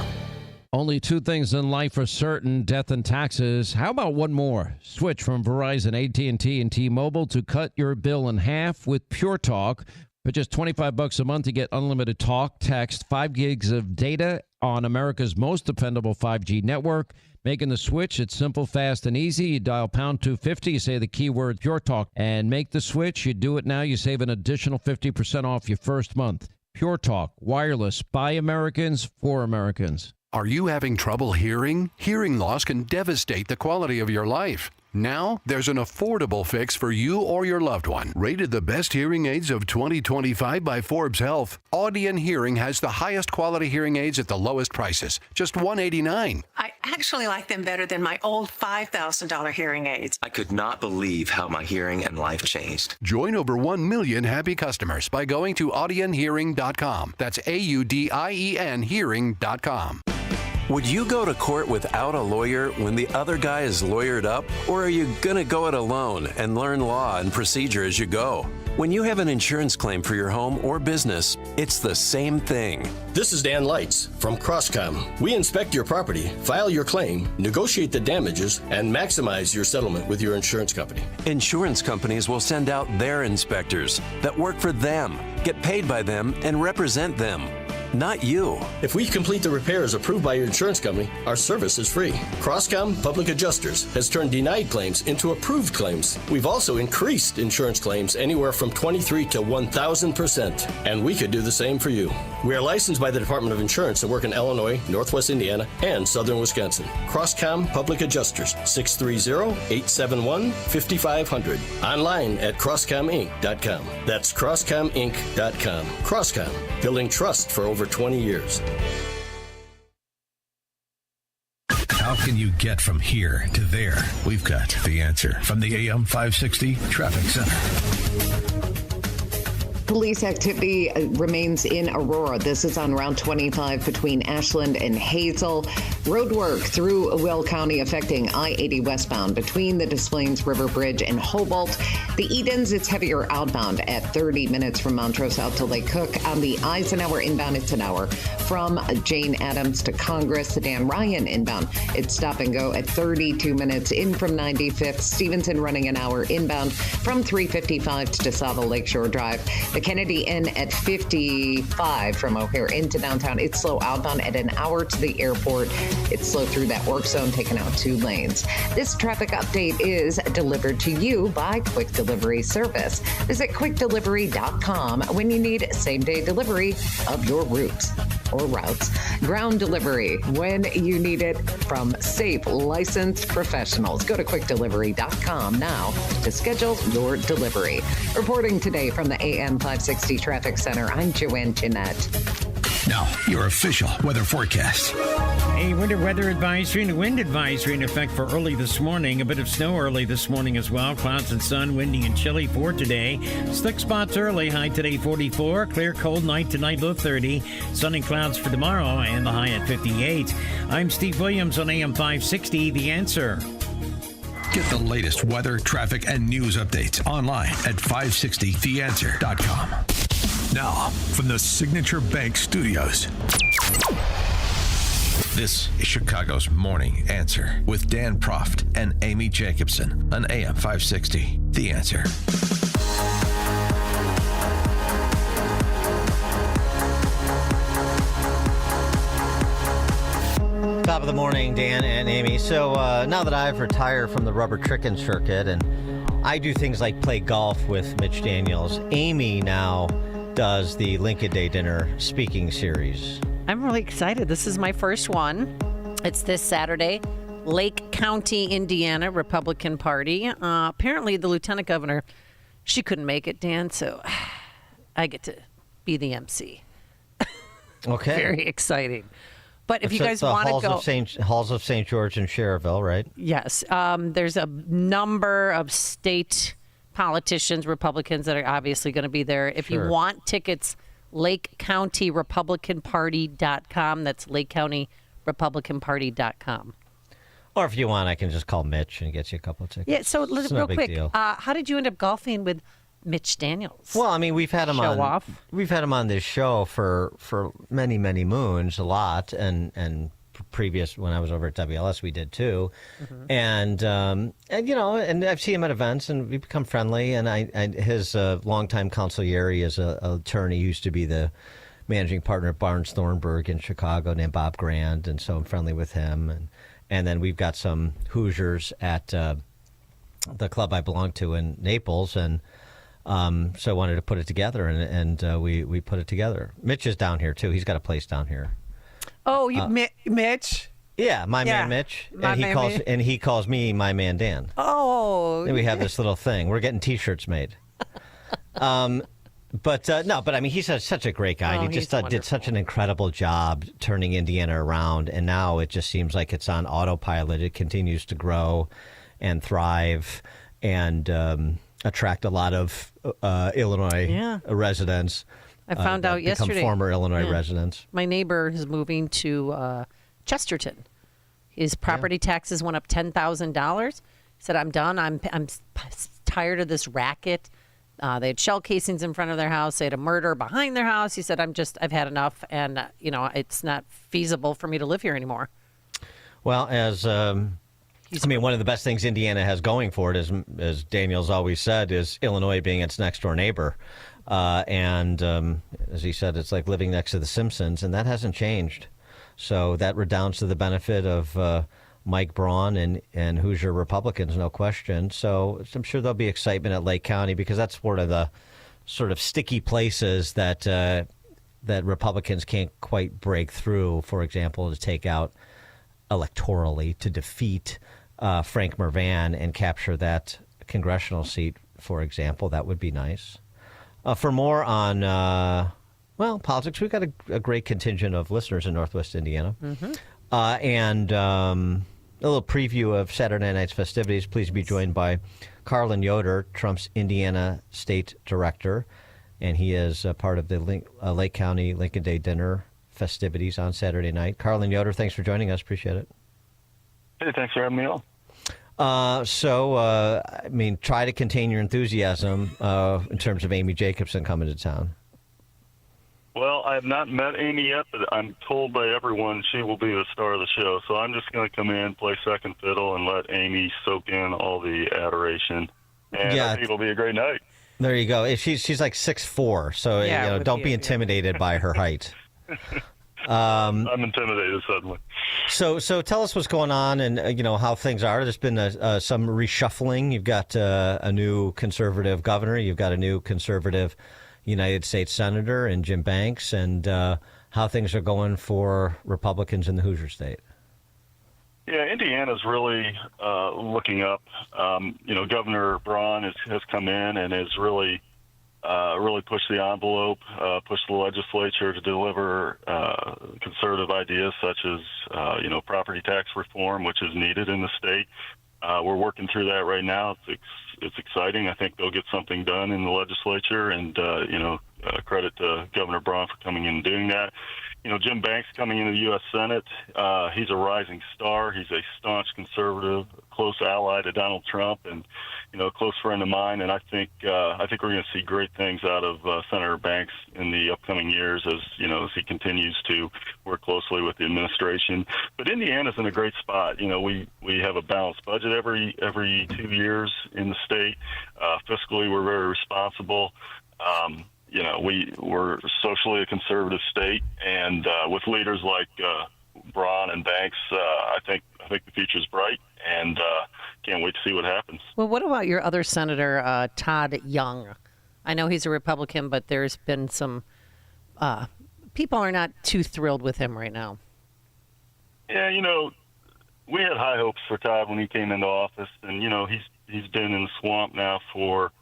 Only two things in life are certain, death and taxes. How about one more? Switch from Verizon, AT&T, and T-Mobile to cut your bill in half with Pure Talk. For just $25 a month, you get unlimited talk, text, 5 gigs of data on America's most dependable 5G network. Making the switch, it's simple, fast, and easy. You dial pound 250, you say the keyword Pure Talk, and make the switch. You do it now, you save an additional 50% off your first month. Pure Talk, wireless, by Americans, for Americans. Are you having trouble hearing? Hearing loss can devastate the quality of your life. Now, there's an affordable fix for you or your loved one. Rated the best hearing aids of 2025 by Forbes Health, Audion Hearing has the highest quality hearing aids at the lowest prices, just $189. I actually like them better than my old $5,000 hearing aids. I could not believe how my hearing and life changed. Join over 1 million happy customers by going to audionhearing.com. That's AUDIEN hearing.com. Would you go to court without a lawyer when the other guy is lawyered up? Or are you going to go it alone and learn law and procedure as you go? When you have an insurance claim for your home or business, it's the same thing. This is Dan Lights from Crosscom. We inspect your property, file your claim, negotiate the damages, and maximize your settlement with your insurance company. Insurance companies will send out their inspectors that work for them, get paid by them, and represent them. not you. If we complete the repairs approved by your insurance company, our service is free. Crosscom Public Adjusters has turned denied claims into approved claims. We've also increased insurance claims anywhere from 23 to 1,000%, and we could do the same for you. We are licensed by the Department of Insurance and work in Illinois, Northwest Indiana, and Southern Wisconsin. Crosscom Public Adjusters, 630-871-5500. Online at CrosscomInc.com. That's CrosscomInc.com. Crosscom, building trust for over 20 years. How can you get from here to there? We've got the answer from the AM 560 Traffic Center. Police activity remains in Aurora. This is on Route 25 between Ashland and Hazel. Road work through Will County affecting I-80 westbound between the Des Plaines River Bridge and Hobart. The Edens, it's heavier outbound at 30 minutes from Montrose out to Lake Cook. On the Eisenhower inbound, it's an hour from Jane Addams to Congress. The Dan Ryan inbound, it's stop and go at 32 minutes in from 95th. Stevenson running an hour inbound from 355 to DeSable Lakeshore Drive. The Kennedy Inn at 55 from O'Hare into downtown. It's slow outbound at an hour to the airport. It's slow through that work zone, taking out 2 lanes. This traffic update is delivered to you by Quick Delivery Service. Visit quickdelivery.com when you need same-day delivery of your routes. Ground delivery when you need it from safe, licensed professionals. Go to quickdelivery.com now to schedule your delivery. Reporting today from the AM 560 Traffic Center, I'm Joanne Jeanette. Now, your official weather forecast. A winter weather advisory and a wind advisory in effect for early this morning. A bit of snow early this morning as well. Clouds and sun, windy and chilly for today. Slick spots early, high today 44. Clear, cold night tonight, low 30. Sun and clouds for tomorrow and the high at 58. I'm Steve Williams on AM 560, The Answer. Get the latest weather, traffic, and news updates online at 560theanswer.com. Now, from the Signature Bank Studios, this is Chicago's Morning Answer with Dan Proft and Amy Jacobson on AM 560. The Answer. Top of the morning, Dan and Amy. So now that I've retired from the rubber tricking circuit and I do things like play golf with Mitch Daniels, Amy now does the Lincoln Day Dinner speaking series. I'm really excited. This is my first one. It's this Saturday. Lake County, Indiana, Republican Party. Apparently, the lieutenant governor, she couldn't make it, Dan, so I get to be the MC. Okay. Very exciting. But if It's you guys want to go... Halls of St. George and Cherville, right? Yes. There's a number of state politicians, Republicans, that are obviously going to be there. If you want tickets, LakeCountyRepublicanParty.com. That's LakeCountyRepublicanParty.com. Or if you want, I can just call Mitch and get you a couple of tickets. Yeah, so It's real no big quick, deal. how did you end up golfing with Mitch Daniels? Well, I mean, we've had him Show off. We've had him on this show for many, many moons, a lot, and previous when I was over at WLS, we did too, and you know, and I've seen him at events, and we've become friendly. And his longtime consigliere is a attorney who used to be the managing partner at Barnes Thornburg in Chicago, named Bob Grand, and so I'm friendly with him. And then we've got some Hoosiers at the club I belong to in Naples, and so I wanted to put it together, and we put it together. Mitch is down here too. He's got a place down here. Oh, Mitch? Yeah, my man Mitch, My and he calls me my man Dan. Oh, and we have this little thing. We're getting T-shirts made. But I mean, he's such a great guy. Oh, He just he's did such an incredible job turning Indiana around, and now it just seems like it's on autopilot. It continues to grow and thrive and attract a lot of Illinois residents. I found out yesterday. Become former Illinois residents. My neighbor is moving to Chesterton. His property taxes went up $10,000. He said, "I'm done. I'm tired of this racket." They had shell casings in front of their house. They had a murder behind their house. He said, I've had enough, and it's not feasible for me to live here anymore. Well, one of the best things Indiana has going for it, as Daniel's always said, is Illinois being its next door neighbor. And as he said, it's like living next to The Simpsons, and that hasn't changed. So that redounds to the benefit of Mike Braun and Hoosier Republicans, no question. So I'm sure there'll be excitement at Lake County because that's one of the sort of sticky places that that Republicans can't quite break through. For example, to take out electorally, to defeat Frank Mervan and capture that congressional seat, for example. That would be nice. For more on, politics, we've got a great contingent of listeners in Northwest Indiana. Mm-hmm. And a little preview of Saturday night's festivities. Please be joined by Carlin Yoder, Trump's Indiana State Director. And he is part of the Lake County Lincoln Day Dinner festivities on Saturday night. Carlin Yoder, thanks for joining us. Appreciate it. Hey, thanks for having me on. Try to contain your enthusiasm in terms of Amy Jacobson coming to town. Well, I have not met Amy yet, but I'm told by everyone she will be the star of the show. So I'm just going to come in, play second fiddle, and let Amy soak in all the adoration. And I think it'll be a great night. There you go. She's like 6'4", so don't be intimidated by her height. I'm intimidated suddenly. So tell us what's going on and how things are. There's been some reshuffling. You've got a new conservative governor. You've got a new conservative United States Senator in Jim Banks, and how things are going for Republicans in the Hoosier State. Yeah, Indiana's really looking up. Governor Braun has come in and has really pushed the envelope, pushed the legislature to deliver conservative ideas such as, property tax reform, which is needed in the state. We're working through that right now. It's exciting. I think they'll get something done in the legislature, and credit to Governor Braun for coming in and doing that. Jim Banks coming into the U.S. Senate. He's a rising star. He's a staunch conservative, close ally to Donald Trump, and a close friend of mine. And I think we're going to see great things out of Senator Banks in the upcoming years as he continues to work closely with the administration. But Indiana's in a great spot. We have a balanced budget every 2 years in the state. Fiscally, we're very responsible. We're socially a conservative state, and with leaders like Braun and Banks, I think the future's bright, and can't wait to see what happens. Well, what about your other senator, Todd Young? I know he's a Republican, but there's been some people are not too thrilled with him right now. Yeah, we had high hopes for Todd when he came into office, and he's been in the swamp now for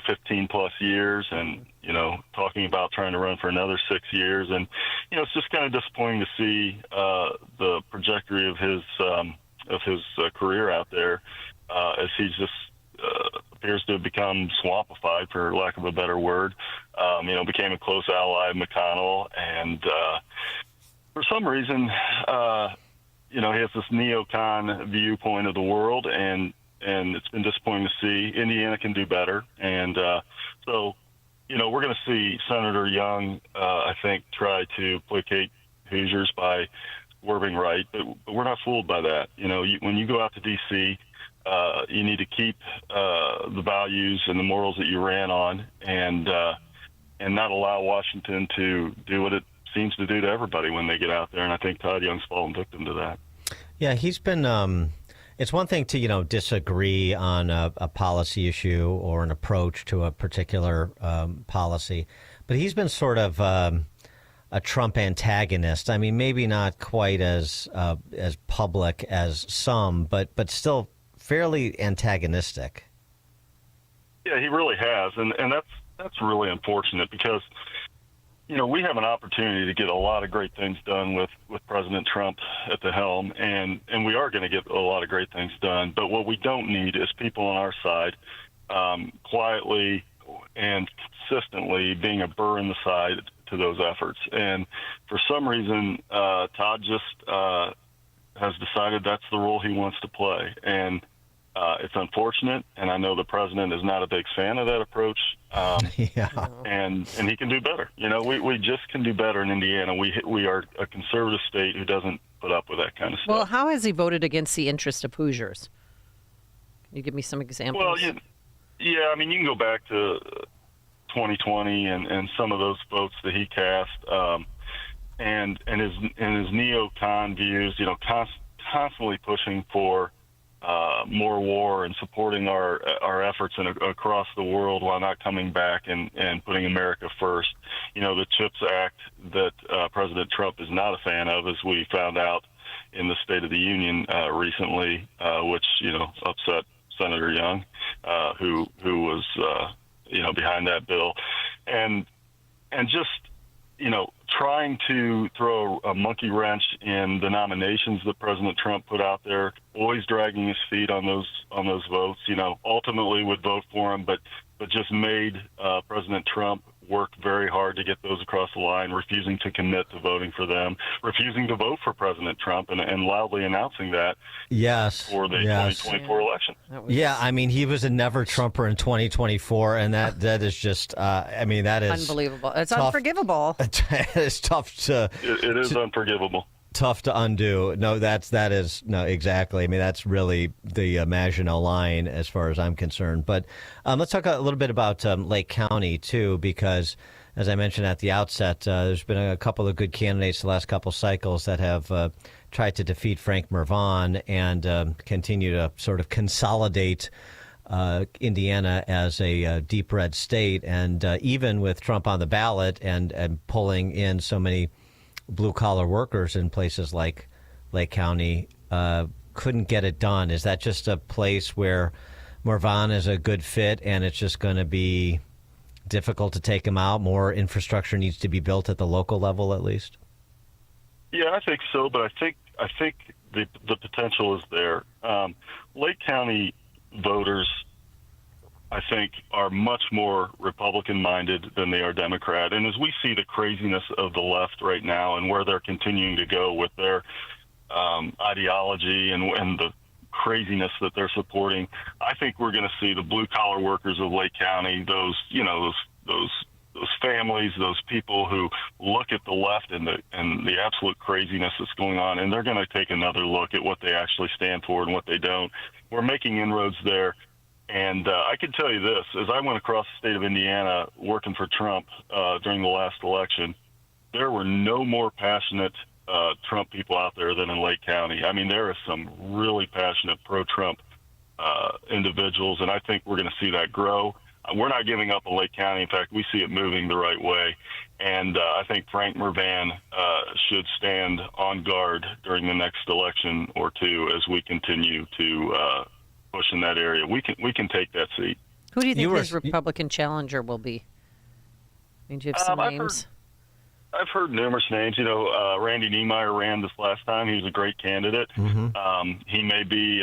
15 plus years, and talking about trying to run for another 6 years, and it's just kind of disappointing to see the trajectory of his career out there as he's just appears to have become swampified, for lack of a better word. Became a close ally of McConnell, and for some reason, he has this neocon viewpoint of the world, and it's been disappointing to see. Indiana can do better. And so, we're going to see Senator Young, I think, try to placate Hoosiers by swerving right. But we're not fooled by that. When you go out to D.C., you need to keep the values and the morals that you ran on, and not allow Washington to do what it seems to do to everybody when they get out there. And I think Todd Young's fallen victim to that. Yeah, he's been... It's one thing to, disagree on a policy issue or an approach to a particular policy, but he's been sort of a Trump antagonist. I mean, maybe not quite as public as some, but still fairly antagonistic. Yeah, he really has, and that's really unfortunate because we have an opportunity to get a lot of great things done with President Trump at the helm, and we are going to get a lot of great things done. But what we don't need is people on our side quietly and consistently being a burr in the side to those efforts. And for some reason, Todd just has decided that's the role he wants to play. And it's unfortunate, and I know the president is not a big fan of that approach. And he can do better. We just can do better in Indiana. We are a conservative state who doesn't put up with that kind of stuff. Well, how has he voted against the interest of Hoosiers? Can you give me some examples? Well, yeah. I mean, you can go back to 2020 and some of those votes that he cast, and his neocon views, constantly pushing for more war and supporting our efforts across the world while not coming back and putting America first. The CHIPS Act that President Trump is not a fan of, as we found out in the State of the Union recently, which upset Senator Young, who was behind that bill, and just trying to throw a monkey wrench in the nominations that President Trump put out there, always dragging his feet on those votes. Ultimately would vote for him, but just made President Trump work very hard to get those across the line, refusing to commit to voting for them, refusing to vote for President Trump, and loudly announcing that for the 2024 election. Yeah, I mean, he was a never Trumper in 2024, and that is just, that is unbelievable. It's tough. Unforgivable. It's tough to. It is unforgivable. Tough to undo. No, that is exactly. I mean, that's really the Maginot line as far as I'm concerned. But let's talk a little bit about Lake County too, because as I mentioned at the outset, there's been a couple of good candidates the last couple cycles that have tried to defeat Frank Mrvan and continue to sort of consolidate Indiana as a deep red state. And even with Trump on the ballot and pulling in so many blue-collar workers in places like Lake County, couldn't get it done. Is that just a place where Mrvan is a good fit and it's just going to be difficult to take him out? More infrastructure needs to be built at the local level, at least? Yeah, I think so, but I think the potential is there. Lake County voters, I think, are much more Republican-minded than they are Democrat. And as we see the craziness of the left right now and where they're continuing to go with their ideology and the craziness that they're supporting, I think we're going to see the blue-collar workers of Lake County, those families, those people who look at the left and the absolute craziness that's going on, and they're going to take another look at what they actually stand for and what they don't. We're making inroads there. And I can tell you this, as I went across the state of Indiana working for Trump during the last election, there were no more passionate Trump people out there than in Lake County. I mean, there are some really passionate pro-Trump individuals, and I think we're going to see that grow. We're not giving up on Lake County. In fact, we see it moving the right way. And I think Frank Mrvan should stand on guard during the next election or two as we continue to push in that area. We can take that seat. Who do you think his Republican challenger will be? I mean, do you have some names? I've heard numerous names. Randy Niemeyer ran this last time. He was a great candidate. Mm-hmm. He may be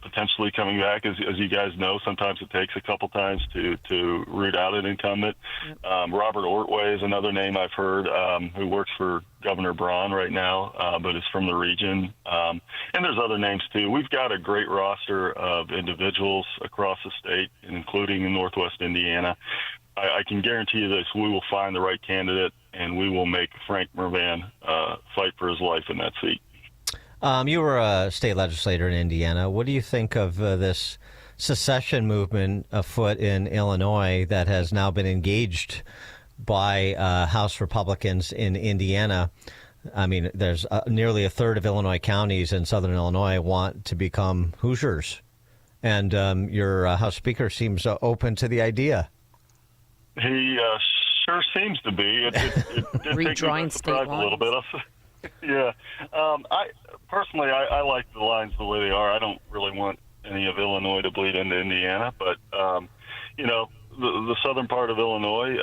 potentially coming back. As you guys know, sometimes it takes a couple times to root out an incumbent. Yep. Robert Ortway is another name I've heard, who works for Governor Braun right now, but is from the region. And there's other names, too. We've got a great roster of individuals across the state, including in Northwest Indiana. I can guarantee you this, we will find the right candidate, and we will make Frank Mrvan fight for his life in that seat. You were a state legislator in Indiana. What do you think of this secession movement afoot in Illinois that has now been engaged by House Republicans in Indiana? I mean, there's nearly a third of Illinois counties in southern Illinois want to become Hoosiers, and your House Speaker seems open to the idea. He sure seems to be. It did redrawing state lines a little bit. Yeah. I personally, I like the lines the way they are. I don't really want any of Illinois to bleed into Indiana, but the southern part of Illinois,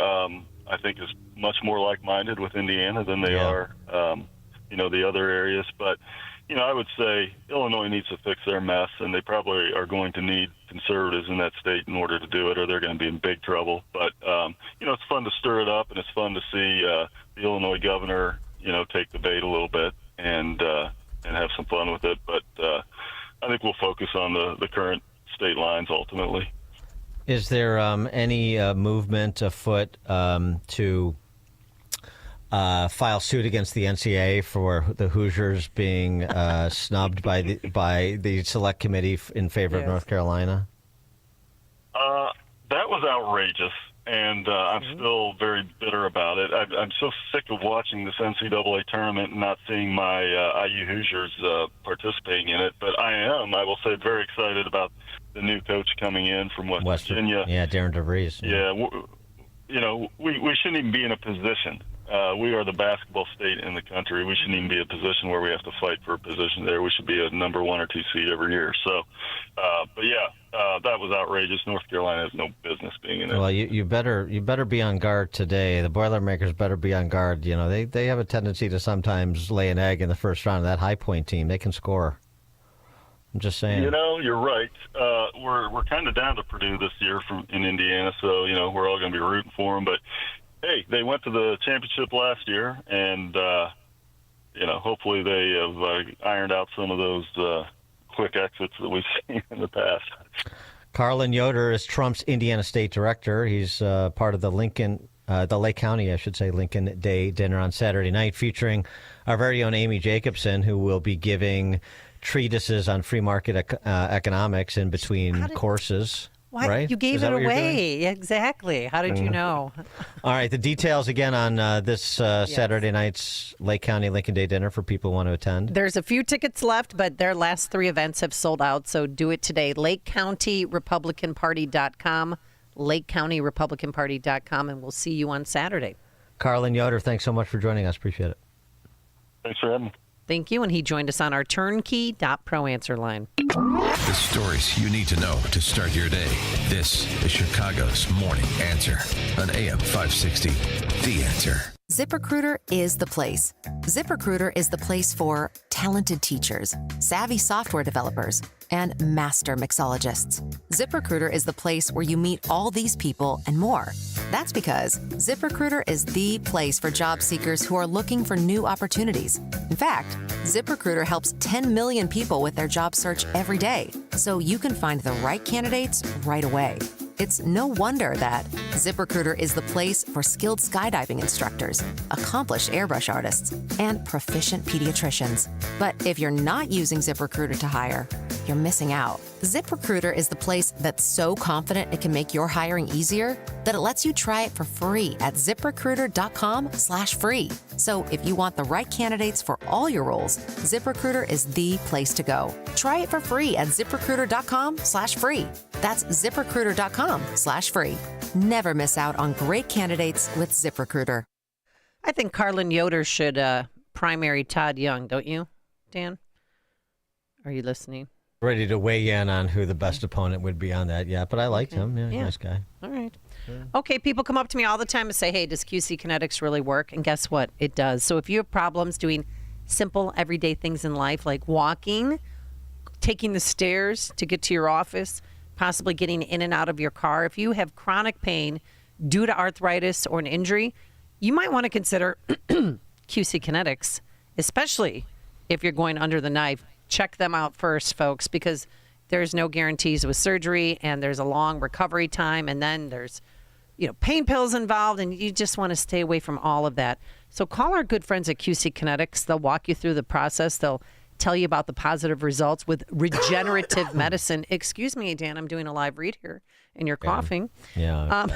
I think, is much more like-minded with Indiana than they are, the other areas. But I would say Illinois needs to fix their mess, and they probably are going to need conservatives in that state in order to do it, or they're going to be in big trouble. But, it's fun to stir it up, and it's fun to see the Illinois governor, take the bait a little bit and have some fun with it. But I think we'll focus on the current state lines ultimately. Is there any movement afoot to file suit against the NCAA for the Hoosiers being snubbed by the select committee in favor of North Carolina? That was outrageous. and I'm still very bitter about it. I'm so sick of watching this NCAA tournament and not seeing my IU Hoosiers participating in it. But I will say, very excited about the new coach coming in from West Virginia. Yeah, Darren DeVries. We shouldn't even be in a position. We are the basketball state in the country. We shouldn't even be in a position where we have to fight for a position there. We should be a number 1 or 2 seed every year. So, that was outrageous. North Carolina has no business being in it. Well, you better be on guard today. The Boilermakers better be on guard. You know, they have a tendency to sometimes lay an egg in the first round of that High Point team. They can score. I'm just saying. You're right. We're kind of down to Purdue this year in Indiana, so we're all going to be rooting for them. But hey, they went to the championship last year, and hopefully they have ironed out some of those quick exits that we've seen in the past. Carlin Yoder is Trump's Indiana State Director. He's part of the Lake County, Lincoln Day dinner on Saturday night, featuring our very own Amy Jacobson, who will be giving treatises on free market economics in between courses. Why? Right? You gave it away. Exactly. How did you know? All right. The details again on this Saturday night's Lake County Lincoln Day dinner for people who want to attend. There's a few tickets left, but their last 3 events have sold out. So do it today. LakeCountyRepublicanParty.com. LakeCountyRepublicanParty.com. And we'll see you on Saturday. Carlin Yoder, thanks so much for joining us. Appreciate it. Thanks for having me. Thank you. And he joined us on our turnkey.pro answer line. The stories you need to know to start your day. This is Chicago's Morning Answer on AM 560. The Answer. ZipRecruiter is the place. ZipRecruiter is the place for talented teachers, savvy software developers, and master mixologists. ZipRecruiter is the place where you meet all these people and more. That's because ZipRecruiter is the place for job seekers who are looking for new opportunities. In fact, ZipRecruiter helps 10 million people with their job search every day, so you can find the right candidates right away. It's no wonder that ZipRecruiter is the place for skilled skydiving instructors, accomplished airbrush artists, and proficient pediatricians. But if you're not using ZipRecruiter to hire, you're missing out. ZipRecruiter is the place that's so confident it can make your hiring easier that it lets you try it for free at ZipRecruiter.com/free. So if you want the right candidates for all your roles, ZipRecruiter is the place to go. Try it for free at ZipRecruiter.com/free. That's ZipRecruiter.com/free. Never miss out on great candidates with ZipRecruiter. I think Carlin Yoder should primary Todd Young, don't you, Dan? Are you listening? Ready to weigh in on who the best opponent would be on that, but I liked him. Yeah, nice guy. All right. Okay, people come up to me all the time and say, hey, does QC Kinetics really work? And guess what? It does. So if you have problems doing simple, everyday things in life, like walking, taking the stairs to get to your office, possibly getting in and out of your car, if you have chronic pain due to arthritis or an injury, you might want to consider QC Kinetics, especially if you're going under the knife. Check them out first, folks, because there's no guarantees with surgery and there's a long recovery time, and then there's pain pills involved, and you just want to stay away from all of that. So call our good friends at QC Kinetics. They'll walk you through the process. They'll tell you about the positive results with regenerative medicine. Excuse me, Dan, I'm doing a live read here and you're coughing. Yeah.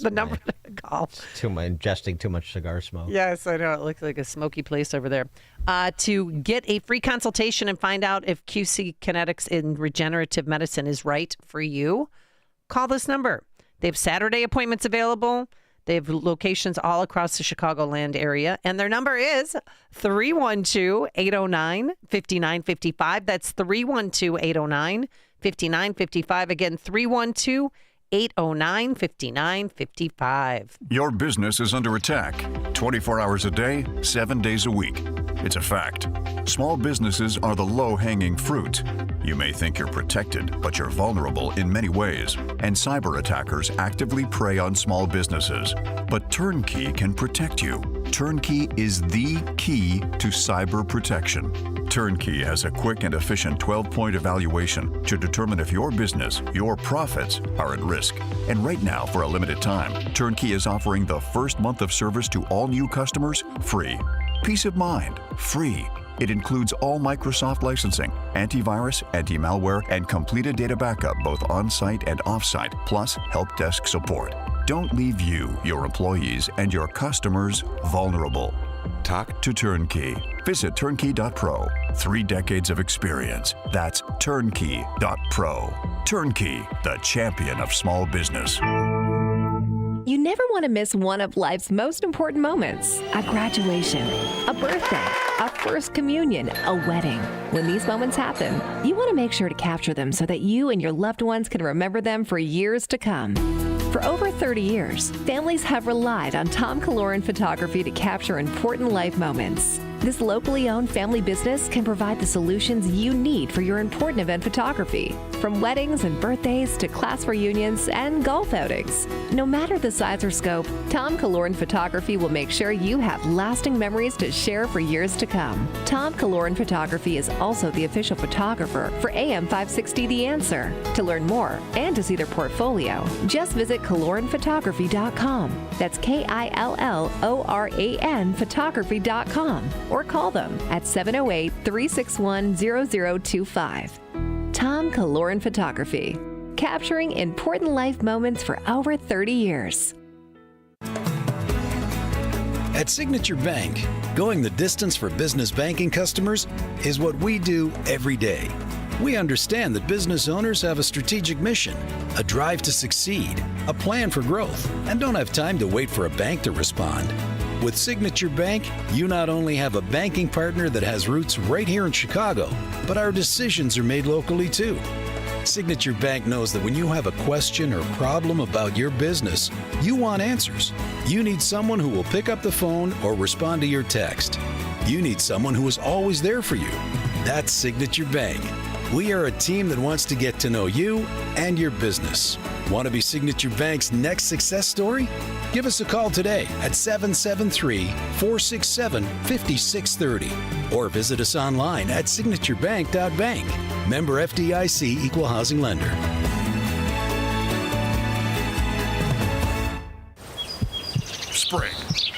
The number to call. Ingesting too much cigar smoke. Yes, I know. It looks like a smoky place over there. To get a free consultation and find out if QC Kinetics in regenerative medicine is right for you, call this number. They have Saturday appointments available. They have locations all across the Chicagoland area. And their number is 312-809-5955. That's 312-809-5955. Again, 312-809-5955. Your business is under attack 24 hours a day, 7 days a week. It's a fact. Small businesses are the low-hanging fruit. You may think you're protected, but you're vulnerable in many ways, and cyber attackers actively prey on small businesses. But Turnkey can protect you. Turnkey is the key to cyber protection. Turnkey has a quick and efficient 12-point evaluation to determine if your business, your profits, are at risk. And right now, for a limited time, Turnkey is offering the first month of service to all new customers free. Peace of mind, free. It includes all Microsoft licensing, antivirus, anti-malware, and completed data backup both on-site and off-site, plus help desk support. Don't leave you, your employees, and your customers vulnerable. Talk to Turnkey. Visit turnkey.pro. 3 decades of experience. That's turnkey.pro. Turnkey, the champion of small business. You never want to miss one of life's most important moments. A graduation, a birthday, a first communion, a wedding. When these moments happen, you want to make sure to capture them so that you and your loved ones can remember them for years to come. For over 30 years, families have relied on Tom Kaloran Photography to capture important life moments. This locally owned family business can provide the solutions you need for your important event photography, from weddings and birthdays to class reunions and golf outings. No matter the size or scope, Tom Kaloran Photography will make sure you have lasting memories to share for years to come. Tom Kaloran Photography is also the official photographer for AM 560 The Answer. To learn more and to see their portfolio, just visit KaloranPhotography.com. That's KILLORAN photography.com. Or call them at 708-361-0025. Tom Kaloran Photography, capturing important life moments for over 30 years. At Signature Bank, going the distance for business banking customers is what we do every day. We understand that business owners have a strategic mission, a drive to succeed, a plan for growth, and don't have time to wait for a bank to respond. With Signature Bank, you not only have a banking partner that has roots right here in Chicago, but our decisions are made locally too. Signature Bank knows that when you have a question or problem about your business, you want answers. You need someone who will pick up the phone or respond to your text. You need someone who is always there for you. That's Signature Bank. We are a team that wants to get to know you and your business. Want to be Signature Bank's next success story? Give us a call today at 773-467-5630 or visit us online at signaturebank.bank. Member FDIC Equal Housing Lender. Spring,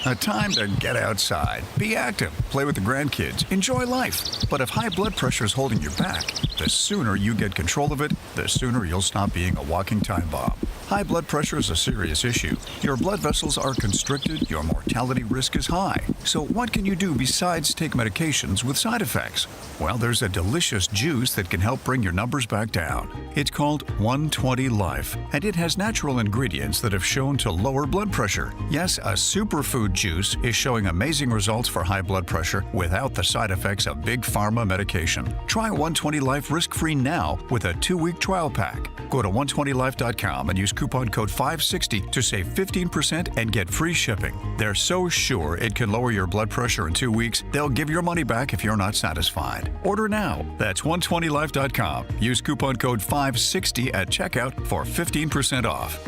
a time to get outside, be active, play with the grandkids, enjoy life. But if high blood pressure is holding you back, the sooner you get control of it, the sooner you'll stop being a walking time bomb. High blood pressure is a serious issue. Your blood vessels are constricted, your mortality risk is high. So what can you do besides take medications with side effects? Well, there's a delicious juice that can help bring your numbers back down. It's called 120 Life, and it has natural ingredients that have shown to lower blood pressure. Yes, a superfood juice is showing amazing results for high blood pressure without the side effects of big pharma medication. Try 120 Life risk-free now with a 2-week trial pack. Go to 120life.com and use coupon code 560 to save 15% and get free shipping. They're so sure it can lower your blood pressure in 2 weeks, they'll give your money back if you're not satisfied. Order now. That's 120life.com. Use coupon code 560 at checkout for 15% off.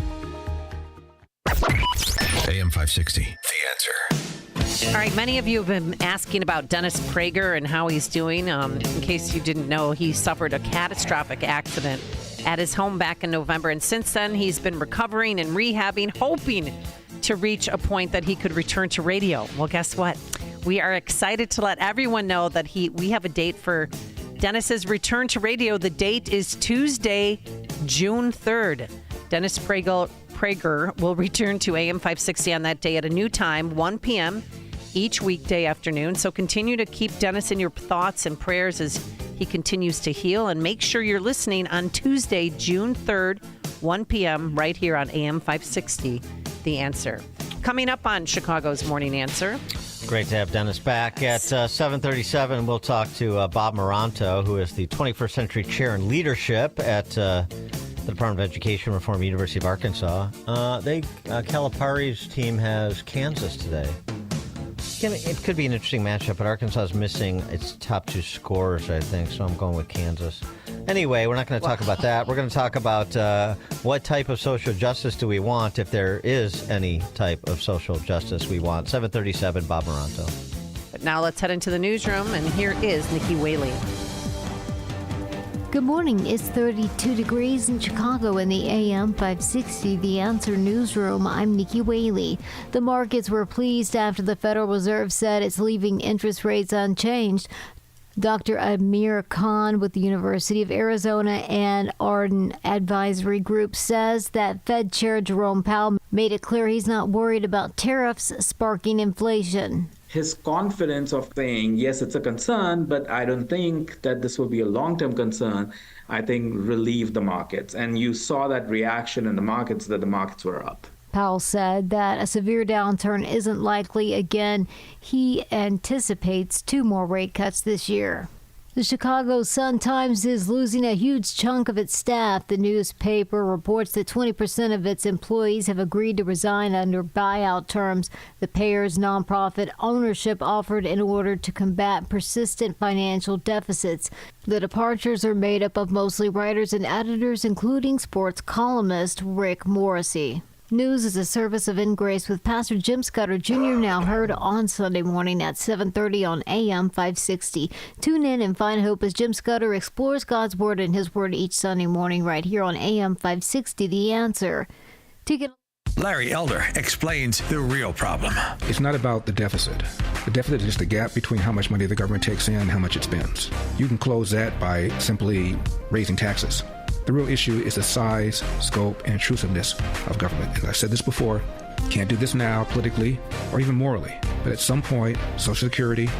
AM 560, The Answer. All right, many of you have been asking about Dennis Prager and how he's doing. In case you didn't know, he suffered a catastrophic accident at his home back in November. And since then, he's been recovering and rehabbing, hoping to reach a point that he could return to radio. Well, guess what? We are excited to let everyone know that we have a date for Dennis's return to radio. The date is Tuesday, June 3rd. Dennis Prager will return to AM 560 on that day at a new time, 1 p.m. each weekday afternoon. So continue to keep Dennis in your thoughts and prayers as he continues to heal. And make sure you're listening on Tuesday, June 3rd, 1 p.m. right here on AM 560, The Answer. Coming up on Chicago's Morning Answer. Great to have Dennis back. At 7:37, we'll talk to Bob Maranto, who is the 21st Century Chair in Leadership at the Department of Education Reform, University of Arkansas. Calipari's team has Kansas today. It could be an interesting matchup, but Arkansas is missing its top 2 scorers, I think, so I'm going with Kansas. Anyway, we're not going to talk about that. We're going to talk about what type of social justice do we want, if there is any type of social justice we want. 7:37, Bob Maranto. But now let's head into the newsroom, and here is Nikki Whaley. Good morning. It's 32 degrees in Chicago in the AM 560 The Answer newsroom. I'm Nikki Whaley. The markets were pleased after the Federal Reserve said it's leaving interest rates unchanged. Dr. Amir Khan with the University of Arizona and Arden Advisory Group says that Fed Chair Jerome Powell made it clear he's not worried about tariffs sparking inflation. His confidence of saying, yes, it's a concern, but I don't think that this will be a long-term concern, I think relieved the markets. And you saw that reaction in the markets, that the markets were up. Powell said that a severe downturn isn't likely again. He anticipates 2 more rate cuts this year. The Chicago Sun-Times is losing a huge chunk of its staff. The newspaper reports that 20% of its employees have agreed to resign under buyout terms the payer's nonprofit ownership offered in order to combat persistent financial deficits. The departures are made up of mostly writers and editors, including sports columnist Rick Morrissey. News is a service of In Grace with Pastor Jim Scudder Jr. now heard on Sunday morning at 7:30 on AM 560. Tune in and find hope as Jim Scudder explores God's Word and His Word each Sunday morning right here on AM 560, The Answer. Larry Elder explains the real problem. It's not about the deficit. The deficit is just the gap between how much money the government takes in and how much it spends. You can close that by simply raising taxes. The real issue is the size, scope, and intrusiveness of government. And I've said this before, can't do this now politically or even morally, but at some point, Social Security,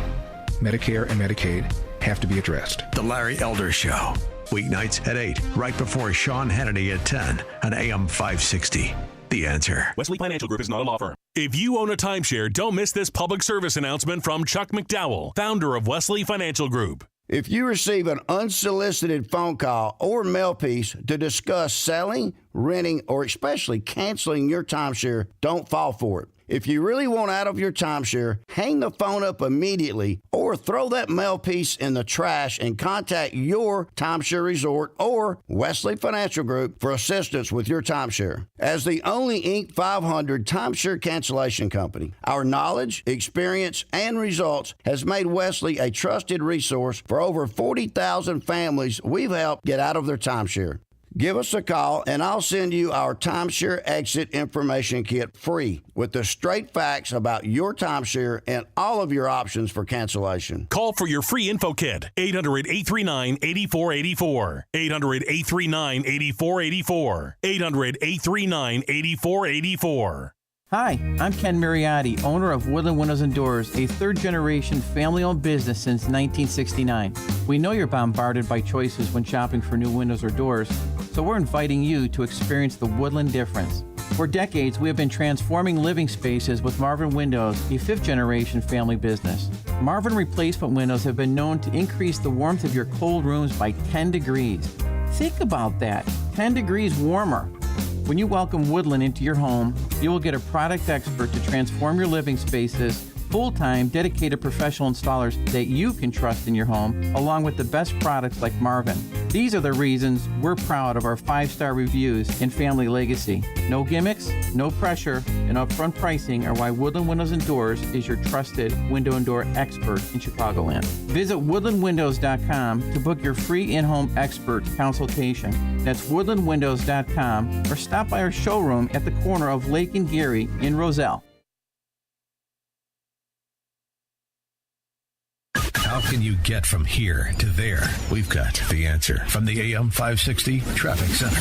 Medicare, and Medicaid have to be addressed. The Larry Elder Show, weeknights at 8, right before Sean Hannity at 10 on AM 560. The Answer. Wesley Financial Group is not a law firm. If you own a timeshare, don't miss this public service announcement from Chuck McDowell, founder of Wesley Financial Group. If you receive an unsolicited phone call or mail piece to discuss selling, renting, or especially canceling your timeshare, don't fall for it. If you really want out of your timeshare, hang the phone up immediately or throw that mail piece in the trash and contact your timeshare resort or Wesley Financial Group for assistance with your timeshare. As the only Inc. 500 timeshare cancellation company, our knowledge, experience, and results has made Wesley a trusted resource for over 40,000 families we've helped get out of their timeshare. Give us a call, and I'll send you our timeshare exit information kit free with the straight facts about your timeshare and all of your options for cancellation. Call for your free info kit, 800-839-8484. 800-839-8484. 800-839-8484. Hi, I'm Ken Mariotti, owner of Woodland Windows and Doors, a third-generation family-owned business since 1969. We know you're bombarded by choices when shopping for new windows or doors, so we're inviting you to experience the Woodland difference. For decades, we have been transforming living spaces with Marvin Windows, a fifth-generation family business. Marvin replacement windows have been known to increase the warmth of your cold rooms by 10 degrees. Think about that, 10 degrees warmer. When you welcome Woodland into your home, you will get a product expert to transform your living spaces, full-time, dedicated professional installers that you can trust in your home, along with the best products like Marvin. These are the reasons we're proud of our 5-star reviews and family legacy. No gimmicks, no pressure, and upfront pricing are why Woodland Windows and Doors is your trusted window and door expert in Chicagoland. Visit woodlandwindows.com to book your free in-home expert consultation. That's woodlandwindows.com, or stop by our showroom at the corner of Lake and Geary in Roselle. How can you get from here to there? We've got the answer from the AM 560 Traffic Center.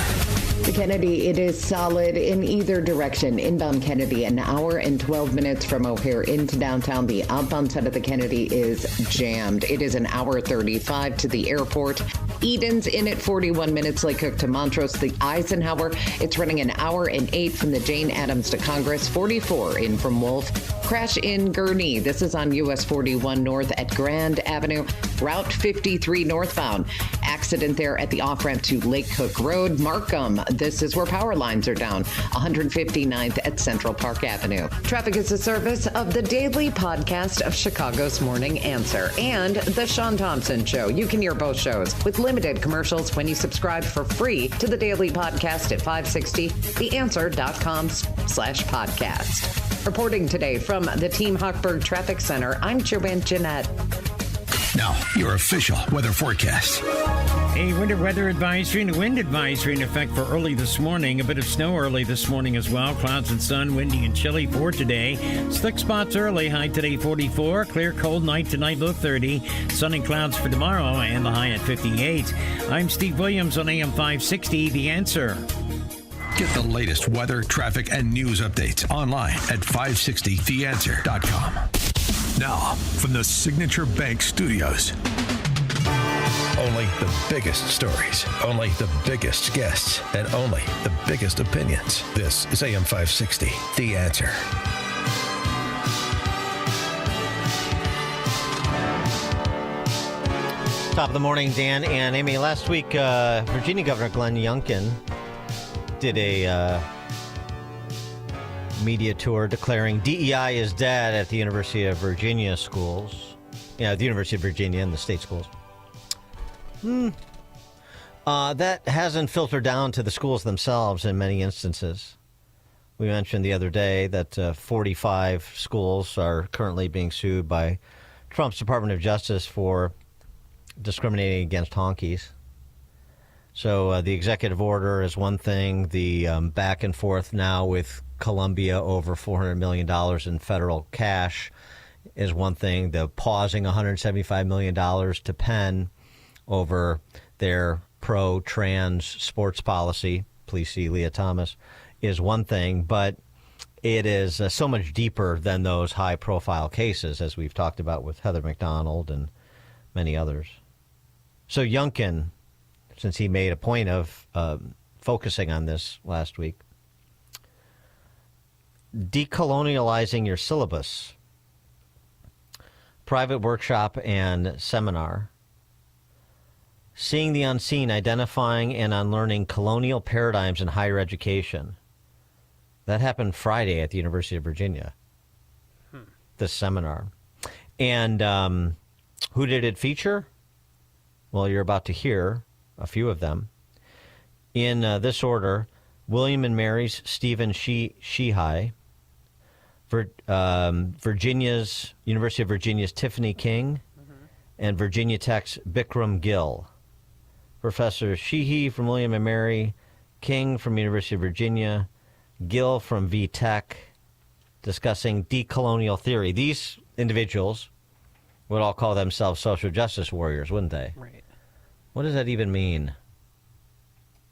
The Kennedy, it is solid in either direction. Inbound Kennedy, an hour and 12 minutes from O'Hare into downtown. The outbound side of the Kennedy is jammed. It is an hour 35 to the airport. Eden's in at 41 minutes. Lake Cook to Montrose. The Eisenhower, it's running an hour and 8 from the Jane Addams to Congress. 44 in from Wolf. Crash in Gurnee. This is on US 41 north at Grand Avenue. Route 53 northbound. Accident there at the off-ramp to Lake Cook Road. Markham, this is where power lines are down. 159th at Central Park Avenue. Traffic is a service of the daily podcast of Chicago's Morning Answer and The Sean Thompson Show. You can hear both shows with limited commercials when you subscribe for free to the daily podcast at 560theanswer.com/podcast. Reporting today from the Team Hochberg Traffic Center, I'm Joanne Jeanette. Now, your official weather forecast. A winter weather advisory and a wind advisory in effect for early this morning. A bit of snow early this morning as well. Clouds and sun, windy and chilly for today. Slick spots early, high today 44. Clear, cold night tonight, low 30. Sun and clouds for tomorrow and the high at 58. I'm Steve Williams on AM 560, The Answer. Get the latest weather, traffic, and news updates online at 560theanswer.com. Now, from the Signature Bank Studios. Only the biggest stories, only the biggest guests, and only the biggest opinions. This is AM 560, The Answer. Top of the morning, Dan and Amy. Last week, Virginia Governor Glenn Youngkin did a media tour declaring DEI is dead at the University of Virginia schools. The University of Virginia and the state schools. That hasn't filtered down to the schools themselves in many instances. We mentioned the other day that 45 schools are currently being sued by Trump's Department of Justice for discriminating against honkies. So the executive order is one thing. The back and forth now with Columbia over $400 million in federal cash is one thing. The pausing $175 million to Penn over their pro-trans sports policy, please see Leah Thomas, is one thing, but it is so much deeper than those high-profile cases, as we've talked about with Heather McDonald and many others. So Youngkin, since he made a point of focusing on this last week, decolonializing your syllabus, private workshop and seminar, seeing the unseen, identifying and unlearning colonial paradigms in higher education. That happened Friday at the University of Virginia, this seminar. And who did it feature? Well, you're about to hear a few of them. In this order, William and Mary's Stephen Sheehy, University of Virginia's Tiffany King, and Virginia Tech's Bikram Gill. Professor Sheehy from William and Mary, King from University of Virginia, Gill from VTech, discussing decolonial theory. These individuals would all call themselves social justice warriors, wouldn't they? Right. What does that even mean?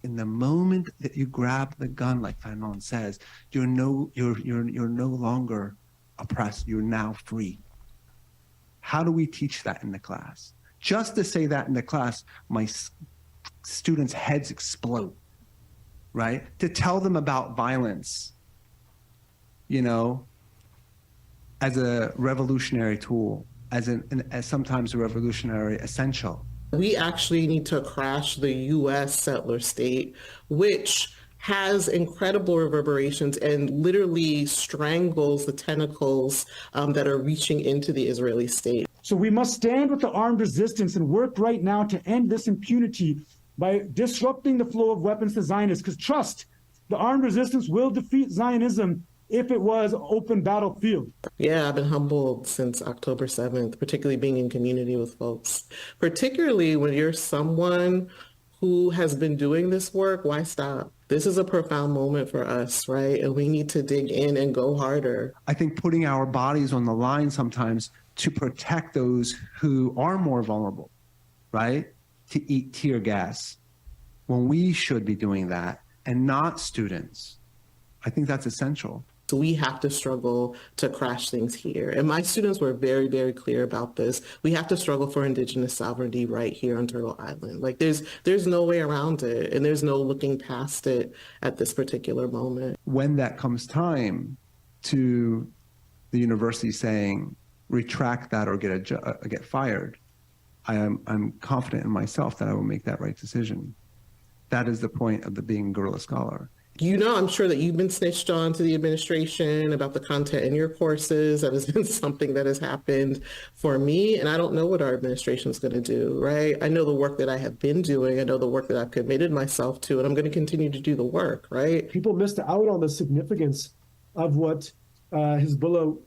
In the moment that you grab the gun, like Fanon says, you're no longer oppressed. You're now free. How do we teach that in the class? Just to say that in the class, my students' heads explode, right? To tell them about violence, as a revolutionary tool, as sometimes a revolutionary essential. We actually need to crash the U.S. settler state, which has incredible reverberations and literally strangles the tentacles that are reaching into the Israeli state. So we must stand with the armed resistance and work right now to end this impunity by disrupting the flow of weapons to Zionists. Because trust, the armed resistance will defeat Zionism if it was an open battlefield. Yeah, I've been humbled since October 7th, particularly being in community with folks. Particularly when you're someone who has been doing this work, why stop? This is a profound moment for us, right? And we need to dig in and go harder. I think putting our bodies on the line sometimes to protect those who are more vulnerable, right? To eat tear gas when we should be doing that and not students. I think that's essential. So we have to struggle to crash things here. And my students were very, very clear about this. We have to struggle for Indigenous sovereignty right here on Turtle Island. Like there's no way around it, and there's no looking past it at this particular moment. When that comes time to the university saying, retract that or get fired, I'm confident in myself that I will make that right decision. That is the point of being a guerrilla scholar. I'm sure that you've been snitched on to the administration about the content in your courses. That has been something that has happened for me, and I don't know what our administration is going to do, right? I know the work that I have been doing. I know the work that I've committed myself to, and I'm going to continue to do the work, right? People missed out on the significance of what Hezbollah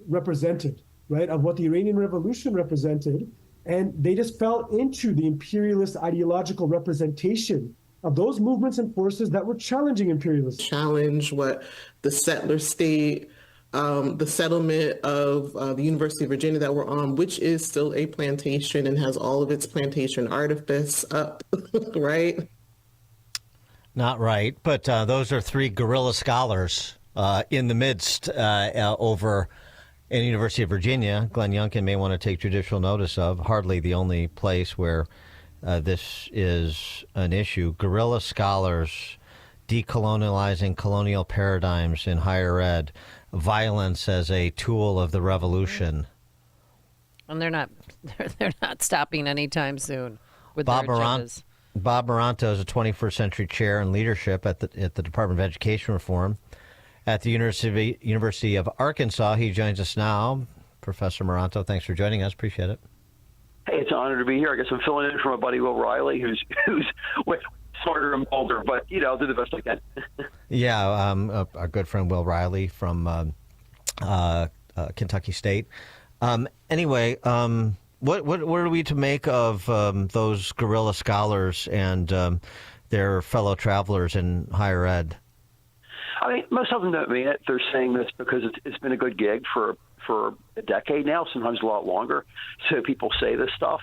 represented, right? Of what the Iranian Revolution represented, And they just fell into the imperialist ideological representation of those movements and forces that were challenging imperialism. Challenge what the settler state, the settlement of the University of Virginia that we're on, which is still a plantation and has all of its plantation artifice up, right? Not right, but those are three guerrilla scholars in the midst over in the University of Virginia. Glenn Youngkin may want to take judicial notice of. Hardly the only place where this is an issue. Guerrilla scholars decolonializing colonial paradigms in higher ed, violence as a tool of the revolution. And they're not stopping anytime soon with Bob their agendas. Bob Maranto is a 21st century chair in leadership at the Department of Education Reform at the University of Arkansas. He joins us now. Professor Maranto, thanks for joining us. Appreciate it. Hey, it's an honor to be here. I guess I'm filling in for my buddy Will Riley, who's way smarter and bolder, but I'll do the best I can. Yeah, our good friend Will Riley from Kentucky State. Anyway, what are we to make of those guerrilla scholars and their fellow travelers in higher ed? I mean, most of them don't mean it. They're saying this because it's been a good gig for a decade now, sometimes a lot longer. So people say this stuff.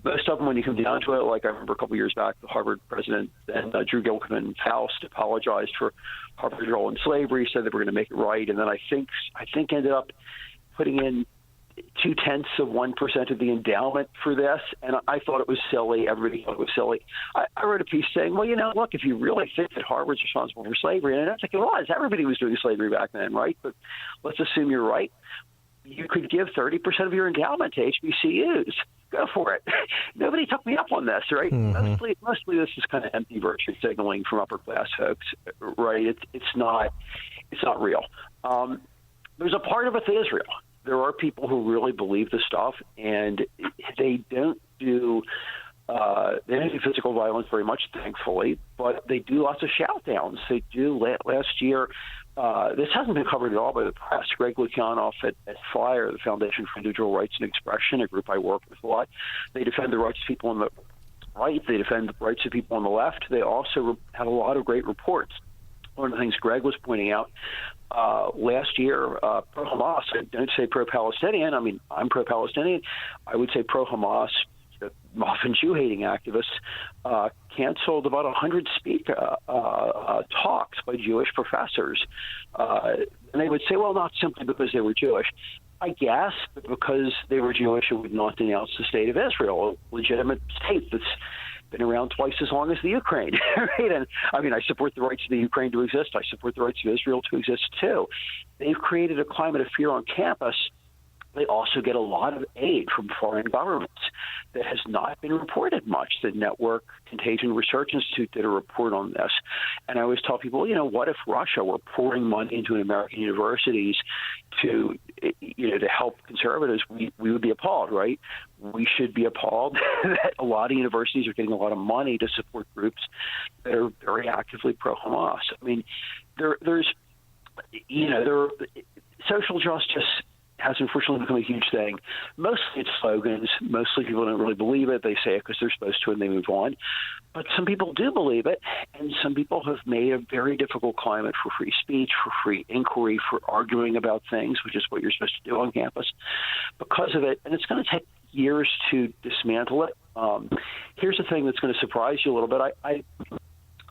Most of them, when you come down to it, like I remember a couple years back, the Harvard president and Drew Gilkman Faust apologized for Harvard's role in slavery, said they were going to make it right, and then I think ended up putting in 0.2% of the endowment for this, and I thought it was silly. Everybody thought it was silly. I wrote a piece saying, well, look, if you really think that Harvard's responsible for slavery, and I think it was, everybody was doing slavery back then, right? But let's assume you're right. You could give 30% of your endowment to HBCUs. Go for it. Nobody took me up on this, right? Mm-hmm. Mostly this is kind of empty virtue signaling from upper class folks, right? It's not real. There's a part of it that is real. There are people who really believe this stuff, and they don't do physical violence very much, thankfully, but they do lots of shout-downs. They do. Last year, this hasn't been covered at all by the press. Greg Lukianoff at FIRE, the Foundation for Individual Rights and Expression, a group I work with a lot, they defend the rights of people on the right. They defend the rights of people on the left. They also have a lot of great reports. One of the things Greg was pointing out last year, pro-Hamas, I don't say pro-Palestinian. I mean, I'm pro-Palestinian. I would say pro-Hamas, often Jew-hating activists, canceled about 100 talks by Jewish professors. And they would say, well, not simply because they were Jewish. I guess, but because they were Jewish and would not denounce the state of Israel, a legitimate state that's been around twice as long as the Ukraine, right? And I mean, I support the rights of the Ukraine to exist. I support the rights of Israel to exist too. They've created a climate of fear on campus. They also get a lot of aid from foreign governments that has not been reported much. The Network Contagion Research Institute did a report on this. And I always tell people, what if Russia were pouring money into American universities to help conservatives? We would be appalled, right? We should be appalled that a lot of universities are getting a lot of money to support groups that are very actively pro-Hamas. I mean, social justice has unfortunately become a huge thing. Mostly it's slogans. Mostly people don't really believe it. They say it because they're supposed to and they move on. But some people do believe it, and some people have made a very difficult climate for free speech, for free inquiry, for arguing about things, which is what you're supposed to do on campus, because of it. And it's going to take years to dismantle it. Here's the thing that's going to surprise you a little bit.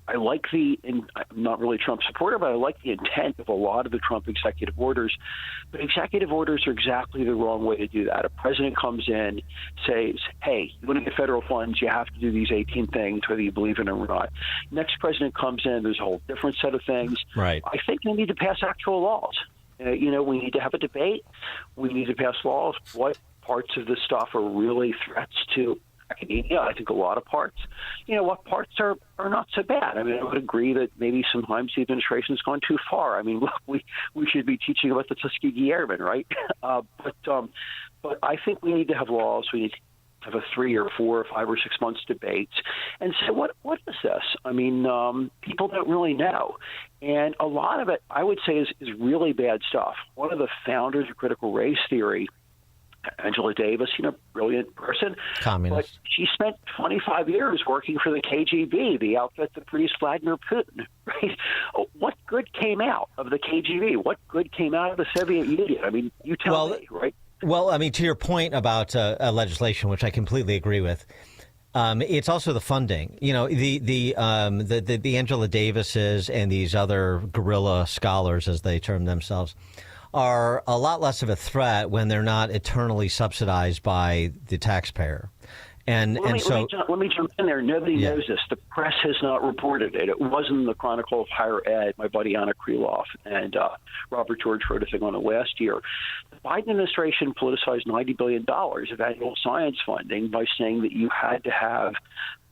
I like and I'm not really a Trump supporter, but I like the intent of a lot of the Trump executive orders. But executive orders are exactly the wrong way to do that. A president comes in, says, hey, you want to get federal funds, you have to do these 18 things, whether you believe in them or not. Next president comes in, there's a whole different set of things. Right. I think they need to pass actual laws. We need to have a debate. We need to pass laws. What parts of this stuff are really threats to academia? I think a lot of parts. What parts are not so bad? I mean, I would agree that maybe sometimes the administration has gone too far. I mean, look, we should be teaching about the Tuskegee Airmen, right? But I think we need to have laws. We need to have a 3 or 4 or 5 or 6 months debates and say, what is this? I mean, people don't really know. And a lot of it, I would say, is really bad stuff. One of the founders of critical race theory Angela Davis, brilliant person. Communist. But she spent 25 years working for the KGB, the outfit that produced Vladimir Putin. Right? What good came out of the KGB? What good came out of the Soviet Union? I mean, you tell me, right? Well, I mean, to your point about legislation, which I completely agree with, it's also the funding. The Angela Davises and these other guerrilla scholars, as they term themselves, are a lot less of a threat when they're not eternally subsidized by the taxpayer. Let me jump in there. Nobody knows this. The press has not reported it. It wasn't in the Chronicle of Higher Ed. My buddy Anna Krylov and Robert George wrote a thing on it last year. The Biden administration politicized $90 billion of annual science funding by saying that you had to have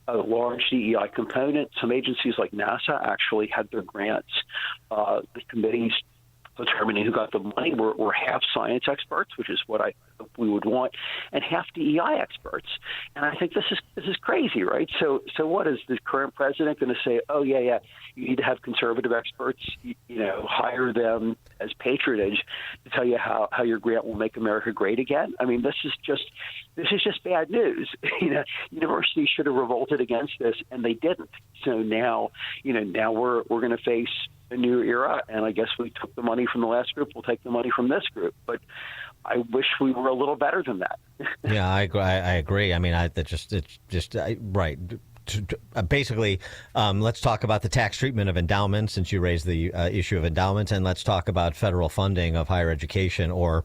a large DEI component. Some agencies like NASA actually had their grants. The committees determining who got the money were half science experts, which is what I hope we would want, and half DEI experts. And I think this is crazy, right? So what is the current president going to say? Oh yeah, you need to have conservative experts, hire them as patronage to tell you how your grant will make America great again. I mean, this is just bad news. Universities should have revolted against this, and they didn't. So now we're going to face a new era, and I guess we took the money from the last group. We'll take the money from this group, but I wish we were a little better than that. Yeah, I agree. I mean, right. Basically, let's talk about the tax treatment of endowments, since you raised the issue of endowments, and let's talk about federal funding of higher education, or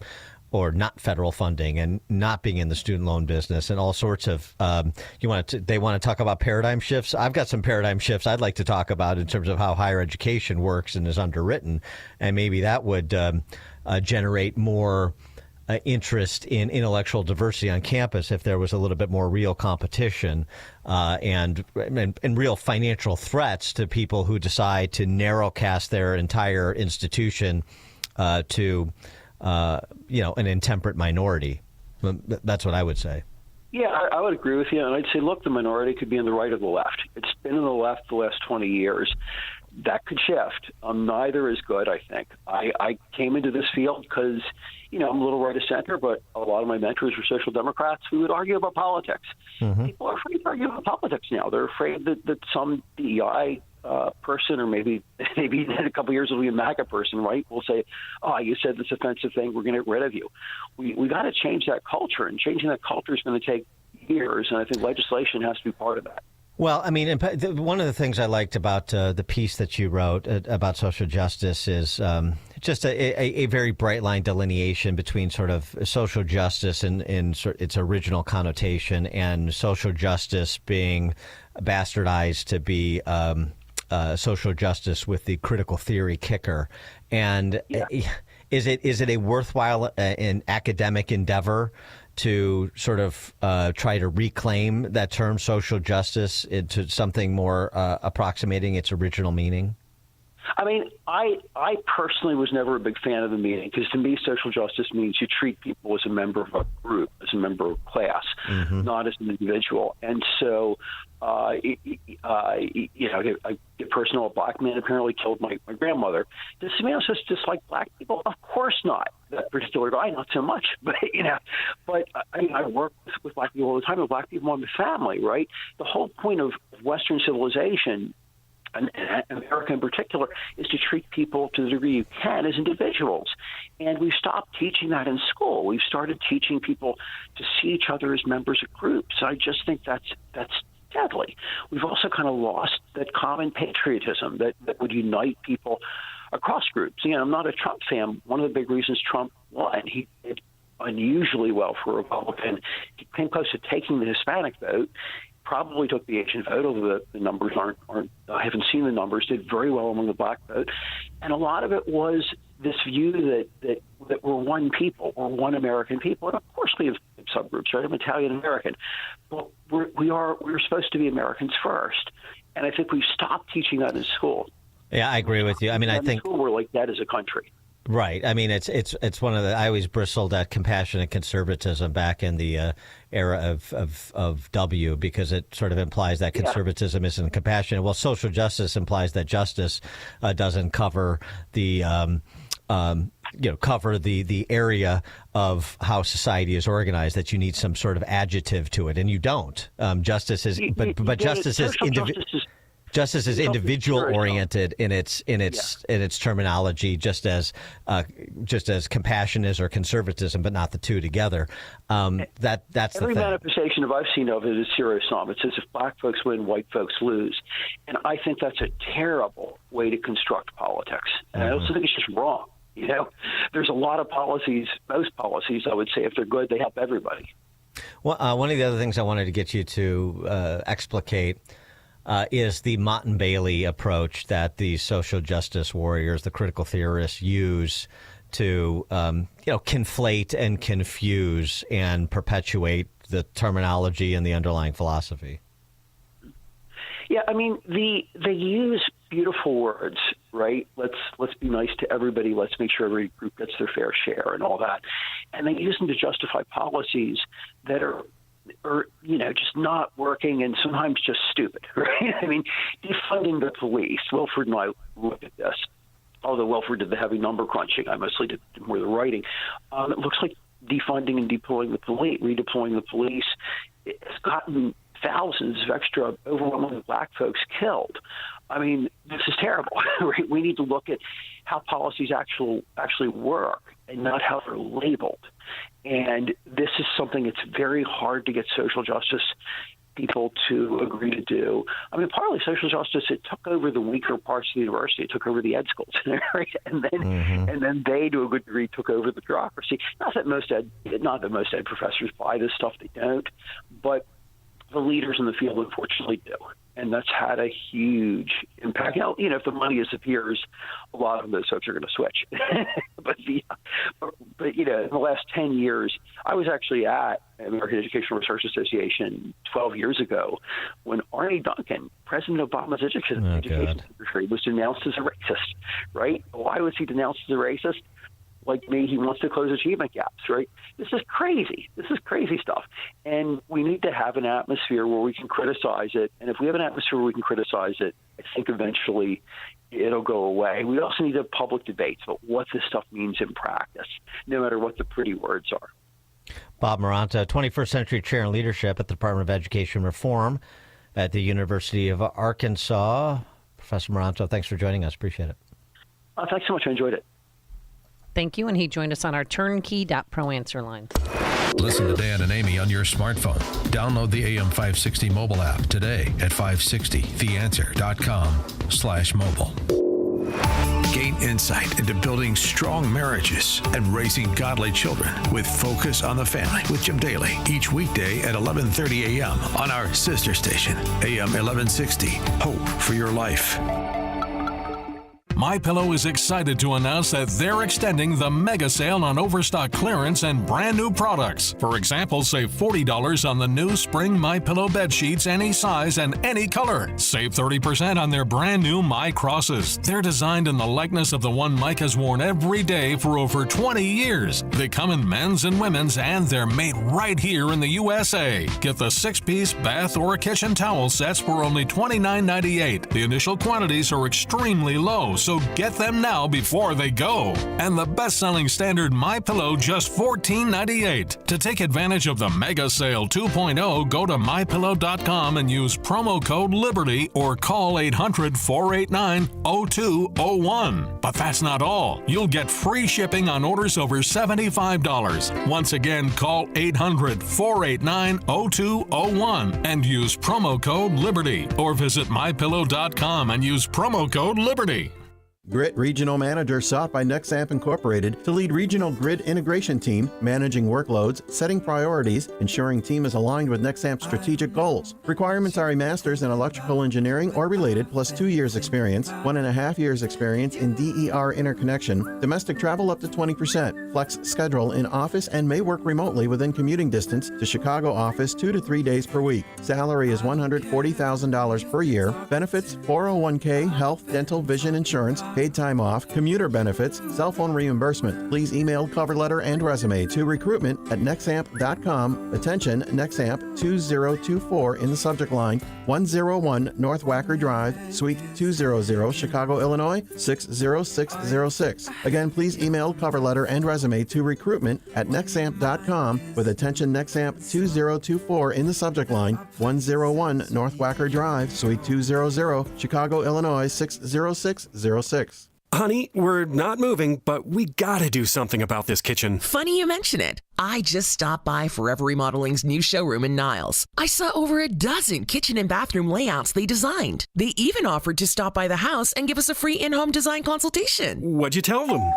not federal funding, and not being in the student loan business, and all sorts of they want to talk about paradigm shifts. I've got some paradigm shifts I'd like to talk about in terms of how higher education works and is underwritten, and maybe that would generate more interest in intellectual diversity on campus if there was a little bit more real competition and real financial threats to people who decide to narrowcast their entire institution to an intemperate minority. That's what I would say. Yeah, I would agree with you. And I'd say, look, the minority could be in the right or the left. It's been in the left the last 20 years. That could shift. Neither is good, I think. I came into this field because, I'm a little right of center, but a lot of my mentors were social democrats who would argue about politics. Mm-hmm. People are afraid to argue about politics now. They're afraid that some DEI person, or maybe in a couple of years it'll be a MAGA person, right, will say, oh, you said this offensive thing, we're going to get rid of you. We got to change that culture, and changing that culture is going to take years, and I think legislation has to be part of that. Well, I mean, one of the things I liked about the piece that you wrote about social justice is just a very bright line delineation between sort of social justice in its original connotation, and social justice being bastardized to be social justice with the critical theory kicker. And is it a worthwhile an academic endeavor to sort of try to reclaim that term social justice into something more approximating its original meaning? I mean, I personally was never a big fan of the meaning, because to me, social justice means you treat people as a member of a group, as a member of a class, mm-hmm. not as an individual. And so, a personal, a black man apparently killed my grandmother. Does somebody else just dislike black people? Of course not. That particular guy, not so much. But I work with black people all the time, and black people in the family, right? The whole point of Western civilization, and America in particular, is to treat people to the degree you can as individuals. And we've stopped teaching that in school. We've started teaching people to see each other as members of groups. I just think that's deadly. We've also kind of lost that common patriotism that would unite people across groups. I'm not a Trump fan. One of the big reasons Trump won, he did unusually well for a Republican. He came close to taking the Hispanic vote. Probably took the Asian vote, although the numbers aren't. I haven't seen the numbers. Did very well among the black vote, and a lot of it was this view that we're one people, or one American people. And of course, we have subgroups, right? I'm Italian American, but we're supposed to be Americans first, and I think we've stopped teaching that in school. Yeah, I agree with you. I mean, I think we're like that as a country. Right. I mean, it's one of the. I always bristled at compassionate conservatism back in the era of W, because it sort of implies that conservatism isn't compassionate. Well, social justice implies that justice doesn't cover the cover the area of how society is organized, that you need some sort of adjective to it, and you don't. Justice is, but justice is Justice is individual oriented in its terminology, just as compassion is, or conservatism, but not the two together. That's every the thing. manifestation I've seen of it is zero sum. It says if black folks win, white folks lose, and I think that's a terrible way to construct politics. And I also think it's just wrong. There's a lot of policies. Most policies, I would say, if they're good, they help everybody. Well, one of the other things I wanted to get you to explicate is the Motte and Bailey approach that the social justice warriors, the critical theorists, use to conflate and confuse and perpetuate the terminology and the underlying philosophy. Yeah, I mean, they use beautiful words, right? Let's be nice to everybody. Let's make sure every group gets their fair share and all that. And they use them to justify policies that are just not working and sometimes just stupid, right? I mean, defunding the police. Wilford and I looked at this. Although Wilford did the heavy number crunching, I mostly did more of the writing. It looks like defunding and redeploying the police, it's gotten thousands of extra, overwhelmingly black folks killed. I mean, this is terrible. Right? We need to look at how policies actually work and not how they're labeled. And this is something it's very hard to get social justice people to agree to do. I mean, partly social justice, it took over the weaker parts of the university. It took over the ed schools, right? And then they, to a good degree, took over the bureaucracy. Not that most ed professors buy this stuff; they don't. But the leaders in the field, unfortunately, do. And that's had a huge impact. If the money disappears, a lot of those folks are going to switch. But in the last 10 years, I was actually at American Educational Research Association 12 years ago when Arne Duncan, President Obama's education secretary, was denounced as a racist, right? Why was he denounced as a racist? Like me, he wants to close achievement gaps, right? This is crazy. This is crazy stuff. And we need to have an atmosphere where we can criticize it. And if we have an atmosphere where we can criticize it, I think eventually it'll go away. We also need to have public debates about what this stuff means in practice, no matter what the pretty words are. Bob Maranta, 21st Century Chair in Leadership at the Department of Education Reform at the University of Arkansas. Professor Maranta, thanks for joining us. Appreciate it. Thanks so much. I enjoyed it. Thank you, and he joined us on our Turnkey.pro answer line. Listen to Dan and Amy on your smartphone. Download the AM 560 mobile app today at 560theanswer.com/mobile. Gain insight into building strong marriages and raising godly children with Focus on the Family with Jim Daly each weekday at 11:30 a.m. on our sister station, AM 1160. Hope for your life. MyPillow is excited to announce that they're extending the mega sale on overstock clearance and brand new products. For example, save $40 on the new spring MyPillow bed sheets, any size and any color. Save 30% on their brand new My Crosses. They're designed in the likeness of the one Mike has worn every day for over 20 years. They come in men's and women's, and they're made right here in the USA. Get the 6-piece bath or kitchen towel sets for only $29.98. The initial quantities are extremely low, so get them now before they go. And the best-selling standard MyPillow, just $14.98. To take advantage of the Mega Sale 2.0, go to MyPillow.com and use promo code LIBERTY or call 800-489-0201. But that's not all. You'll get free shipping on orders over $75. Once again, call 800-489-0201 and use promo code LIBERTY or visit MyPillow.com and use promo code LIBERTY. Grit Regional Manager sought by Nexamp Incorporated to lead regional grid integration team, managing workloads, setting priorities, ensuring team is aligned with Nexamp's strategic goals. Requirements are a master's in electrical engineering or related plus 2 years experience, 1.5 years experience in DER interconnection, domestic travel up to 20%, flex schedule in office and may work remotely within commuting distance to Chicago office 2 to 3 days per week. Salary is $140,000 per year, benefits 401k, health, dental, vision insurance, paid time off, commuter benefits, cell phone reimbursement. Please email cover letter and resume to recruitment@nexamp.com. Attention, Nexamp 2024 in the subject line, 101 North Wacker Drive, Suite 200, Chicago, Illinois, 60606. Again, please email cover letter and resume to recruitment@nexamp.com with attention Nexamp 2024 in the subject line, 101 North Wacker Drive, Suite 200, Chicago, Illinois, 60606. Honey, we're not moving, but we gotta do something about this kitchen. Funny you mention it. I just stopped by Forever Remodeling's new showroom in Niles. I saw over a dozen kitchen and bathroom layouts they designed. They even offered to stop by the house and give us a free in-home design consultation. What'd you tell them?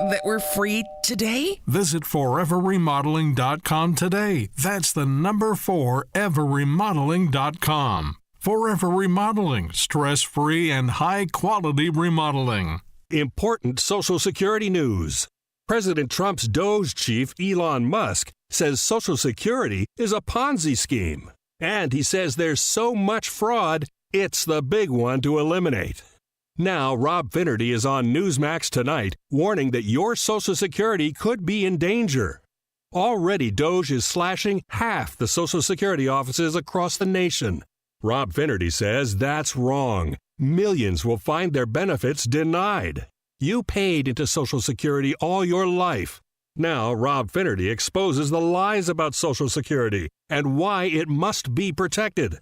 That we're free today? Visit foreverremodeling.com today. That's the number 4, everremodeling.com. Forever Remodeling, stress-free and high-quality remodeling. Important Social Security news. President Trump's Doge chief, Elon Musk, says Social Security is a Ponzi scheme. And he says there's so much fraud, it's the big one to eliminate. Now, Rob Finnerty is on Newsmax tonight, warning that your Social Security could be in danger. Already, Doge is slashing half the Social Security offices across the nation. Rob Finnerty says that's wrong. Millions will find their benefits denied. You paid into Social Security all your life. Now, Rob Finnerty exposes the lies about Social Security and why it must be protected.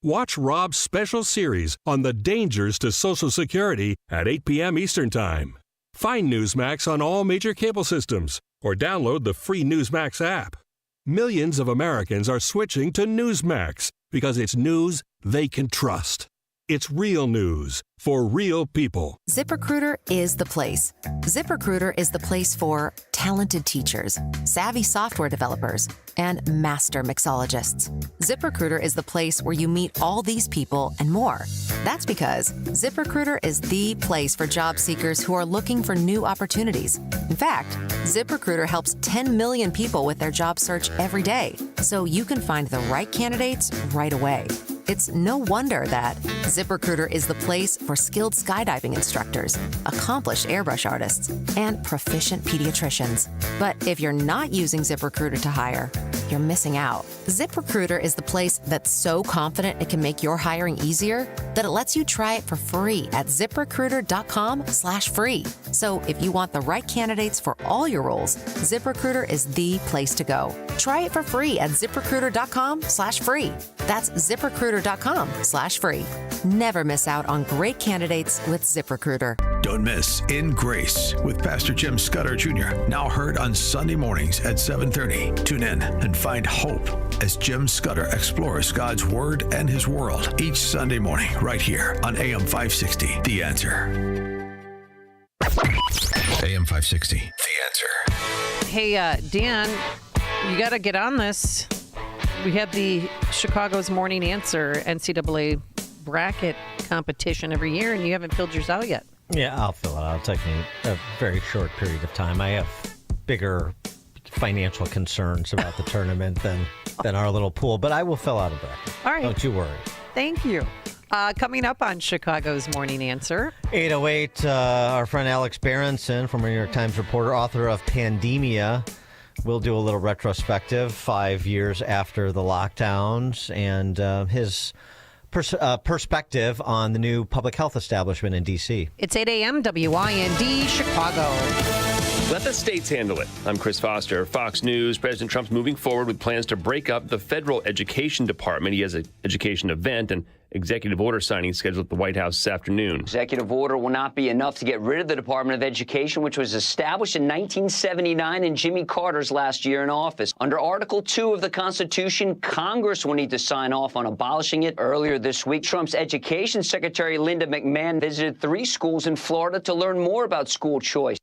Watch Rob's special series on the dangers to Social Security at 8 p.m. Eastern Time. Find Newsmax on all major cable systems or download the free Newsmax app. Millions of Americans are switching to Newsmax because it's news they can trust. It's real news for real people. ZipRecruiter is the place. ZipRecruiter is the place for talented teachers, savvy software developers, and master mixologists. ZipRecruiter is the place where you meet all these people and more. That's because ZipRecruiter is the place for job seekers who are looking for new opportunities. In fact, ZipRecruiter helps 10 million people with their job search every day, so you can find the right candidates right away. It's no wonder that ZipRecruiter is the place for skilled skydiving instructors, accomplished airbrush artists, and proficient pediatricians. But if you're not using ZipRecruiter to hire, you're missing out. ZipRecruiter is the place that's so confident it can make your hiring easier that it lets you try it for free at ZipRecruiter.com/free. So if you want the right candidates for all your roles, ZipRecruiter is the place to go. Try it for free at ZipRecruiter.com/free. That's ZipRecruiter.com/free. Never miss out on great candidates with ZipRecruiter. Don't miss In Grace with Pastor Jim Scudder Jr. Now heard on Sunday mornings at 7:30. Tune in and find hope as Jim Scudder explores God's Word and His world each Sunday morning right here on AM 560, The Answer. AM 560, The Answer. Hey, Dan, you got to get on this. We have the Chicago's Morning Answer NCAA bracket competition every year, and you haven't filled yours out yet. Yeah, I'll fill it out. It'll take me a very short period of time. I have bigger financial concerns about the tournament than our little pool, but I will fill out a bracket. All right. Don't you worry. Thank you. Coming up on Chicago's Morning Answer. 808, our friend Alex Berenson, former New York Times reporter, author of Pandemia, we'll do a little retrospective 5 years after the lockdowns and his perspective on the new public health establishment in D.C. It's 8 a.m. WIND Chicago. Let the states handle it. I'm Chris Foster, Fox News. President Trump's moving forward with plans to break up the federal education department. He has an education event and executive order signing scheduled at the White House this afternoon. Executive order will not be enough to get rid of the Department of Education, which was established in 1979 in Jimmy Carter's last year in office. Under Article 2 of the Constitution, Congress will need to sign off on abolishing it. Earlier this week, Trump's Education Secretary Linda McMahon visited 3 schools in Florida to learn more about school choice.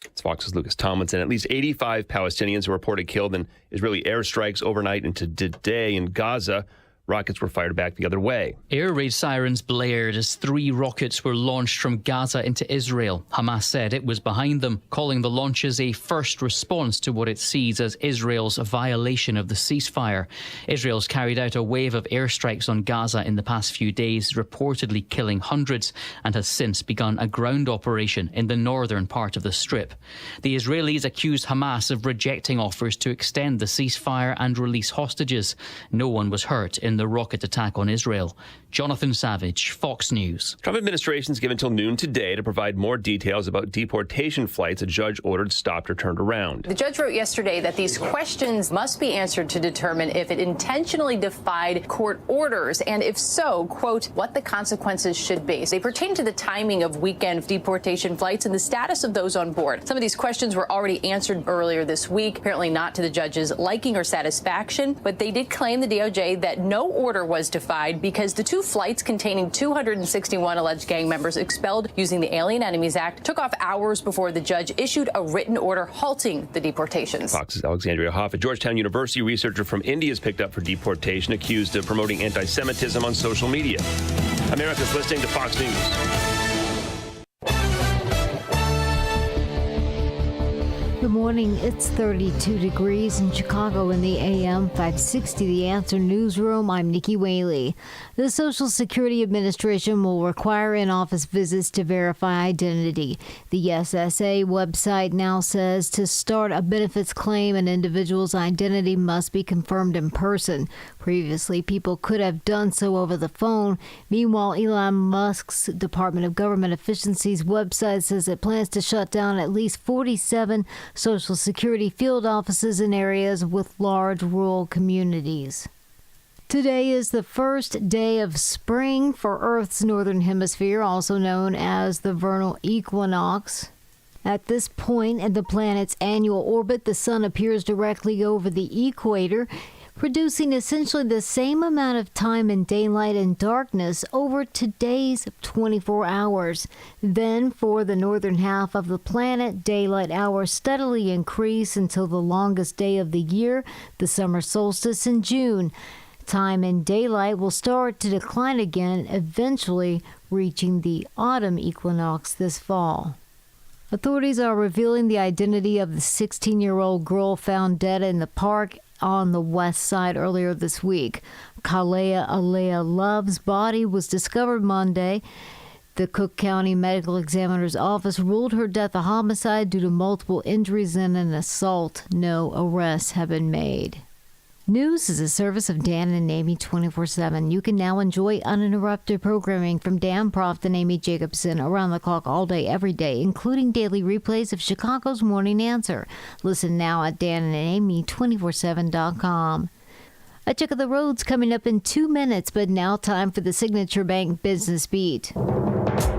It's Fox's Lucas Tomlinson. At least 85 Palestinians were reported killed in Israeli airstrikes overnight into today in Gaza. Rockets were fired back the other way. Air raid sirens blared as 3 rockets were launched from Gaza into Israel. Hamas said it was behind them, calling the launches a first response to what it sees as Israel's violation of the ceasefire. Israel's carried out a wave of airstrikes on Gaza in the past few days, reportedly killing hundreds, and has since begun a ground operation in the northern part of the Strip. The Israelis accused Hamas of rejecting offers to extend the ceasefire and release hostages. No one was hurt in the rocket attack on Israel. Jonathan Savage, Fox News. Trump administration is given until noon today to provide more details about deportation flights a judge ordered stopped or turned around. The judge wrote yesterday that these questions must be answered to determine if it intentionally defied court orders, and if so, quote, what the consequences should be. They pertain to the timing of weekend deportation flights and the status of those on board. Some of these questions were already answered earlier this week, apparently not to the judge's liking or satisfaction, but they did claim, the DOJ, that no order was defied because the 2 flights containing 261 alleged gang members expelled using the Alien Enemies Act took off hours before the judge issued a written order halting the deportations. Fox's Alexandria Hoff, a Georgetown University researcher from India, is picked up for deportation, accused of promoting anti-Semitism on social media. America's listening to Fox News. Good morning. It's 32 degrees in Chicago in the AM 560 The Answer newsroom. I'm Nikki Whaley. The Social Security Administration will require in-office visits to verify identity. The SSA website now says to start a benefits claim, an individual's identity must be confirmed in person. Previously, people could have done so over the phone. Meanwhile, Elon Musk's Department of Government Efficiency's website says it plans to shut down at least 47 Social Security field offices in areas with large rural communities. Today is the first day of spring for Earth's northern hemisphere, also known as the vernal equinox. At this point in the planet's annual orbit, the sun appears directly over the equator, producing essentially the same amount of time in daylight and darkness over today's 24 hours. Then, for the northern half of the planet, daylight hours steadily increase until the longest day of the year, the summer solstice in June. Time in daylight will start to decline again, eventually reaching the autumn equinox this fall. Authorities are revealing the identity of the 16-year-old girl found dead in the park on the west side earlier this week. Kalea Alea Love's body was discovered Monday. The Cook County Medical Examiner's Office ruled her death a homicide due to multiple injuries and an assault. No arrests have been made. News is a service of Dan and Amy 24/7. You can now enjoy uninterrupted programming from Dan Proft and Amy Jacobson around the clock all day, every day, including daily replays of Chicago's Morning Answer. Listen now at danandamy247.com. A check of the roads coming up in 2 minutes, but now time for the Signature Bank Business Beat.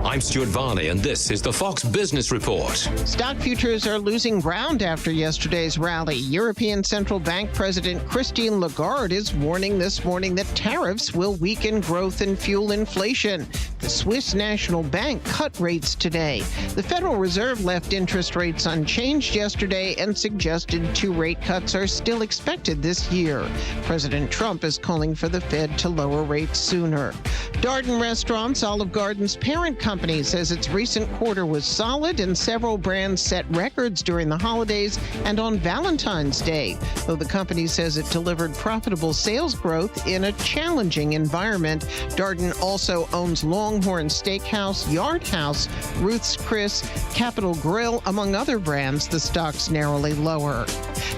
I'm Stuart Varney, and this is the Fox Business Report. Stock futures are losing ground after yesterday's rally. European Central Bank President Christine Lagarde is warning this morning that tariffs will weaken growth and fuel inflation. The Swiss National Bank cut rates today. The Federal Reserve left interest rates unchanged yesterday and suggested 2 rate cuts are still expected this year. President Trump is calling for the Fed to lower rates sooner. Darden Restaurants, Olive Garden's parent company, says its recent quarter was solid and several brands set records during the holidays and on Valentine's Day, though the company says it delivered profitable sales growth in a challenging environment. Darden also owns Longhorn Steakhouse, Yard House, Ruth's Chris, Capitol Grill, among other brands. The stock's narrowly lower.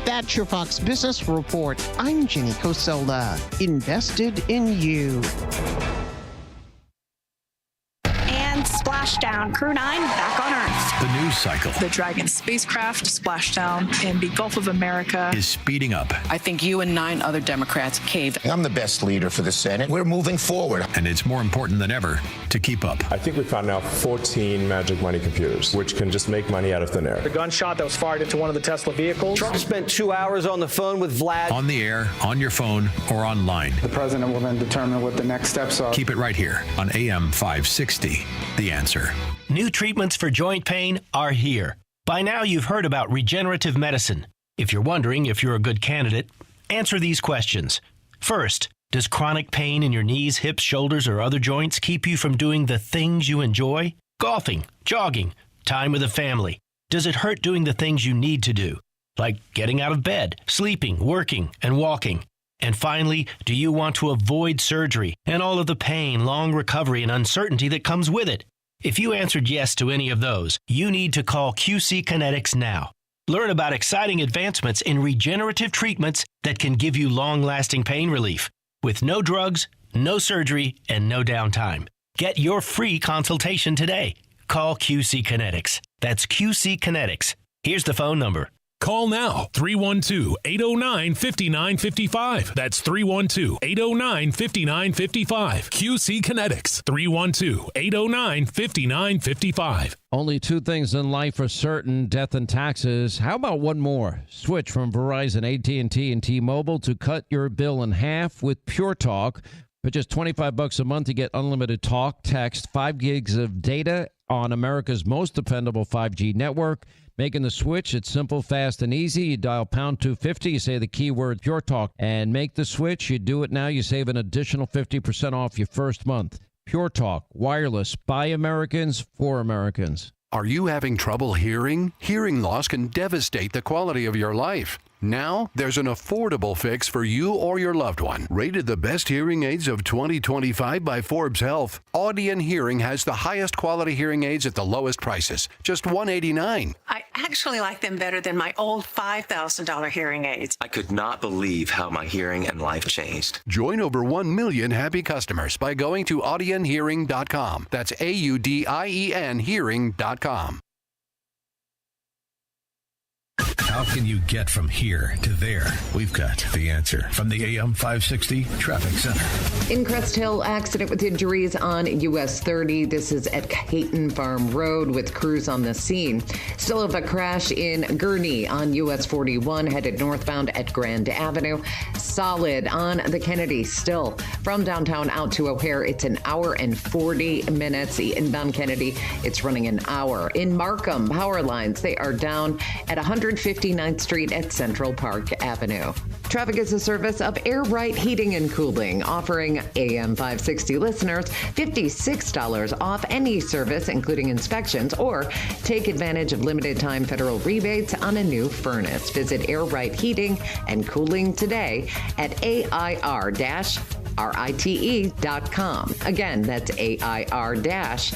That's your Fox Business Report. I'm Ginny Cosola. Invested in you. Splashdown, Crew 9 back on Earth. The news cycle. The Dragon spacecraft splashdown in the Gulf of America is speeding up. I think you and 9 other Democrats caved. I'm the best leader for the Senate. We're moving forward. And it's more important than ever to keep up. I think we found now 14 magic money computers, which can just make money out of thin air. The gunshot that was fired into one of the Tesla vehicles. Trump spent 2 hours on the phone with Vlad. On the air, on your phone, or online. The president will then determine what the next steps are. Keep it right here on AM 560. The Answer. New treatments for joint pain are here. By now, you've heard about regenerative medicine. If you're wondering if you're a good candidate, answer these questions. First, Does chronic pain in your knees, hips, shoulders, or other joints keep you from doing the things you enjoy? Golfing, jogging, time with the family. Does it hurt doing the things you need to do? Like getting out of bed, sleeping, working, and walking. And finally, do you want to avoid surgery and all of the pain, long recovery, and uncertainty that comes with it? If you answered yes to any of those, you need to call QC Kinetics now. Learn about exciting advancements in regenerative treatments that can give you long-lasting pain relief with no drugs, no surgery, and no downtime. Get your free consultation today. Call QC Kinetics. That's QC Kinetics. Here's the phone number. Call now, 312-809-5955. That's 312-809-5955. QC Kinetics, 312-809-5955. Only two things in life are certain, death and taxes. How about one more? Switch from Verizon, AT&T, and T-Mobile to cut your bill in half with Pure Talk. For just $25 a month, you get unlimited talk, text, 5 gigs of data on America's most dependable 5G network. Making the switch, it's simple, fast, and easy. You dial pound 250, you say the keyword Pure Talk, and make the switch. You do it now, you save an additional 50% off your first month. Pure Talk, wireless, by Americans, for Americans. Are you having trouble hearing? Hearing loss can devastate the quality of your life. Now, there's an affordable fix for you or your loved one. Rated the best hearing aids of 2025 by Forbes Health, Audion Hearing has the highest quality hearing aids at the lowest prices, just $189. I actually like them better than my old $5,000 hearing aids. I could not believe how my hearing and life changed. Join over 1 million happy customers by going to audionhearing.com. That's AUDIEN hearing.com. How can you get from here to there? We've got the answer from the AM 560 Traffic Center. In Crest Hill, accident with injuries on US 30. This is at Hayton Farm Road with crews on the scene. Still have a crash in Gurnee on US 41 headed northbound at Grand Avenue. Solid on the Kennedy still. From downtown out to O'Hare, it's an hour and 40 minutes. Inbound Kennedy, it's running an hour. In Markham, power lines, they are down at 159th Street at Central Park Avenue. Traffic is a service of Air Right Heating and Cooling, offering AM 560 listeners $56 off any service, including inspections, or take advantage of limited time federal rebates on a new furnace. Visit Air Right Heating and Cooling today at AIR-RITE.com. Again, that's AIR-RITE.com.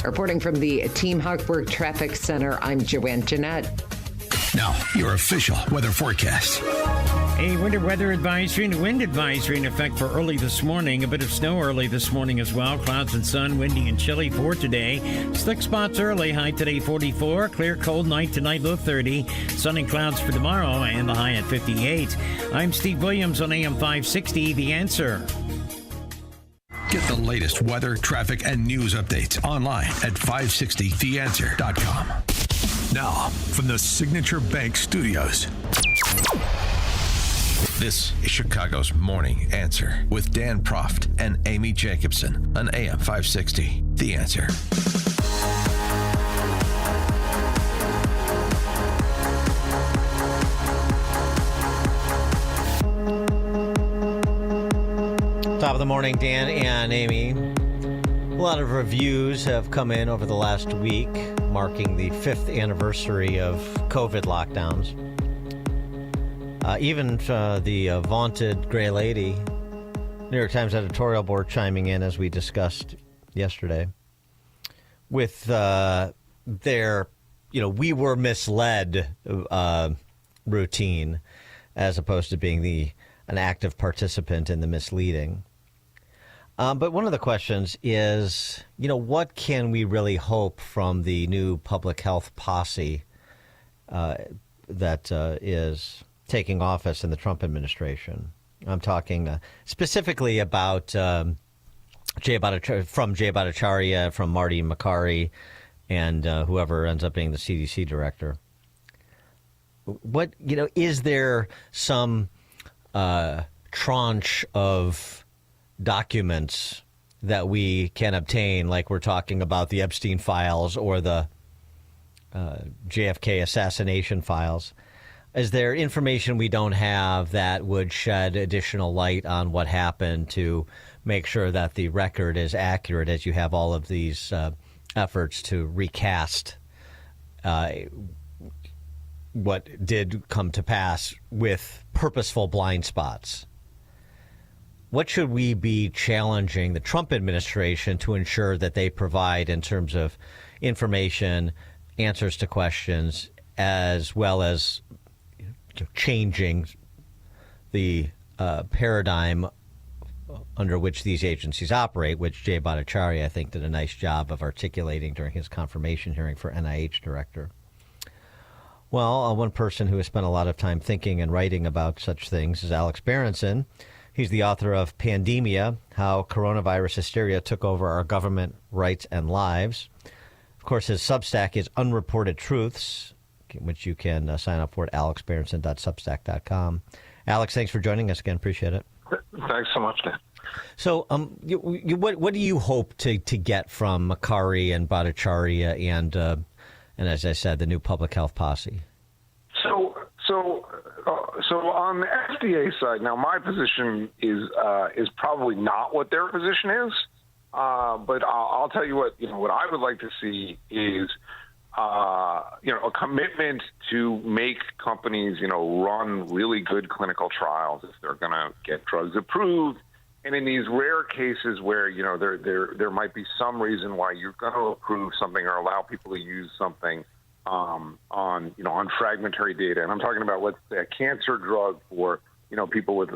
Reporting from the Team Hawkwork Traffic Center, I'm Joanne Jeanette. Now, your official weather forecast. A winter weather advisory and a wind advisory in effect for early this morning. A bit of snow early this morning as well. Clouds and sun, windy and chilly for today. Slick spots early, high today 44. Clear, cold night tonight, low 30. Sun and clouds for tomorrow and the high at 58. I'm Steve Williams on AM 560, The Answer. Get the latest weather, traffic, and news updates online at 560theanswer.com. Now, from the Signature Bank Studios, this is Chicago's Morning Answer with Dan Proft and Amy Jacobson on AM 560. The Answer. Top of the morning, Dan and Amy. A lot of reviews have come in over the last week, marking the 5th anniversary of COVID lockdowns. Even the vaunted Gray Lady, New York Times editorial board chiming in, as we discussed yesterday, with their, we were misled routine, as opposed to being an active participant in the misleading. But one of the questions is, what can we really hope from the new public health posse that is taking office in the Trump administration? I'm talking specifically about Jay Bhattacharya, from Marty Makary, and whoever ends up being the CDC director. What, is there some tranche of documents that we can obtain, like we're talking about the Epstein files or the JFK assassination files, Is there information we don't have that would shed additional light on what happened to make sure that the record is accurate as you have all of these efforts to recast what did come to pass with purposeful blind spots? What should we be challenging the Trump administration to ensure that they provide in terms of information, answers to questions, as well as changing the paradigm under which these agencies operate, which Jay Bhattacharya, I think, did a nice job of articulating during his confirmation hearing for NIH director? Well, one person who has spent a lot of time thinking and writing about such things is Alex Berenson. He's the author of Pandemia, How Coronavirus Hysteria Took Over Our Government, Rights, and Lives. Of course, his Substack is Unreported Truths, which you can sign up for at alexberenson.substack.com. Alex, thanks for joining us again. Appreciate it. Thanks so much, Dan. So what do you hope to get from Makary and Bhattacharya and as I said, the new public health posse? So on the FDA side, now my position is probably not what their position is, but I'll tell you what I would like to see is a commitment to make companies run really good clinical trials if they're going to get drugs approved, and in these rare cases where there might be some reason why you're going to approve something or allow people to use something on fragmentary data, and I'm talking about, let's say, a cancer drug for people with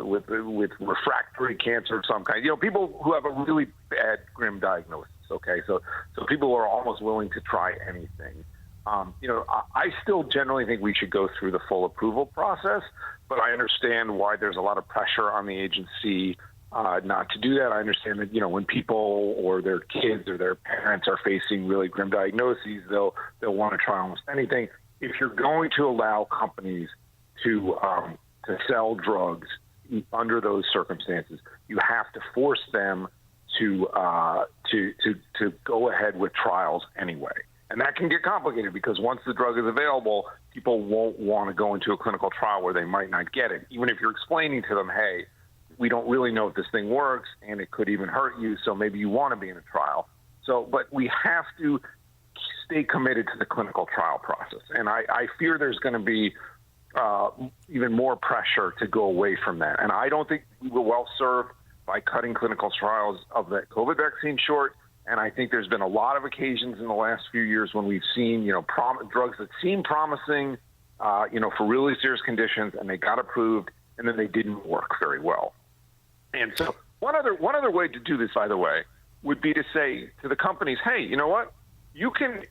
refractory cancer of some kind, people who have a really bad, grim diagnosis. Okay, so people who are almost willing to try anything. I still generally think we should go through the full approval process, but I understand why there's a lot of pressure on the agency not to do that. I understand that, when people or their kids or their parents are facing really grim diagnoses, they'll want to try almost anything. If you're going to allow companies to sell drugs under those circumstances, you have to force them to go ahead with trials anyway. And that can get complicated because once the drug is available, people won't want to go into a clinical trial where they might not get it, even if you're explaining to them, hey, we don't really know if this thing works and it could even hurt you, so maybe you want to be in a trial. But we have to stay committed to the clinical trial process. And I fear there's going to be even more pressure to go away from that. And I don't think we were well served by cutting clinical trials of the COVID vaccine short. And I think there's been a lot of occasions in the last few years when we've seen, drugs that seem promising, for really serious conditions, and they got approved, and then they didn't work very well. And so one other way to do this, by the way, would be to say to the companies, hey, you know what? You can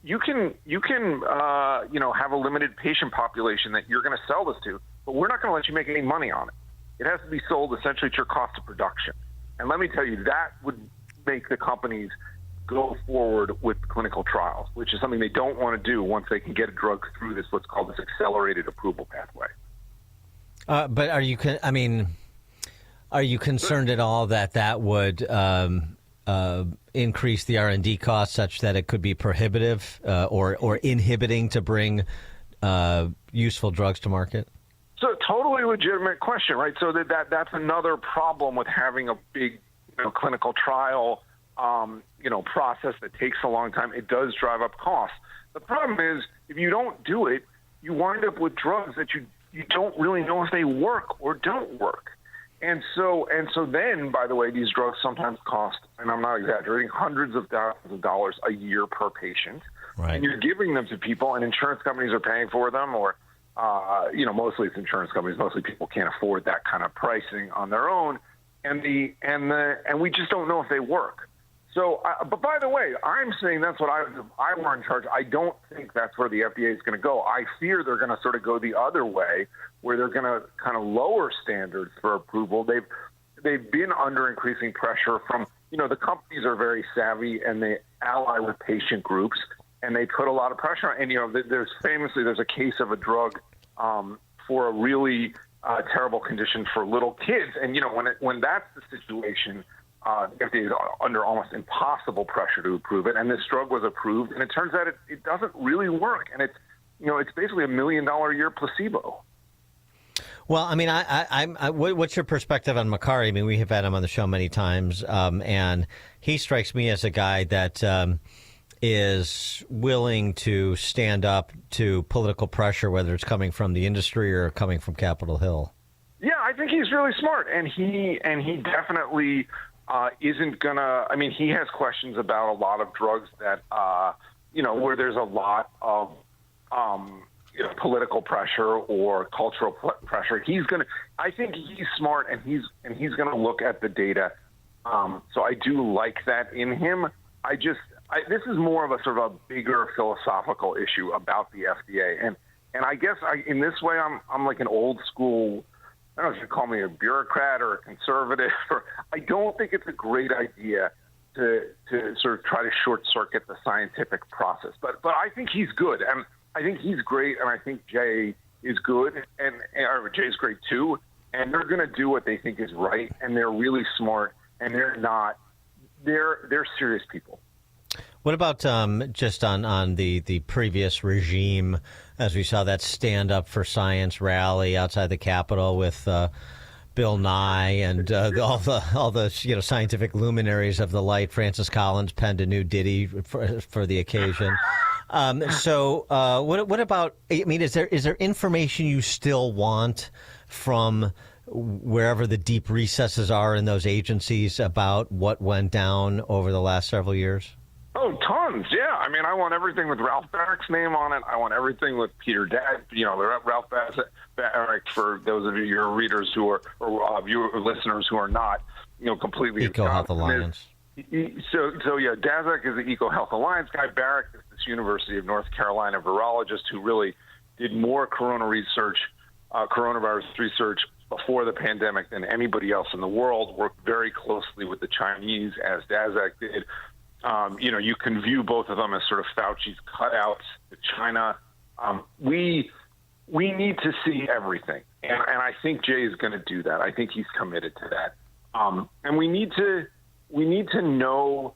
have a limited patient population that you're going to sell this to, but we're not going to let you make any money on it. It has to be sold essentially to your cost of production. And let me tell you, that would make the companies go forward with clinical trials, which is something they don't want to do once they can get a drug through this, what's called this accelerated approval pathway. But are you concerned at all that would increase the R&D costs such that it could be prohibitive or inhibiting to bring useful drugs to market? So totally legitimate question, right? So that's another problem with having a big clinical trial process that takes a long time. It does drive up costs. The problem is if you don't do it, you wind up with drugs that you don't really know if they work or don't work. And so then, by the way, these drugs sometimes cost, and I'm not exaggerating, hundreds of thousands of dollars a year per patient. Right. And you're giving them to people, and insurance companies are paying for them, or mostly it's insurance companies. Mostly people can't afford that kind of pricing on their own, and we just don't know if they work. So, but by the way, I'm saying that's what if I were in charge. I don't think that's where the FDA is going to go. I fear they're going to sort of go the other way, where they're going to kind of lower standards for approval. They've been under increasing pressure from, the companies are very savvy and they ally with patient groups and they put a lot of pressure on. And, there's a case of a drug for a really terrible condition for little kids. And, when that's the situation, the FDA is under almost impossible pressure to approve it. And this drug was approved, and it turns out it doesn't really work. And it's basically $1 million a year placebo. Well, I mean, what's your perspective on Makary? I mean, we have had him on the show many times, and he strikes me as a guy that is willing to stand up to political pressure, whether it's coming from the industry or coming from Capitol Hill. Yeah, I think he's really smart, and he definitely isn't gonna. I mean, he has questions about a lot of drugs that where there's a lot of political pressure or cultural pressure. I think he's smart, and he's gonna look at the data. So I do like that in him. This is more of a sort of a bigger philosophical issue about the FDA, and I guess in this way I'm like an old school. I don't know if you call me a bureaucrat or a conservative. I don't think it's a great idea to sort of try to short circuit the scientific process. But I think he's good, and I think he's great, and I think Jay is good, or Jay's great too. And they're going to do what they think is right, and they're really smart, and they're serious people. What about just on the previous regime, as we saw that Stand Up for Science rally outside the Capitol with Bill Nye and all the scientific luminaries of the light? Francis Collins penned a new ditty for the occasion. So what about? I mean, is there information you still want from wherever the deep recesses are in those agencies about what went down over the last several years? Oh, tons, yeah. I mean, I want everything with Ralph Barrick's name on it. I want everything with Peter Ralph Barrick, for those of your readers who are, or listeners who are not, completely EcoHealth Alliance. So yeah, Daszak is the EcoHealth Alliance guy. Barrick is this University of North Carolina virologist who really did more coronavirus research before the pandemic than anybody else in the world. Worked very closely with the Chinese, as Daszak did. You can view both of them as sort of Fauci's cutouts to China. We need to see everything, and I think Jay is going to do that. I think he's committed to that. And we need to know.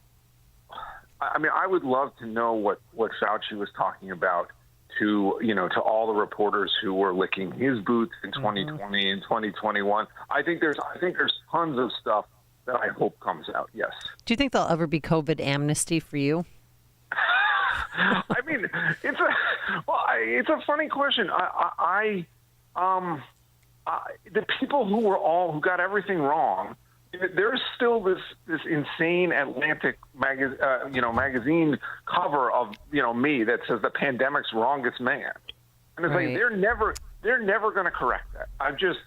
I mean, I would love to know what Fauci was talking about to all the reporters who were licking his boots in 2020 and 2021. I think there's tons of stuff that I hope comes out, yes. Do you think there'll ever be COVID amnesty for you? I mean, it's a funny question. The people who got everything wrong, there's still this insane Atlantic magazine cover of me that says the pandemic's wrongest man, and it's like they're never going to correct that. I've just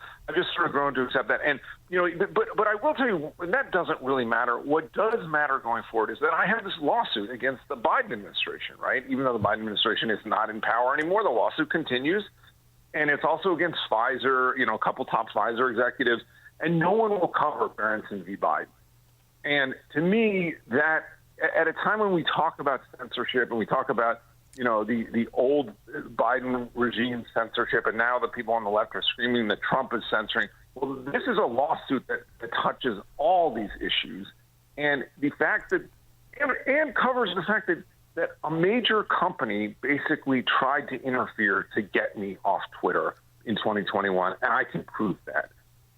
sort of grown to accept that. And, but I will tell you, that doesn't really matter. What does matter going forward is that I have this lawsuit against the Biden administration, right? Even though the Biden administration is not in power anymore, the lawsuit continues. And it's also against Pfizer, a couple top Pfizer executives, and no one will cover Berenson v. Biden. And to me, that at a time when we talk about censorship and we talk about the old Biden regime censorship, and now the people on the left are screaming that Trump is censoring. Well, this is a lawsuit that touches all these issues, and the fact that and covers the fact that a major company basically tried to interfere to get me off Twitter in 2021, and I can prove that.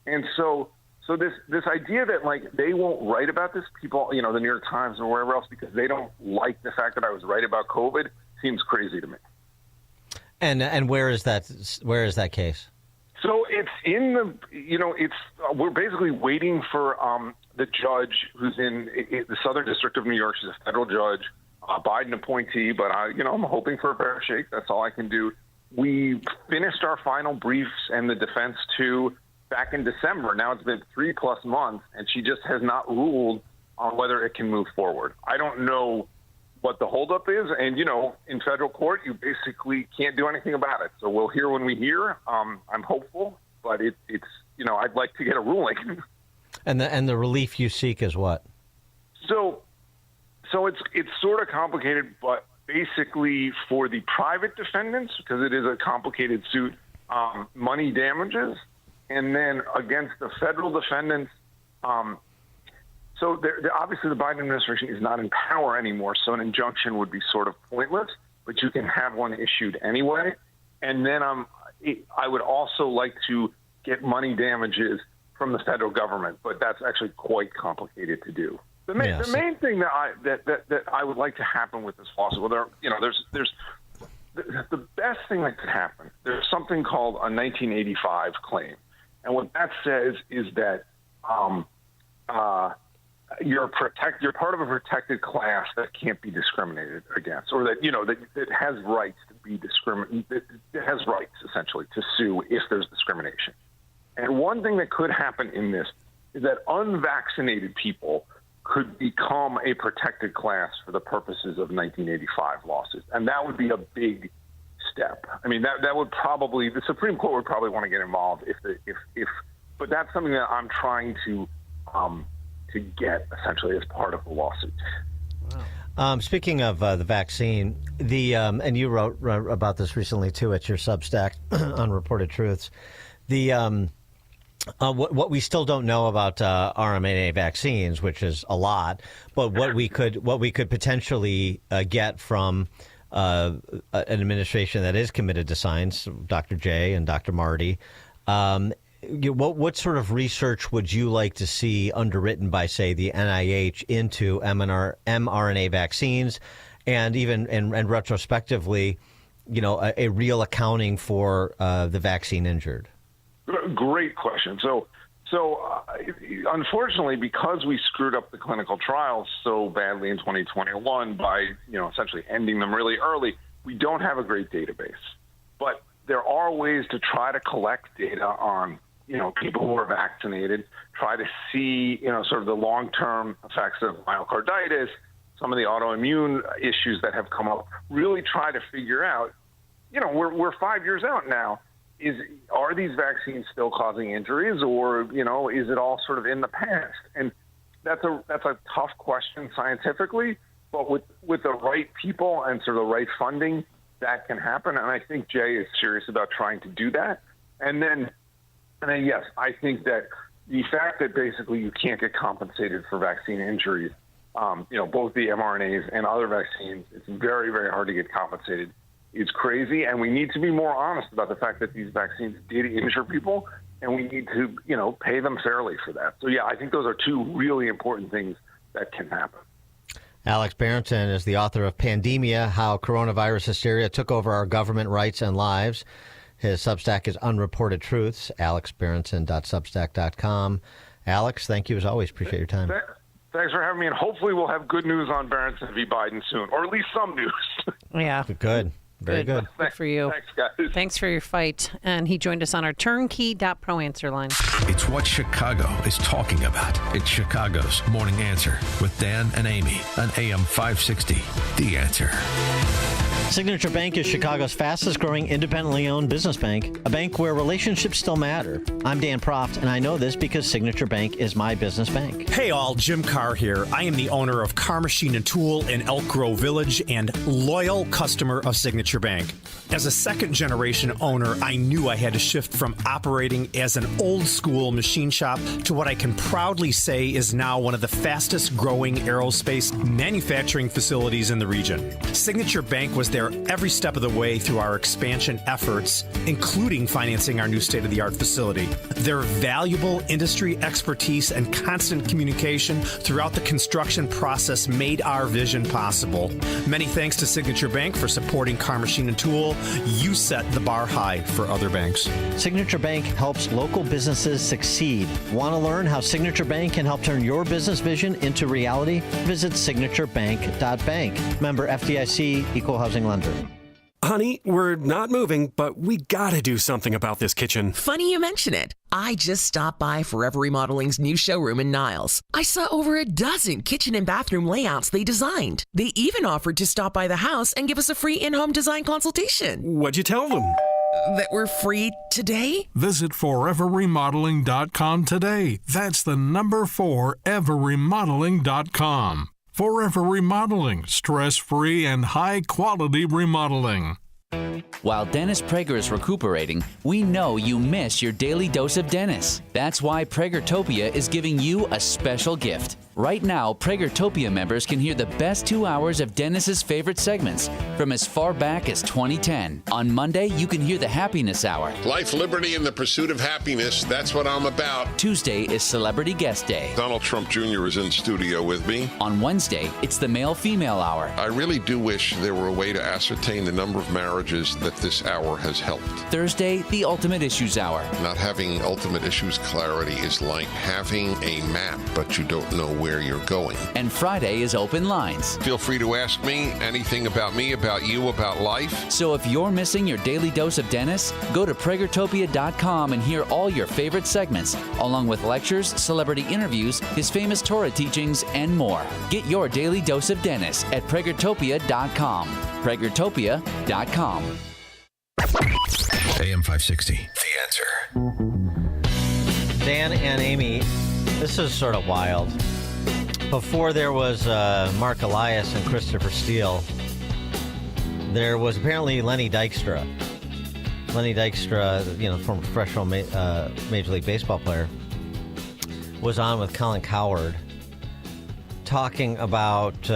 And so this idea that they won't write about this, people, the New York Times or wherever else, because they don't like the fact that I was right about COVID, seems crazy to me. And where is that case? So it's in the we're basically waiting for the judge who's in the Southern District of New York. She's a federal judge, Biden appointee, but I'm hoping for a fair shake. That's all I can do. We finished our final briefs and the defense too back in December. Now it's been 3+ months, and she just has not ruled on whether it can move forward. I don't know what the holdup is, and in federal court, you basically can't do anything about it. So we'll hear when we hear. I'm hopeful, but it's I'd like to get a ruling. And the relief you seek is what? So it's sort of complicated, but basically for the private defendants, because it is a complicated suit, money damages, and then against the federal defendants. So obviously the Biden administration is not in power anymore, so an injunction would be sort of pointless, but you can have one issued anyway. And then I would also like to get money damages from the federal government, but that's actually quite complicated to do. The main thing that I would like to happen with this lawsuit, there's the best thing that could happen. There's something called a 1985 claim, and what that says is that you're part of a protected class that can't be discriminated against, or that that has rights to be it has rights essentially to sue if there's discrimination. And one thing that could happen in this is that unvaccinated people could become a protected class for the purposes of 1985 lawsuits, and that would be a big step. I mean, that would probably, the Supreme Court would probably want to get involved but that's something that I'm trying to get essentially as part of the lawsuit. Wow. Speaking of the vaccine, and you wrote about this recently too at your Substack, Unreported Truths. What we still don't know about mRNA vaccines, which is a lot, but what we could potentially get from an administration that is committed to science, Dr. J and Dr. Marty. What sort of research would you like to see underwritten by, say, the NIH into mRNA vaccines, and even and retrospectively, a real accounting for the vaccine injured? Great question. So unfortunately, because we screwed up the clinical trials so badly in 2021 by, essentially ending them really early, we don't have a great database. But there are ways to try to collect data on, people who are vaccinated, try to see, sort of the long-term effects of myocarditis, some of the autoimmune issues that have come up, really try to figure out, we're 5 years out now. Are these vaccines still causing injuries, or is it all sort of in the past? And that's a tough question scientifically, but with the right people and sort of the right funding, that can happen. And I think Jay is serious about trying to do that. And then yes, I think that the fact that basically you can't get compensated for vaccine injuries, both the mRNAs and other vaccines, it's very, very hard to get compensated. It's crazy, and we need to be more honest about the fact that these vaccines did injure people, and we need to, pay them fairly for that. So, yeah, I think those are two really important things that can happen. Alex Berenson is the author of Pandemia, How Coronavirus Hysteria Took Over Our Government, Rights, and Lives. His Substack is Unreported Truths, alexberenson.substack.com. Alex, thank you as always. Appreciate your time. Thanks for having me, and hopefully we'll have good news on Berenson v. Biden soon, or at least some news. Yeah. Good. Very good. Good for you. Thanks, guys. Thanks for your fight. And he joined us on our turnkey.pro answer line. It's what Chicago is talking about. It's Chicago's Morning Answer with Dan and Amy on AM 560. The Answer. Signature Bank is Chicago's fastest growing independently owned business bank, a bank where relationships still matter. I'm Dan Proft, and I know this because Signature Bank is my business bank. Hey all, Jim Carr here. I am the owner of Carr Machine and Tool in Elk Grove Village and loyal customer of Signature Bank. As a second generation owner, I knew I had to shift from operating as an old school machine shop to what I can proudly say is now one of the fastest growing aerospace manufacturing facilities in the region. Signature Bank was there every step of the way through our expansion efforts, including financing our new state-of-the-art facility. Their valuable industry expertise and constant communication throughout the construction process made our vision possible. Many thanks to Signature Bank for supporting Carr Machine and Tool. You set the bar high for other banks. Signature Bank helps local businesses succeed. Want to learn how Signature Bank can help turn your business vision into reality? Visit signaturebank.bank. Member FDIC, Equal Housing Lender. Honey, we're not moving, but we gotta do something about this kitchen. Funny you mention it. I just stopped by Forever Remodeling's new showroom in Niles. I saw over a dozen kitchen and bathroom layouts they designed. They even offered to stop by the house and give us a free in-home design consultation. What'd you tell them? That we're free today? Visit foreverremodeling.com today. That's the number 4, everremodeling.com. Forever Remodeling, stress-free and high-quality remodeling. While Dennis Prager is recuperating, we know you miss your daily dose of Dennis. That's why Pragertopia is giving you a special gift. Right now, Pragertopia members can hear the best 2 hours of Dennis's favorite segments from as far back as 2010. On Monday, you can hear the Happiness Hour. Life, liberty, and the pursuit of happiness. That's what I'm about. Tuesday is Celebrity Guest Day. Donald Trump Jr. is in studio with me. On Wednesday, it's the Male-Female Hour. I really do wish there were a way to ascertain the number of marriages that this hour has helped. Thursday, the Ultimate Issues Hour. Not having ultimate issues clarity is like having a map, but you don't know where you're going. And Friday is Open Lines. Feel free to ask me anything about me, about you, about life. So if you're missing your daily dose of Dennis, go to Pragertopia.com and hear all your favorite segments, along with lectures, celebrity interviews, his famous Torah teachings, and more. Get your daily dose of Dennis at Pragertopia.com. Pragertopia.com. AM 560. The Answer. Dan and Amy, this is sort of wild. Before there was Mark Elias and Christopher Steele, there was apparently Lenny Dykstra. Lenny Dykstra, former professional Major League Baseball player, was on with Colin Cowherd talking about,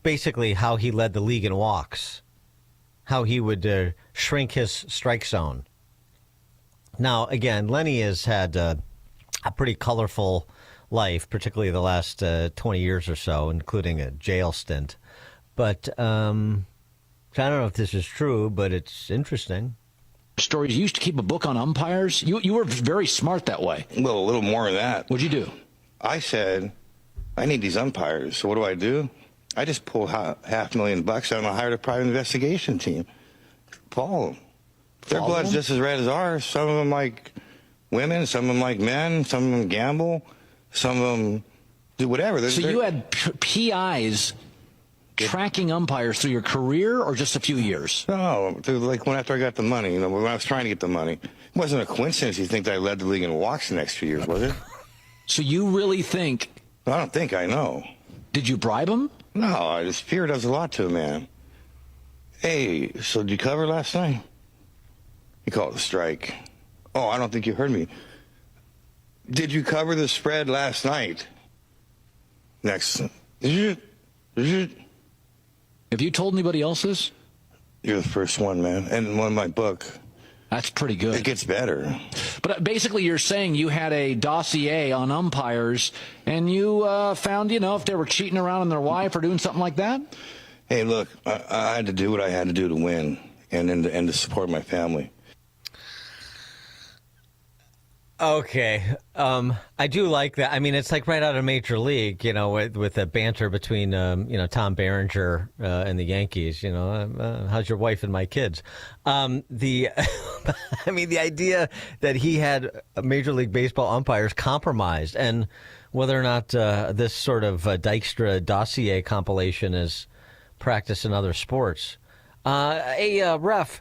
basically how he led the league in walks, how he would shrink his strike zone. Now, again, Lenny has had a pretty colorful life, particularly the last 20 years or so, including a jail stint. But I don't know if this is true, but it's interesting. Stories. You used to keep a book on umpires. You were very smart that way. Well, a little more than that. What'd you do? I said, I need these umpires. So what do? I just pulled $500,000 out and I hired a private investigation team. Follow them. Their blood's just as red as ours. Some of them like women, some of them like men, some of them gamble. Some of them do whatever. So you had PIs tracking umpires through your career or just a few years? No, like after I got the money, when I was trying to get the money. It wasn't a coincidence you think that I led the league in walks the next few years, was it? So you really think... I don't think, I know. Did you bribe him? No, this fear does a lot to a man. Hey, so did you cover last night? He called it a strike. Oh, I don't think you heard me. Did you cover the spread last night? Next. Did you? Have you told anybody else this? You're the first one, man. And one in my book. That's pretty good. It gets better. But basically you're saying you had a dossier on umpires and you found, if they were cheating around on their wife or doing something like that? Hey, look, I had to do what I had to do to win and to support my family. Okay. I do like that. I mean, it's like right out of Major League, with the banter between, Tom Berenger and the Yankees, how's your wife and my kids? The idea that he had Major League Baseball umpires compromised and whether or not this sort of Dykstra dossier compilation is practiced in other sports. Ref,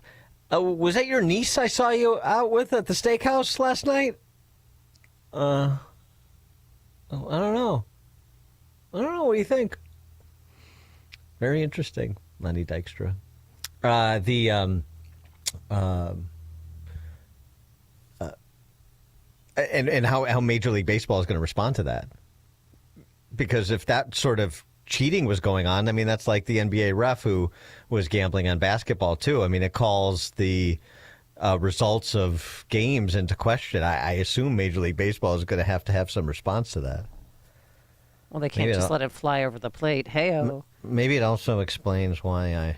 was that your niece I saw you out with at the steakhouse last night? I don't know. What do you think? Very interesting, Lenny Dykstra. And how Major League Baseball is going to respond to that. Because if that sort of cheating was going on, I mean, that's like the NBA ref who was gambling on basketball, too. I mean, it calls the results of games into question. I assume Major League Baseball is going to have some response to that. Well, they can't just let it fly over the plate. Hey-o. Maybe it also explains why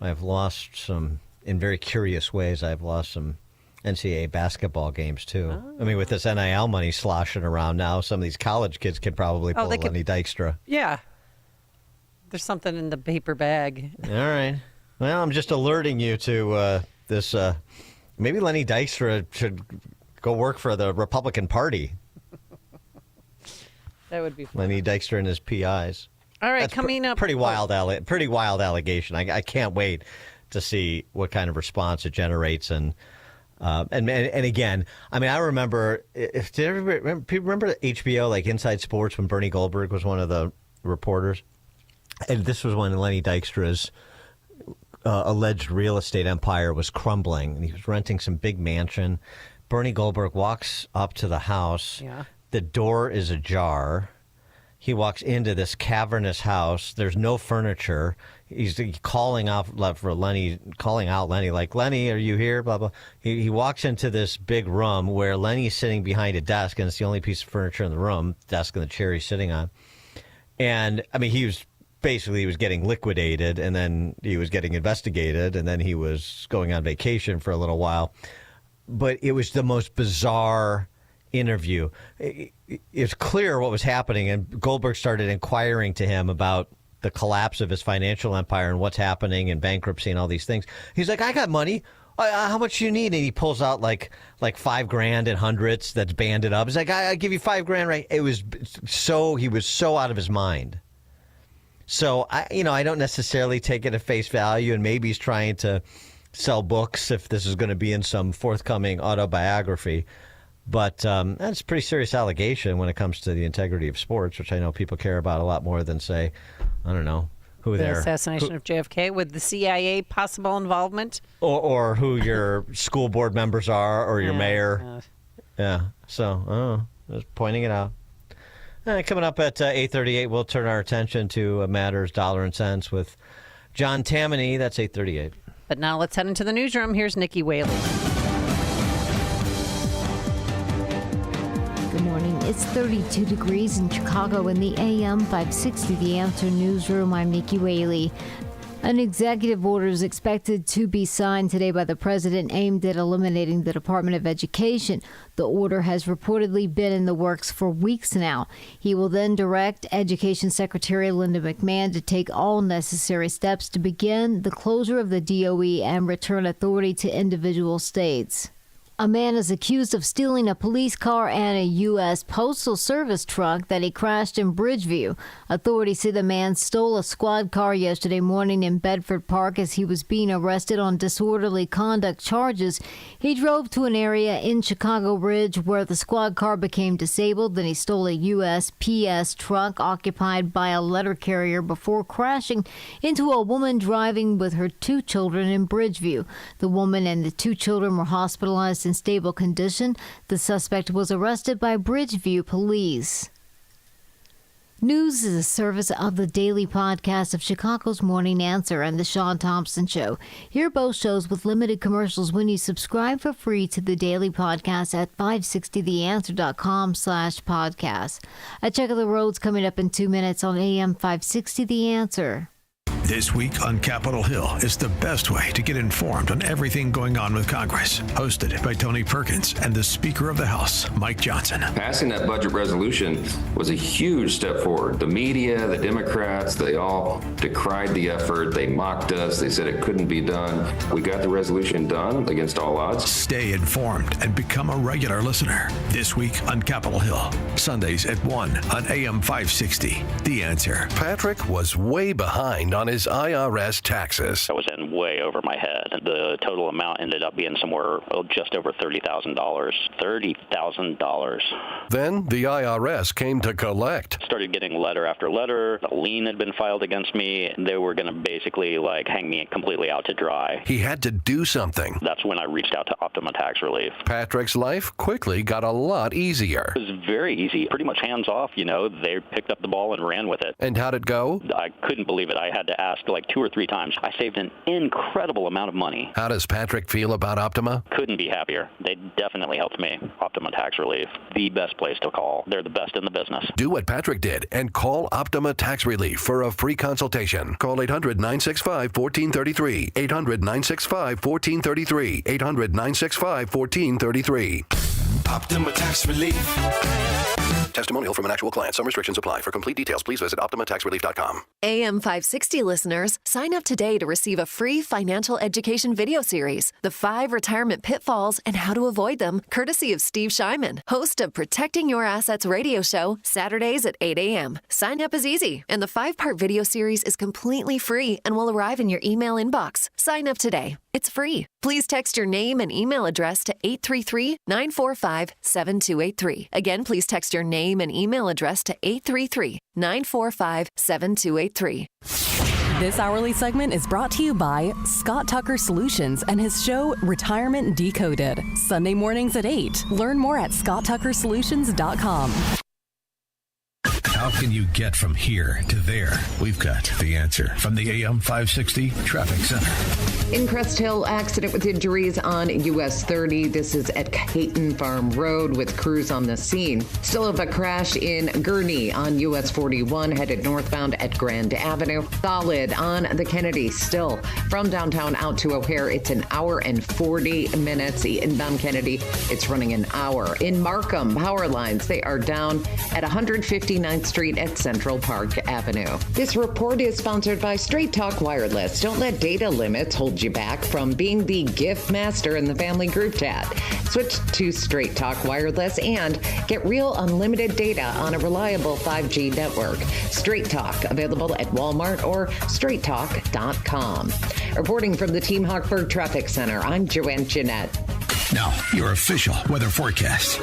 I've lost some, in very curious ways, I've lost some NCAA basketball games, too. Oh. I mean, with this NIL money sloshing around now, some of these college kids could probably pull Lenny Dykstra. Yeah. There's something in the paper bag. All right. Well, I'm just alerting you to this. Maybe Lenny Dykstra should go work for the Republican Party. That would be fun. Lenny Dykstra and his PIs. All right, That's coming up. Pretty wild allegation. I can't wait to see what kind of response it generates. And again, I mean, I remember, people remember HBO, like Inside Sports, when Bernie Goldberg was one of the reporters? And this was when Lenny Dykstra's alleged real estate empire was crumbling, and he was renting some big mansion. Bernie Goldberg walks up to the house. Yeah. The door is ajar. He walks into this cavernous house. There's no furniture. He's calling out for Lenny, like, Lenny, are you here? Blah, blah. He walks into this big room where Lenny's sitting behind a desk, and it's the only piece of furniture in the room, desk and the chair he's sitting on. And, I mean, he was getting liquidated, and then he was getting investigated, and then he was going on vacation for a little while. But it was the most bizarre interview. It's clear what was happening, and Goldberg started inquiring to him about the collapse of his financial empire and what's happening and bankruptcy and all these things. He's like, I got money. How much do you need? And he pulls out like $5,000 in hundreds that's banded up. He's like, I give you $5,000, right? He was so out of his mind. So I don't necessarily take it at face value, and maybe he's trying to sell books if this is going to be in some forthcoming autobiography. But that's a pretty serious allegation when it comes to the integrity of sports, which I know people care about a lot more than, say, I don't know, who the they're... assassination of JFK with the CIA possible involvement? Or who your school board members are, or your mayor. Yeah, so, just pointing it out. Coming up at 8:38, we'll turn our attention to matters dollar and cents with John Tammany. That's 8:38. But now let's head into the newsroom. Here's Nikki Whaley. Good morning. It's 32 degrees in Chicago in the AM 560 The Answer newsroom. I'm Nikki Whaley. An executive order is expected to be signed today by the president aimed at eliminating the Department of Education. The order has reportedly been in the works for weeks now. He will then direct Education Secretary Linda McMahon to take all necessary steps to begin the closure of the DOE and return authority to individual states. A man is accused of stealing a police car and a U.S. Postal Service truck that he crashed in Bridgeview. Authorities say the man stole a squad car yesterday morning in Bedford Park as he was being arrested on disorderly conduct charges. He drove to an area in Chicago Ridge where the squad car became disabled. Then he stole a USPS truck occupied by a letter carrier before crashing into a woman driving with her 2 children in Bridgeview. The woman and the 2 children were hospitalized in stable condition. The suspect was arrested by Bridgeview police. News is a service of the daily podcast of Chicago's Morning Answer and The Sean Thompson Show. Hear both shows with limited commercials when you subscribe for free to the daily podcast at 560theanswer.com/podcast. A check of the roads coming up in 2 minutes on AM 560 The Answer. This week on Capitol Hill is the best way to get informed on everything going on with Congress. Hosted by Tony Perkins and the Speaker of the House, Mike Johnson. Passing that budget resolution was a huge step forward. The media, the Democrats, they all decried the effort. They mocked us. They said it couldn't be done. We got the resolution done against all odds. Stay informed and become a regular listener. This week on Capitol Hill. Sundays at 1 on AM 560. The Answer. Patrick was way behind on his IRS taxes. I was in way over my head. The total amount ended up being somewhere just over $30,000. $30,000. Then the IRS came to collect. Started getting letter after letter. A lien had been filed against me. They were going to basically hang me completely out to dry. He had to do something. That's when I reached out to Optima Tax Relief. Patrick's life quickly got a lot easier. It was very easy, pretty much hands off. They picked up the ball and ran with it. And how'd it go? I couldn't believe it. I had to ask 2 or 3 times. I saved an incredible amount of money. How does Patrick feel about Optima? Couldn't be happier. They definitely helped me. Optima Tax Relief, the best place to call. They're the best in the business. Do what Patrick did and call Optima Tax Relief for a free consultation. Call 800-965-1433. 800-965-1433. 800-965-1433. Optima Tax Relief. Testimonial from an actual client. Some restrictions apply. For complete details, please visit OptimaTaxRelief.com. AM 560 listeners, sign up today to receive a free financial education video series, The 5 Retirement Pitfalls and How to Avoid Them, courtesy of Steve Shyman, host of Protecting Your Assets radio show, Saturdays at 8 a.m. Sign up is easy, and the 5-part video series is completely free and will arrive in your email inbox. Sign up today. It's free. Please text your name and email address to 833-945-7283. Again, please text your name and email address to 833-945-7283. This hourly segment is brought to you by Scott Tucker Solutions and his show Retirement Decoded. Sunday mornings at 8. Learn more at scotttuckersolutions.com. How can you get from here to there? We've got the answer from the AM 560 Traffic Center. In Crest Hill, accident with injuries on US 30. This is at Hayton Farm Road with crews on the scene. Still have a crash in Gurnee on US 41 headed northbound at Grand Avenue. Solid on the Kennedy still. From downtown out to O'Hare, it's an hour and 40 minutes. Inbound Kennedy, it's running an hour. In Markham, power lines, they are down at 159th Street at Central Park Avenue. This report is sponsored by Straight Talk Wireless. Don't let data limits hold you back from being the gift master in the family group chat. Switch to Straight Talk Wireless and get real unlimited data on a reliable 5G network. Straight Talk, available at Walmart or straighttalk.com. Reporting from the Team Hawkburg Traffic Center, I'm Joanne Jeanette. Now, your official weather forecast.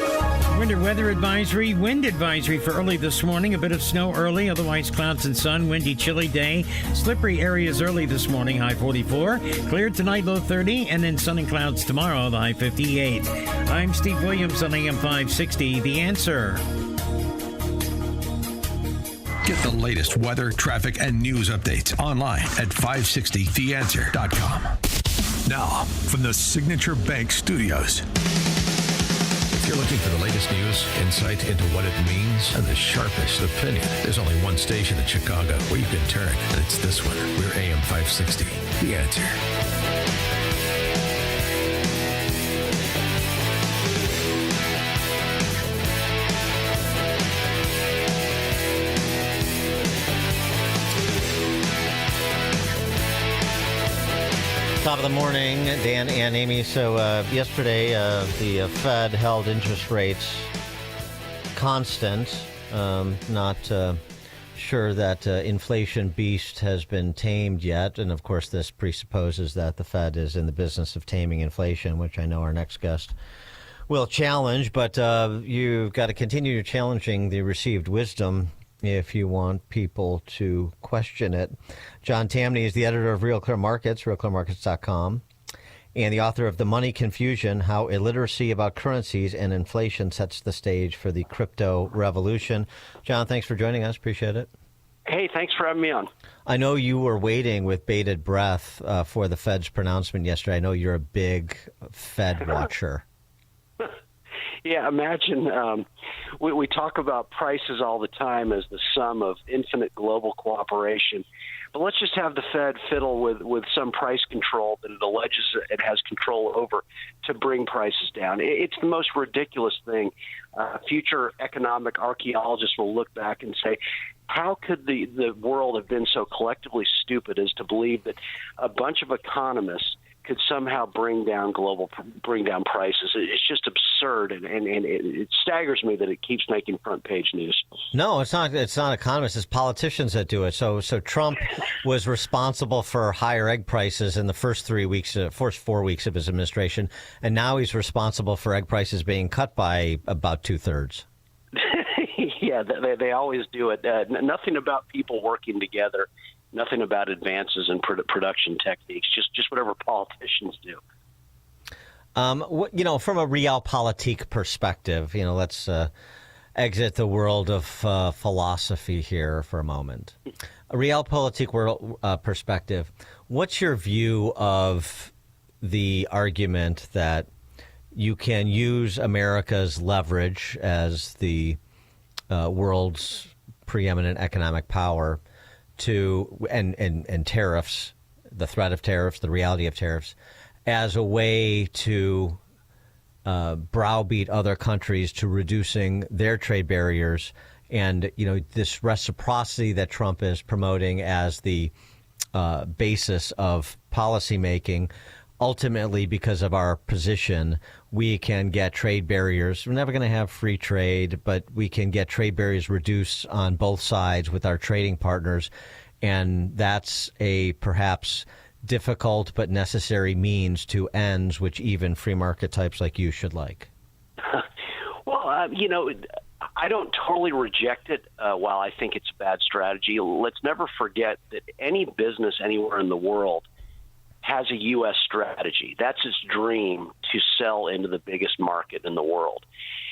Winter weather advisory, wind advisory for early this morning. A bit of snow early, otherwise clouds and sun. Windy, chilly day. Slippery areas early this morning, high 44. Clear tonight, low 30. And then sun and clouds tomorrow, the high 58. I'm Steve Williams on AM 560. The Answer. Get the latest weather, traffic, and news updates online at 560theanswer.com. Now, from the Signature Bank Studios. If you're looking for the latest news, insight into what it means, and the sharpest opinion, there's only one station in Chicago where you can turn, and it's this one. We're AM 560, The Answer. Top of the morning, Dan and Amy. So yesterday, the Fed held interest rates constant. Not sure that inflation beast has been tamed yet. And of course, this presupposes that the Fed is in the business of taming inflation, which I know our next guest will challenge. But you've got to continue challenging the received wisdom if you want people to question it. John Tamny is the editor of Real Clear Markets, realclearmarkets.com, and the author of The Money Confusion, How Illiteracy About Currencies and Inflation Sets the Stage for the Crypto Revolution. John, thanks for joining us. Appreciate it. Hey, thanks for having me on. I know you were waiting with bated breath for the Fed's pronouncement yesterday. I know you're a big Fed watcher. Yeah, imagine we talk about prices all the time as the sum of infinite global cooperation. But let's just have the Fed fiddle with some price control that it alleges it has control over to bring prices down. It's the most ridiculous thing. Future economic archaeologists will look back and say, how could the world have been so collectively stupid as to believe that a bunch of economists could somehow bring down prices? It's just absurd, and it staggers me that it keeps making front page news. No, it's not. It's not economists. It's politicians that do it. So Trump was responsible for higher egg prices in the first 4 weeks of his administration, and now he's responsible for egg prices being cut by about 2/3. Yeah, they always do it. Nothing about people working together. Nothing about advances in production techniques, just whatever politicians do. From a realpolitik perspective, let's exit the world of philosophy here for a moment. A realpolitik world perspective, what's your view of the argument that you can use America's leverage as the world's preeminent economic power and tariffs, the threat of tariffs, the reality of tariffs, as a way to browbeat other countries to reducing their trade barriers, and this reciprocity that Trump is promoting as the basis of policymaking. Ultimately, because of our position, we can get trade barriers. We're never going to have free trade, but we can get trade barriers reduced on both sides with our trading partners. And that's a perhaps difficult but necessary means to ends which even free market types like you should like. Well, I don't totally reject it while I think it's a bad strategy. Let's never forget that any business anywhere in the world has a U.S. strategy. That's its dream, to sell into the biggest market in the world.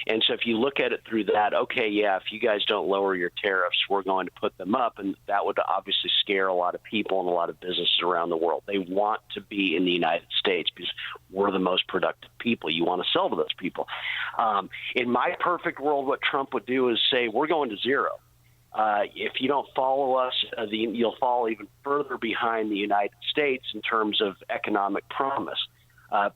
And so if you look at it through that, okay, yeah, if you guys don't lower your tariffs, we're going to put them up. And that would obviously scare a lot of people and a lot of businesses around the world. They want to be in the United States because we're the most productive people. You want to sell to those people. In my perfect world, what Trump would do is say, we're going to zero. If you don't follow us, you'll fall even further behind the United States in terms of economic promise.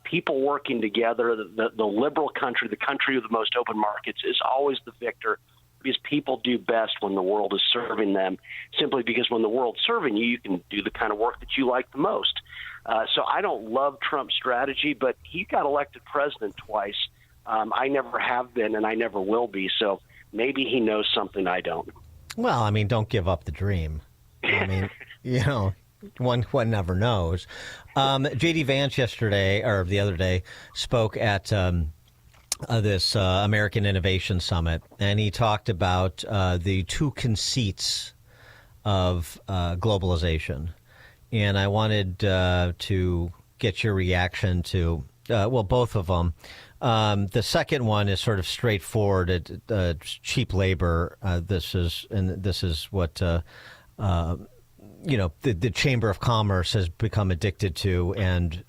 People working together, the liberal country, the country with the most open markets, is always the victor, because people do best when the world is serving them, simply because when the world's serving you, you can do the kind of work that you like the most. So I don't love Trump's strategy, but he got elected president twice. I never have been, and I never will be, so maybe he knows something I don't. Well, I mean, don't give up the dream. I mean, one never knows. J.D. Vance yesterday, or the other day, spoke at this American Innovation Summit, and he talked about the two conceits of globalization. And I wanted to get your reaction to, both of them. The second one is sort of straightforward. Cheap labor. This is what the Chamber of Commerce has become addicted to, and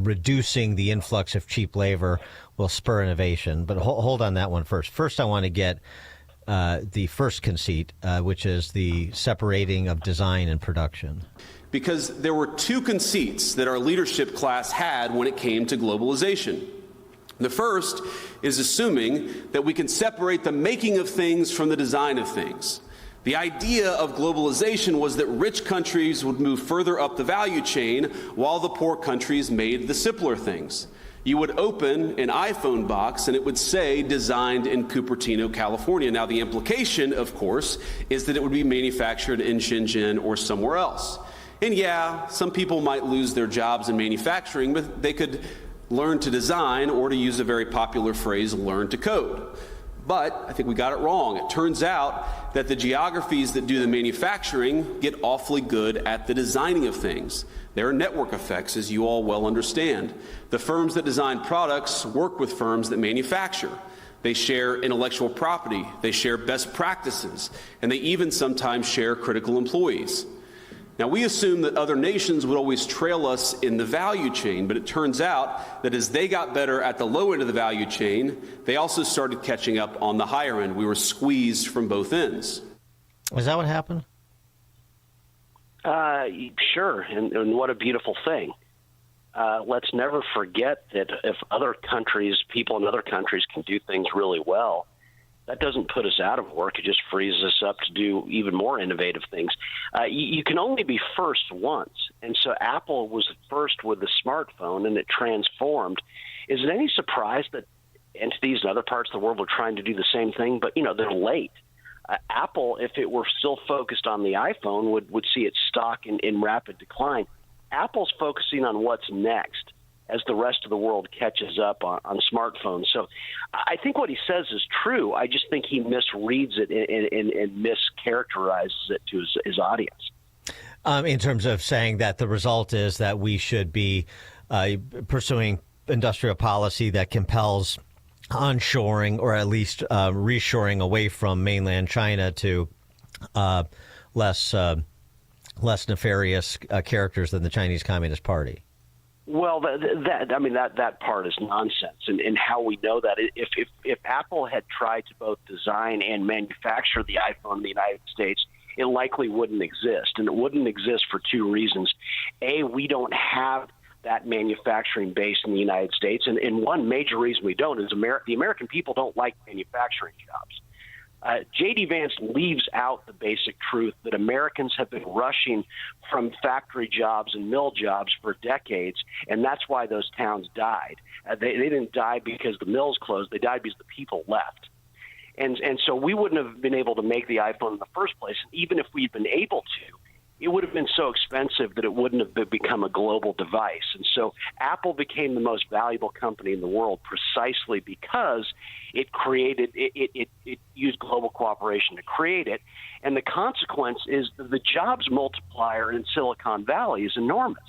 reducing the influx of cheap labor will spur innovation. But hold on that one first. First, I want to get the first conceit, which is the separating of design and production. Because there were two conceits that our leadership class had when it came to globalization. The first is assuming that we can separate the making of things from the design of things. The idea of globalization was that rich countries would move further up the value chain while the poor countries made the simpler things. You would open an iPhone box and it would say designed in Cupertino, California. Now, the implication, of course, is that it would be manufactured in Shenzhen or somewhere else. And yeah, some people might lose their jobs in manufacturing, but they could learn to design, or to use a very popular phrase, learn to code. But I think we got it wrong. It turns out that the geographies that do the manufacturing get awfully good at the designing of things. There are network effects, as you all well understand. The firms that design products work with firms that manufacture. They share intellectual property, they share best practices, and they even sometimes share critical employees. Now, we assume that other nations would always trail us in the value chain, but it turns out that as they got better at the low end of the value chain, they also started catching up on the higher end. We were squeezed from both ends. Was that what happened? Sure, and what a beautiful thing. Let's never forget that if other countries, people in other countries can do things really well, that doesn't put us out of work. It just frees us up to do even more innovative things. You can only be first once. And so Apple was first with the smartphone, and it transformed. Is it any surprise that entities in other parts of the world were trying to do the same thing? But, they're late. Apple, if it were still focused on the iPhone, would see its stock in rapid decline. Apple's focusing on what's next as the rest of the world catches up on smartphones. So I think what he says is true. I just think he misreads it and mischaracterizes it to his audience. In terms of saying that the result is that we should be pursuing industrial policy that compels onshoring, or at least reshoring away from mainland China to less nefarious characters than the Chinese Communist Party. Well, that part is nonsense, and how we know that if Apple had tried to both design and manufacture the iPhone in the United States, it likely wouldn't exist, and it wouldn't exist for two reasons. A, we don't have that manufacturing base in the United States, and one major reason we don't is the American people don't like manufacturing jobs. J.D. Vance leaves out the basic truth that Americans have been rushing from factory jobs and mill jobs for decades, and that's why those towns died. They didn't die because the mills closed. They died because the people left. And so we wouldn't have been able to make the iPhone in the first place. And even if we'd been able to, it would have been so expensive that it wouldn't have become a global device. And so Apple became the most valuable company in the world precisely because it used global cooperation to create it. And the consequence is the jobs multiplier in Silicon Valley is enormous.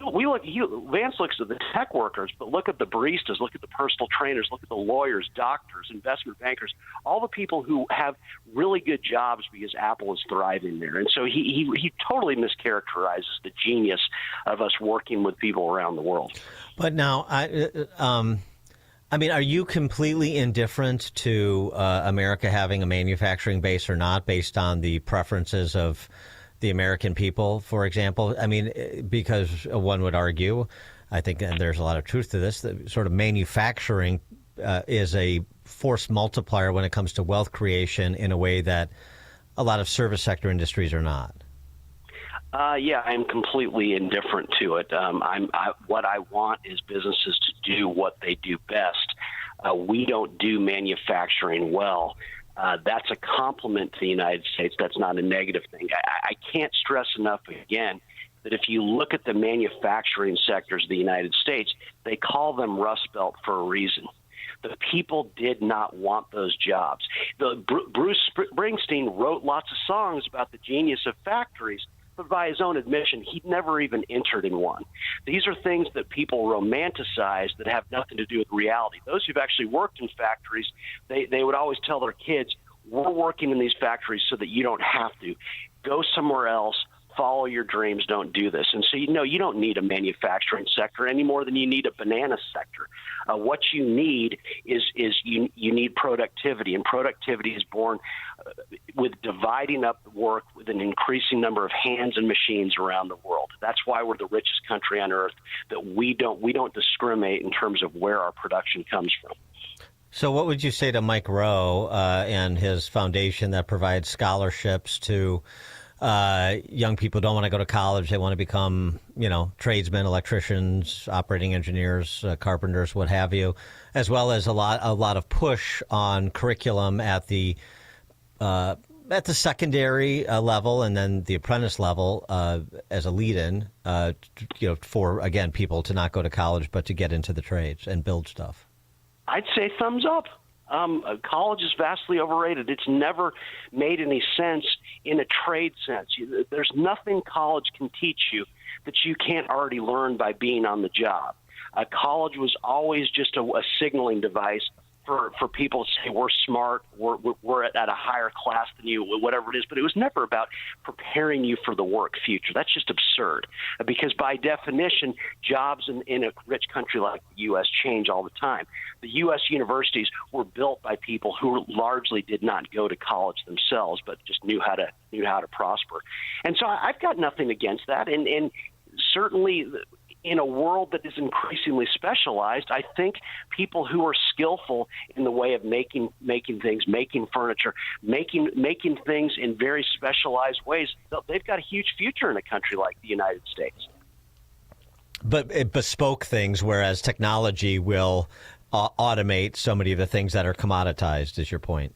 Vance looks at the tech workers, but look at the baristas, look at the personal trainers, look at the lawyers, doctors, investment bankers, all the people who have really good jobs because Apple is thriving there. And so he totally mischaracterizes the genius of us working with people around the world. But now, I mean, are you completely indifferent to America having a manufacturing base or not based on the preferences of the American people, for example? I mean, because one would argue, I think, and there's a lot of truth to this, that sort of manufacturing is a force multiplier when it comes to wealth creation in a way that a lot of service sector industries are not. Yeah, I'm completely indifferent to it. What I want is businesses to do what they do best. We don't do manufacturing well. That's a compliment to the United States. That's not a negative thing. I can't stress enough again that if you look at the manufacturing sectors of the United States, they call them Rust Belt for a reason. The people did not want those jobs. Bruce Springsteen wrote lots of songs about the genius of factories, but by his own admission, he'd never even entered in one. These are things that people romanticize that have nothing to do with reality. Those who've actually worked in factories, they would always tell their kids, we're working in these factories so that you don't have to. Go somewhere else. Follow your dreams. Don't do this. And so, you don't need a manufacturing sector any more than you need a banana sector. What you need is you need productivity, and productivity is born with dividing up the work with an increasing number of hands and machines around the world. That's why we're the richest country on earth, that we don't discriminate in terms of where our production comes from. So what would you say to Mike Rowe and his foundation that provides scholarships to young people who don't want to go to college? They want to become, tradesmen, electricians, operating engineers, carpenters, what have you, as well as a lot of push on curriculum at the secondary level and then the apprentice level as a lead-in, for, again, people to not go to college but to get into the trades and build stuff? I'd say thumbs up. College is vastly overrated. It's never made any sense in a trade sense. There's nothing college can teach you that you can't already learn by being on the job. College was always just a signaling device for people to say we're smart, we're at a higher class than you, whatever it is. But it was never about preparing you for the work future. That's just absurd, because by definition, jobs in a rich country like the U.S. change all the time. The U.S. universities were built by people who largely did not go to college themselves, but just knew how to prosper. And so I've got nothing against that. And certainly, in a world that is increasingly specialized, I think people who are skillful in the way of making things, making furniture, making things in very specialized ways, they've got a huge future in a country like the United States. But bespoke things, whereas technology will automate so many of the things that are commoditized, is your point?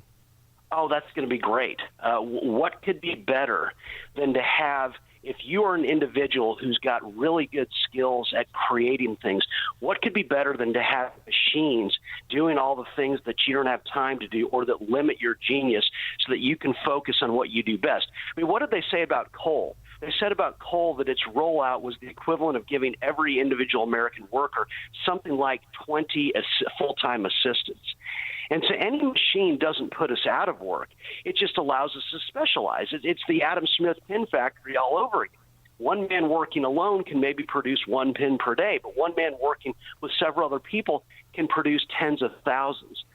Oh, that's going to be great. What could be better than to have, if you are an individual who's got really good skills at creating things, what could be better than to have machines doing all the things that you don't have time to do or that limit your genius so that you can focus on what you do best? I mean, what did they say about coal? They said about coal that its rollout was the equivalent of giving every individual American worker something like 20 full-time assistants. And so any machine doesn't put us out of work. It just allows us to specialize. It's the Adam Smith pin factory all over again. One man working alone can maybe produce one pin per day, but one man working with several other people can produce tens of thousands.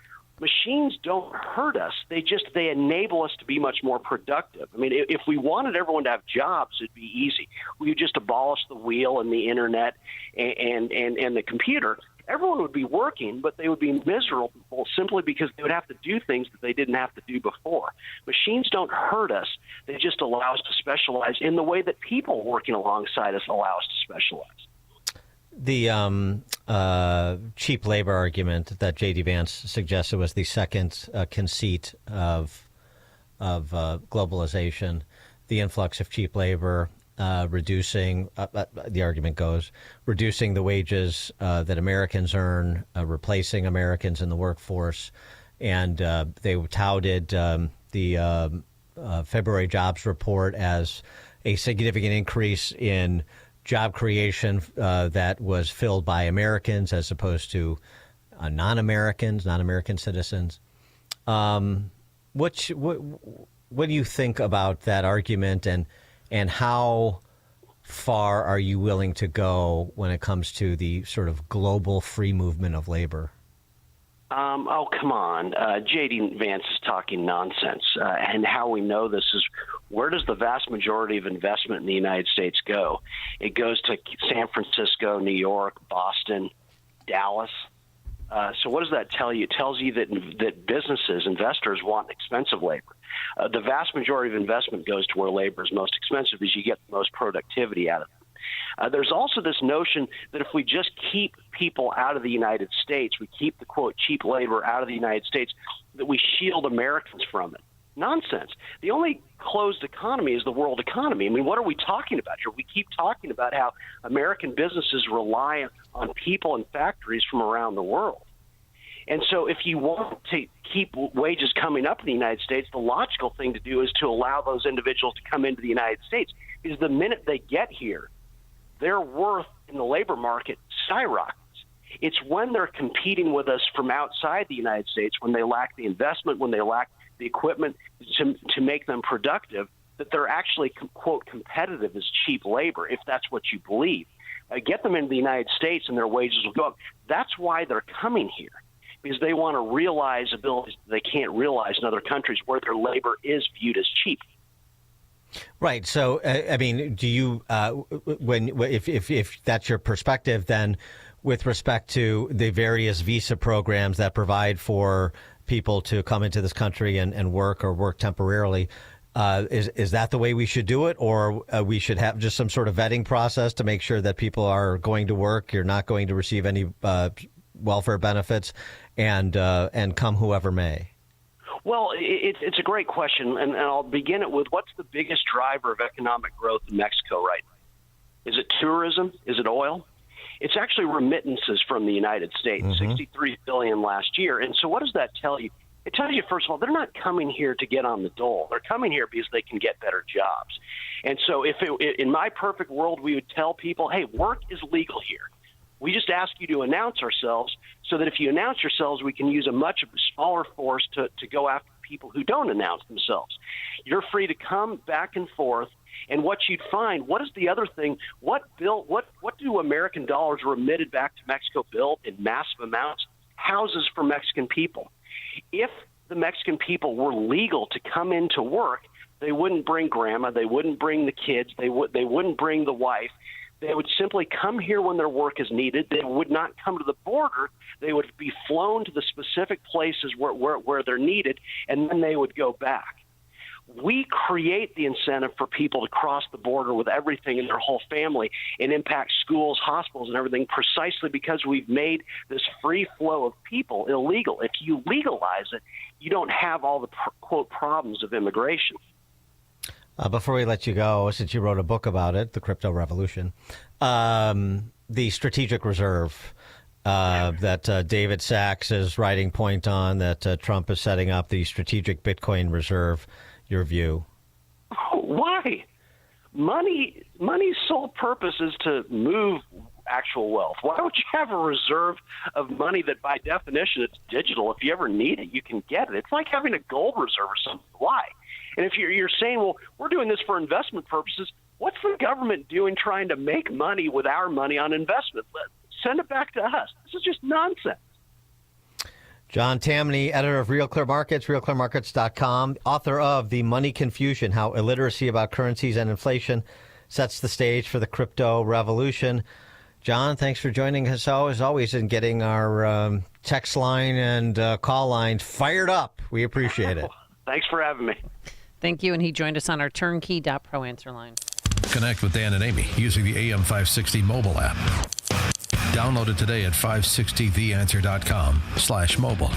Machines don't hurt us. They enable us to be much more productive. I mean, if we wanted everyone to have jobs, it'd be easy. We would just abolish the wheel and the internet and the computer. Everyone would be working, but they would be miserable simply because they would have to do things that they didn't have to do before. Machines don't hurt us. They just allow us to specialize in the way that people working alongside us allow us to specialize. The cheap labor argument that J.D. Vance suggested was the second conceit of globalization. the influx of cheap labor, reducing, the argument goes, reducing the wages that Americans earn, replacing Americans in the workforce. And they touted the February jobs report as a significant increase in job creation that was filled by Americans as opposed to non-American citizens. What do you think about that argument, and how far are you willing to go when it comes to the sort of global free movement of labor? Oh, come on. J.D. Vance is talking nonsense. And how we know this is, where does the vast majority of investment in the United States go? It goes to San Francisco, New York, Boston, Dallas. So what does that tell you? It tells you that businesses, investors want expensive labor. The vast majority of investment goes to where labor is most expensive, because you get the most productivity out of it. There's also this notion that if we just keep people out of the United States, we keep the, quote, cheap labor out of the United States, that we shield Americans from it. Nonsense. The only closed economy is the world economy. I mean, what are we talking about here? We keep talking about how American businesses rely on people and factories from around the world. And so if you want to keep wages coming up in the United States, the logical thing to do is to allow those individuals to come into the United States, because the minute they get here, their worth in the labor market skyrockets. It's when they're competing with us from outside the United States, when they lack the investment, when they lack the equipment to make them productive, that they're actually, quote, competitive as cheap labor, if that's what you believe. Get them into the United States and their wages will go up. That's why they're coming here, because they want to realize abilities they can't realize in other countries where their labor is viewed as cheap. Right. So, I mean, do you, if that's your perspective, then with respect to the various visa programs that provide for people to come into this country and work or work temporarily, is that the way we should do it? Or we should have just some sort of vetting process to make sure that people are going to work, you're not going to receive any welfare benefits, and come whoever may? Well, it's a great question, and I'll begin it with, what's the biggest driver of economic growth in Mexico right now? Is it tourism? Is it oil? It's actually remittances from the United States, $63 billion last year. And so what does that tell you? It tells you, first of all, they're not coming here to get on the dole. They're coming here because they can get better jobs. And so in my perfect world, we would tell people, hey, work is legal here. We just ask you to announce ourselves, so that if you announce yourselves, we can use a much smaller force to go after people who don't announce themselves. You're free to come back and forth. And what you'd find, what is the other thing? What do American dollars remitted back to Mexico build in massive amounts? Houses for Mexican people. If the Mexican people were legal to come into work, they wouldn't bring grandma, they wouldn't bring the kids, they wouldn't bring the wife. They would simply come here when their work is needed. They would not come to the border. They would be flown to the specific places where they're needed, and then they would go back. We create the incentive for people to cross the border with everything in their whole family and impact schools, hospitals, and everything, precisely because we've made this free flow of people illegal. If you legalize it, you don't have all the, quote, problems of immigration. Before we let you go, since you wrote a book about it, The Crypto Revolution, the strategic reserve that David Sachs is writing point on, that Trump is setting up, the strategic Bitcoin reserve, your view? Oh, why? Money's sole purpose is to move actual wealth. Why would you have a reserve of money that by definition it's digital? If you ever need it, you can get it. It's like having a gold reserve or something. Why? And if you're saying, well, we're doing this for investment purposes, what's the government doing trying to make money with our money on investment? Send it back to us. This is just nonsense. John Tammany, editor of Real Clear Markets, realclearmarkets.com, author of The Money Confusion, How Illiteracy About Currencies and Inflation Sets the Stage for the Crypto Revolution. John, thanks for joining us as always and getting our text line and call lines fired up. We appreciate it. Thanks for having me. Thank you. And he joined us on our turnkey.pro answer line. Connect with Dan and Amy using the AM 560 mobile app. Download it today at 560theanswer.com/mobile.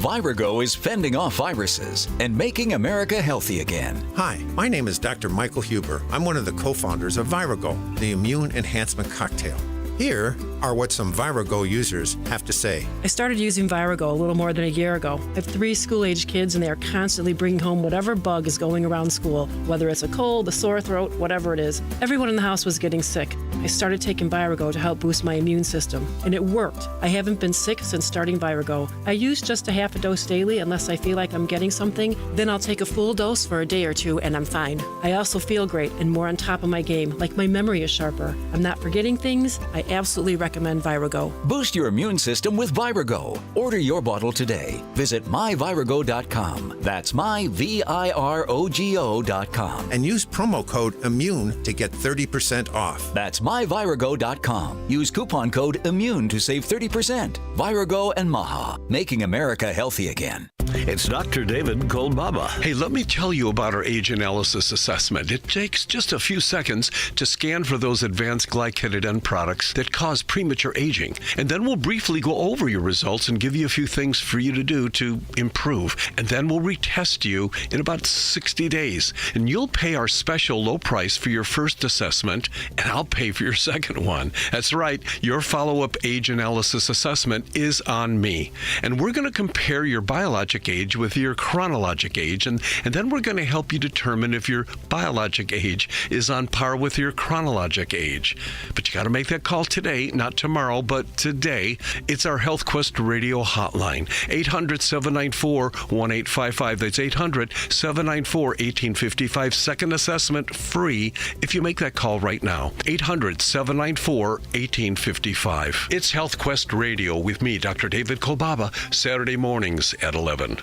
Virago is fending off viruses and making America healthy again. Hi, my name is Dr. Michael Huber. I'm one of the co-founders of Virago, the immune enhancement cocktail. Here are what some Virago users have to say. I started using Virago a little more than a year ago. I have 3 school-age kids, and they are constantly bringing home whatever bug is going around school, whether it's a cold, a sore throat, whatever it is. Everyone in the house was getting sick. I started taking Virago to help boost my immune system, and it worked. I haven't been sick since starting Virago. I use just a half a dose daily unless I feel like I'm getting something. Then I'll take a full dose for a day or 2, and I'm fine. I also feel great and more on top of my game, like my memory is sharper. I'm not forgetting things. I absolutely recommend Virago. Boost your immune system with Virago. Order your bottle today. Visit myvirago.com. That's myvirago.com. And use promo code IMMUNE to get 30% off. That's myvirago.com. Use coupon code IMMUNE to save 30%. Virago and Maha, making America healthy again. It's Dr. David Kolbaba. Hey, let me tell you about our age analysis assessment. It takes just a few seconds to scan for those advanced glycated end products that cause premature aging. And then we'll briefly go over your results and give you a few things for you to do to improve. And then we'll retest you in about 60 days. And you'll pay our special low price for your first assessment, and I'll pay for your second one. That's right, your follow-up age analysis assessment is on me. And we're going to compare your biologic age with your chronologic age, and then we're going to help you determine if your biologic age is on par with your chronologic age. But you got to make that call today, not tomorrow, but today. It's our Health Quest radio hotline, 800-794-1855. That's 800-794-1855. Second assessment free if you make that call right now. 800-794-1855. It's Health Quest Radio with me, Dr. David Kolbaba, Saturday mornings at 11.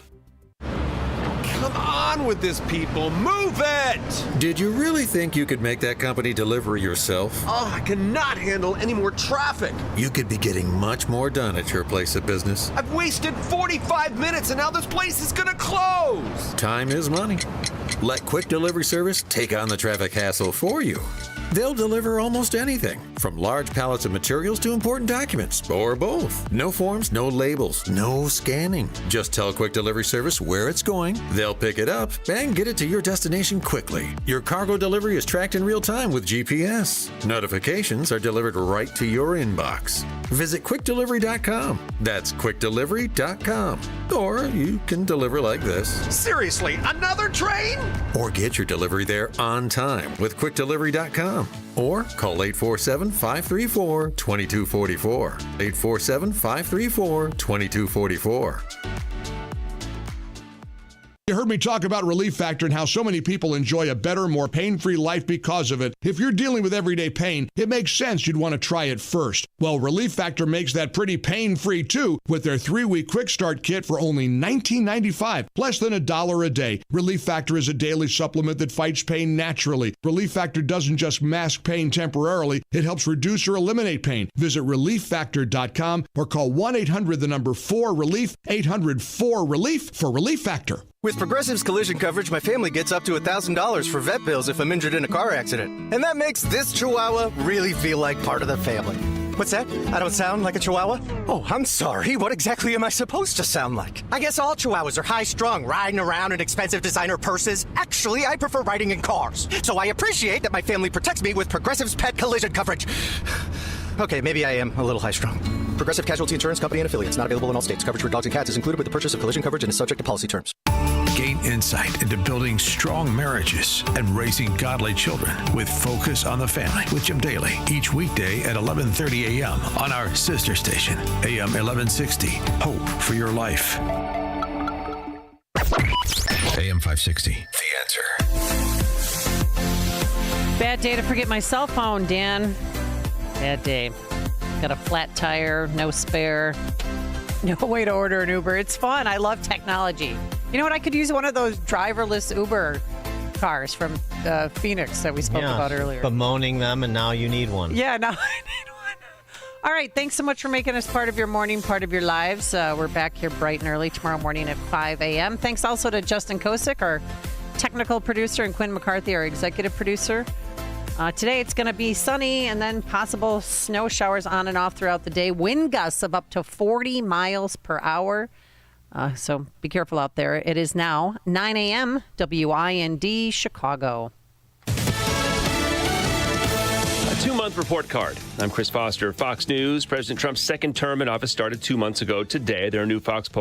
Come on with this, people. Move it! Did you really think you could make that company deliver yourself? Oh, I cannot handle any more traffic. You could be getting much more done at your place of business. I've wasted 45 minutes and now this place is gonna close. Time is money. Let Quick Delivery Service take on the traffic hassle for you. They'll deliver almost anything, from large pallets of materials to important documents, or both. No forms, no labels, no scanning. Just tell Quick Delivery Service where it's going, they'll pick it up, and get it to your destination quickly. Your cargo delivery is tracked in real time with GPS. Notifications are delivered right to your inbox. Visit QuickDelivery.com. That's QuickDelivery.com. Or you can deliver like this. Seriously, another train? Or get your delivery there on time with QuickDelivery.com. Or call 847-534-2244. 847-534-2244. You heard me talk about Relief Factor and how so many people enjoy a better, more pain-free life because of it. If you're dealing with everyday pain, it makes sense you'd want to try it first. Well, Relief Factor makes that pretty pain-free too with their 3-week Quick Start Kit for only $19.95, less than $1 a day. Relief Factor is a daily supplement that fights pain naturally. Relief Factor doesn't just mask pain temporarily, it helps reduce or eliminate pain. Visit ReliefFactor.com or call 1-800-4-RELIEF, 800-4-RELIEF for Relief Factor. With Progressive's collision coverage, my family gets up to $1,000 for vet bills if I'm injured in a car accident. And that makes this Chihuahua really feel like part of the family. What's that? I don't sound like a Chihuahua? Oh, I'm sorry. What exactly am I supposed to sound like? I guess all Chihuahuas are high-strung, riding around in expensive designer purses. Actually, I prefer riding in cars. So I appreciate that my family protects me with Progressive's pet collision coverage. Okay, maybe I am a little high-strung. Progressive Casualty Insurance Company and affiliates. Not available in all states. Coverage for dogs and cats is included with the purchase of collision coverage and is subject to policy terms. Gain insight into building strong marriages and raising godly children with Focus on the Family with Jim Daly each weekday at 11:30 a.m. on our sister station, AM 1160. Hope for your life. AM 560. The Answer. Bad day to forget my cell phone, Dan. Bad day. Got a flat tire, no spare. No way to order an Uber. It's fun. I love technology. You know what? I could use one of those driverless Uber cars from Phoenix that we spoke about earlier. Bemoaning them, and now you need one. Yeah, now I need one. All right. Thanks so much for making us part of your morning, part of your lives. We're back here bright and early tomorrow morning at 5 a.m. Thanks also to Justin Kosick, our technical producer, and Quinn McCarthy, our executive producer. Today it's going to be sunny and then possible snow showers on and off throughout the day. Wind gusts of up to 40 miles per hour. So be careful out there. It is now 9 a.m. WIND Chicago. A 2-month report card. I'm Chris Foster, Fox News. President Trump's second term in office started 2 months ago today. There are new Fox polls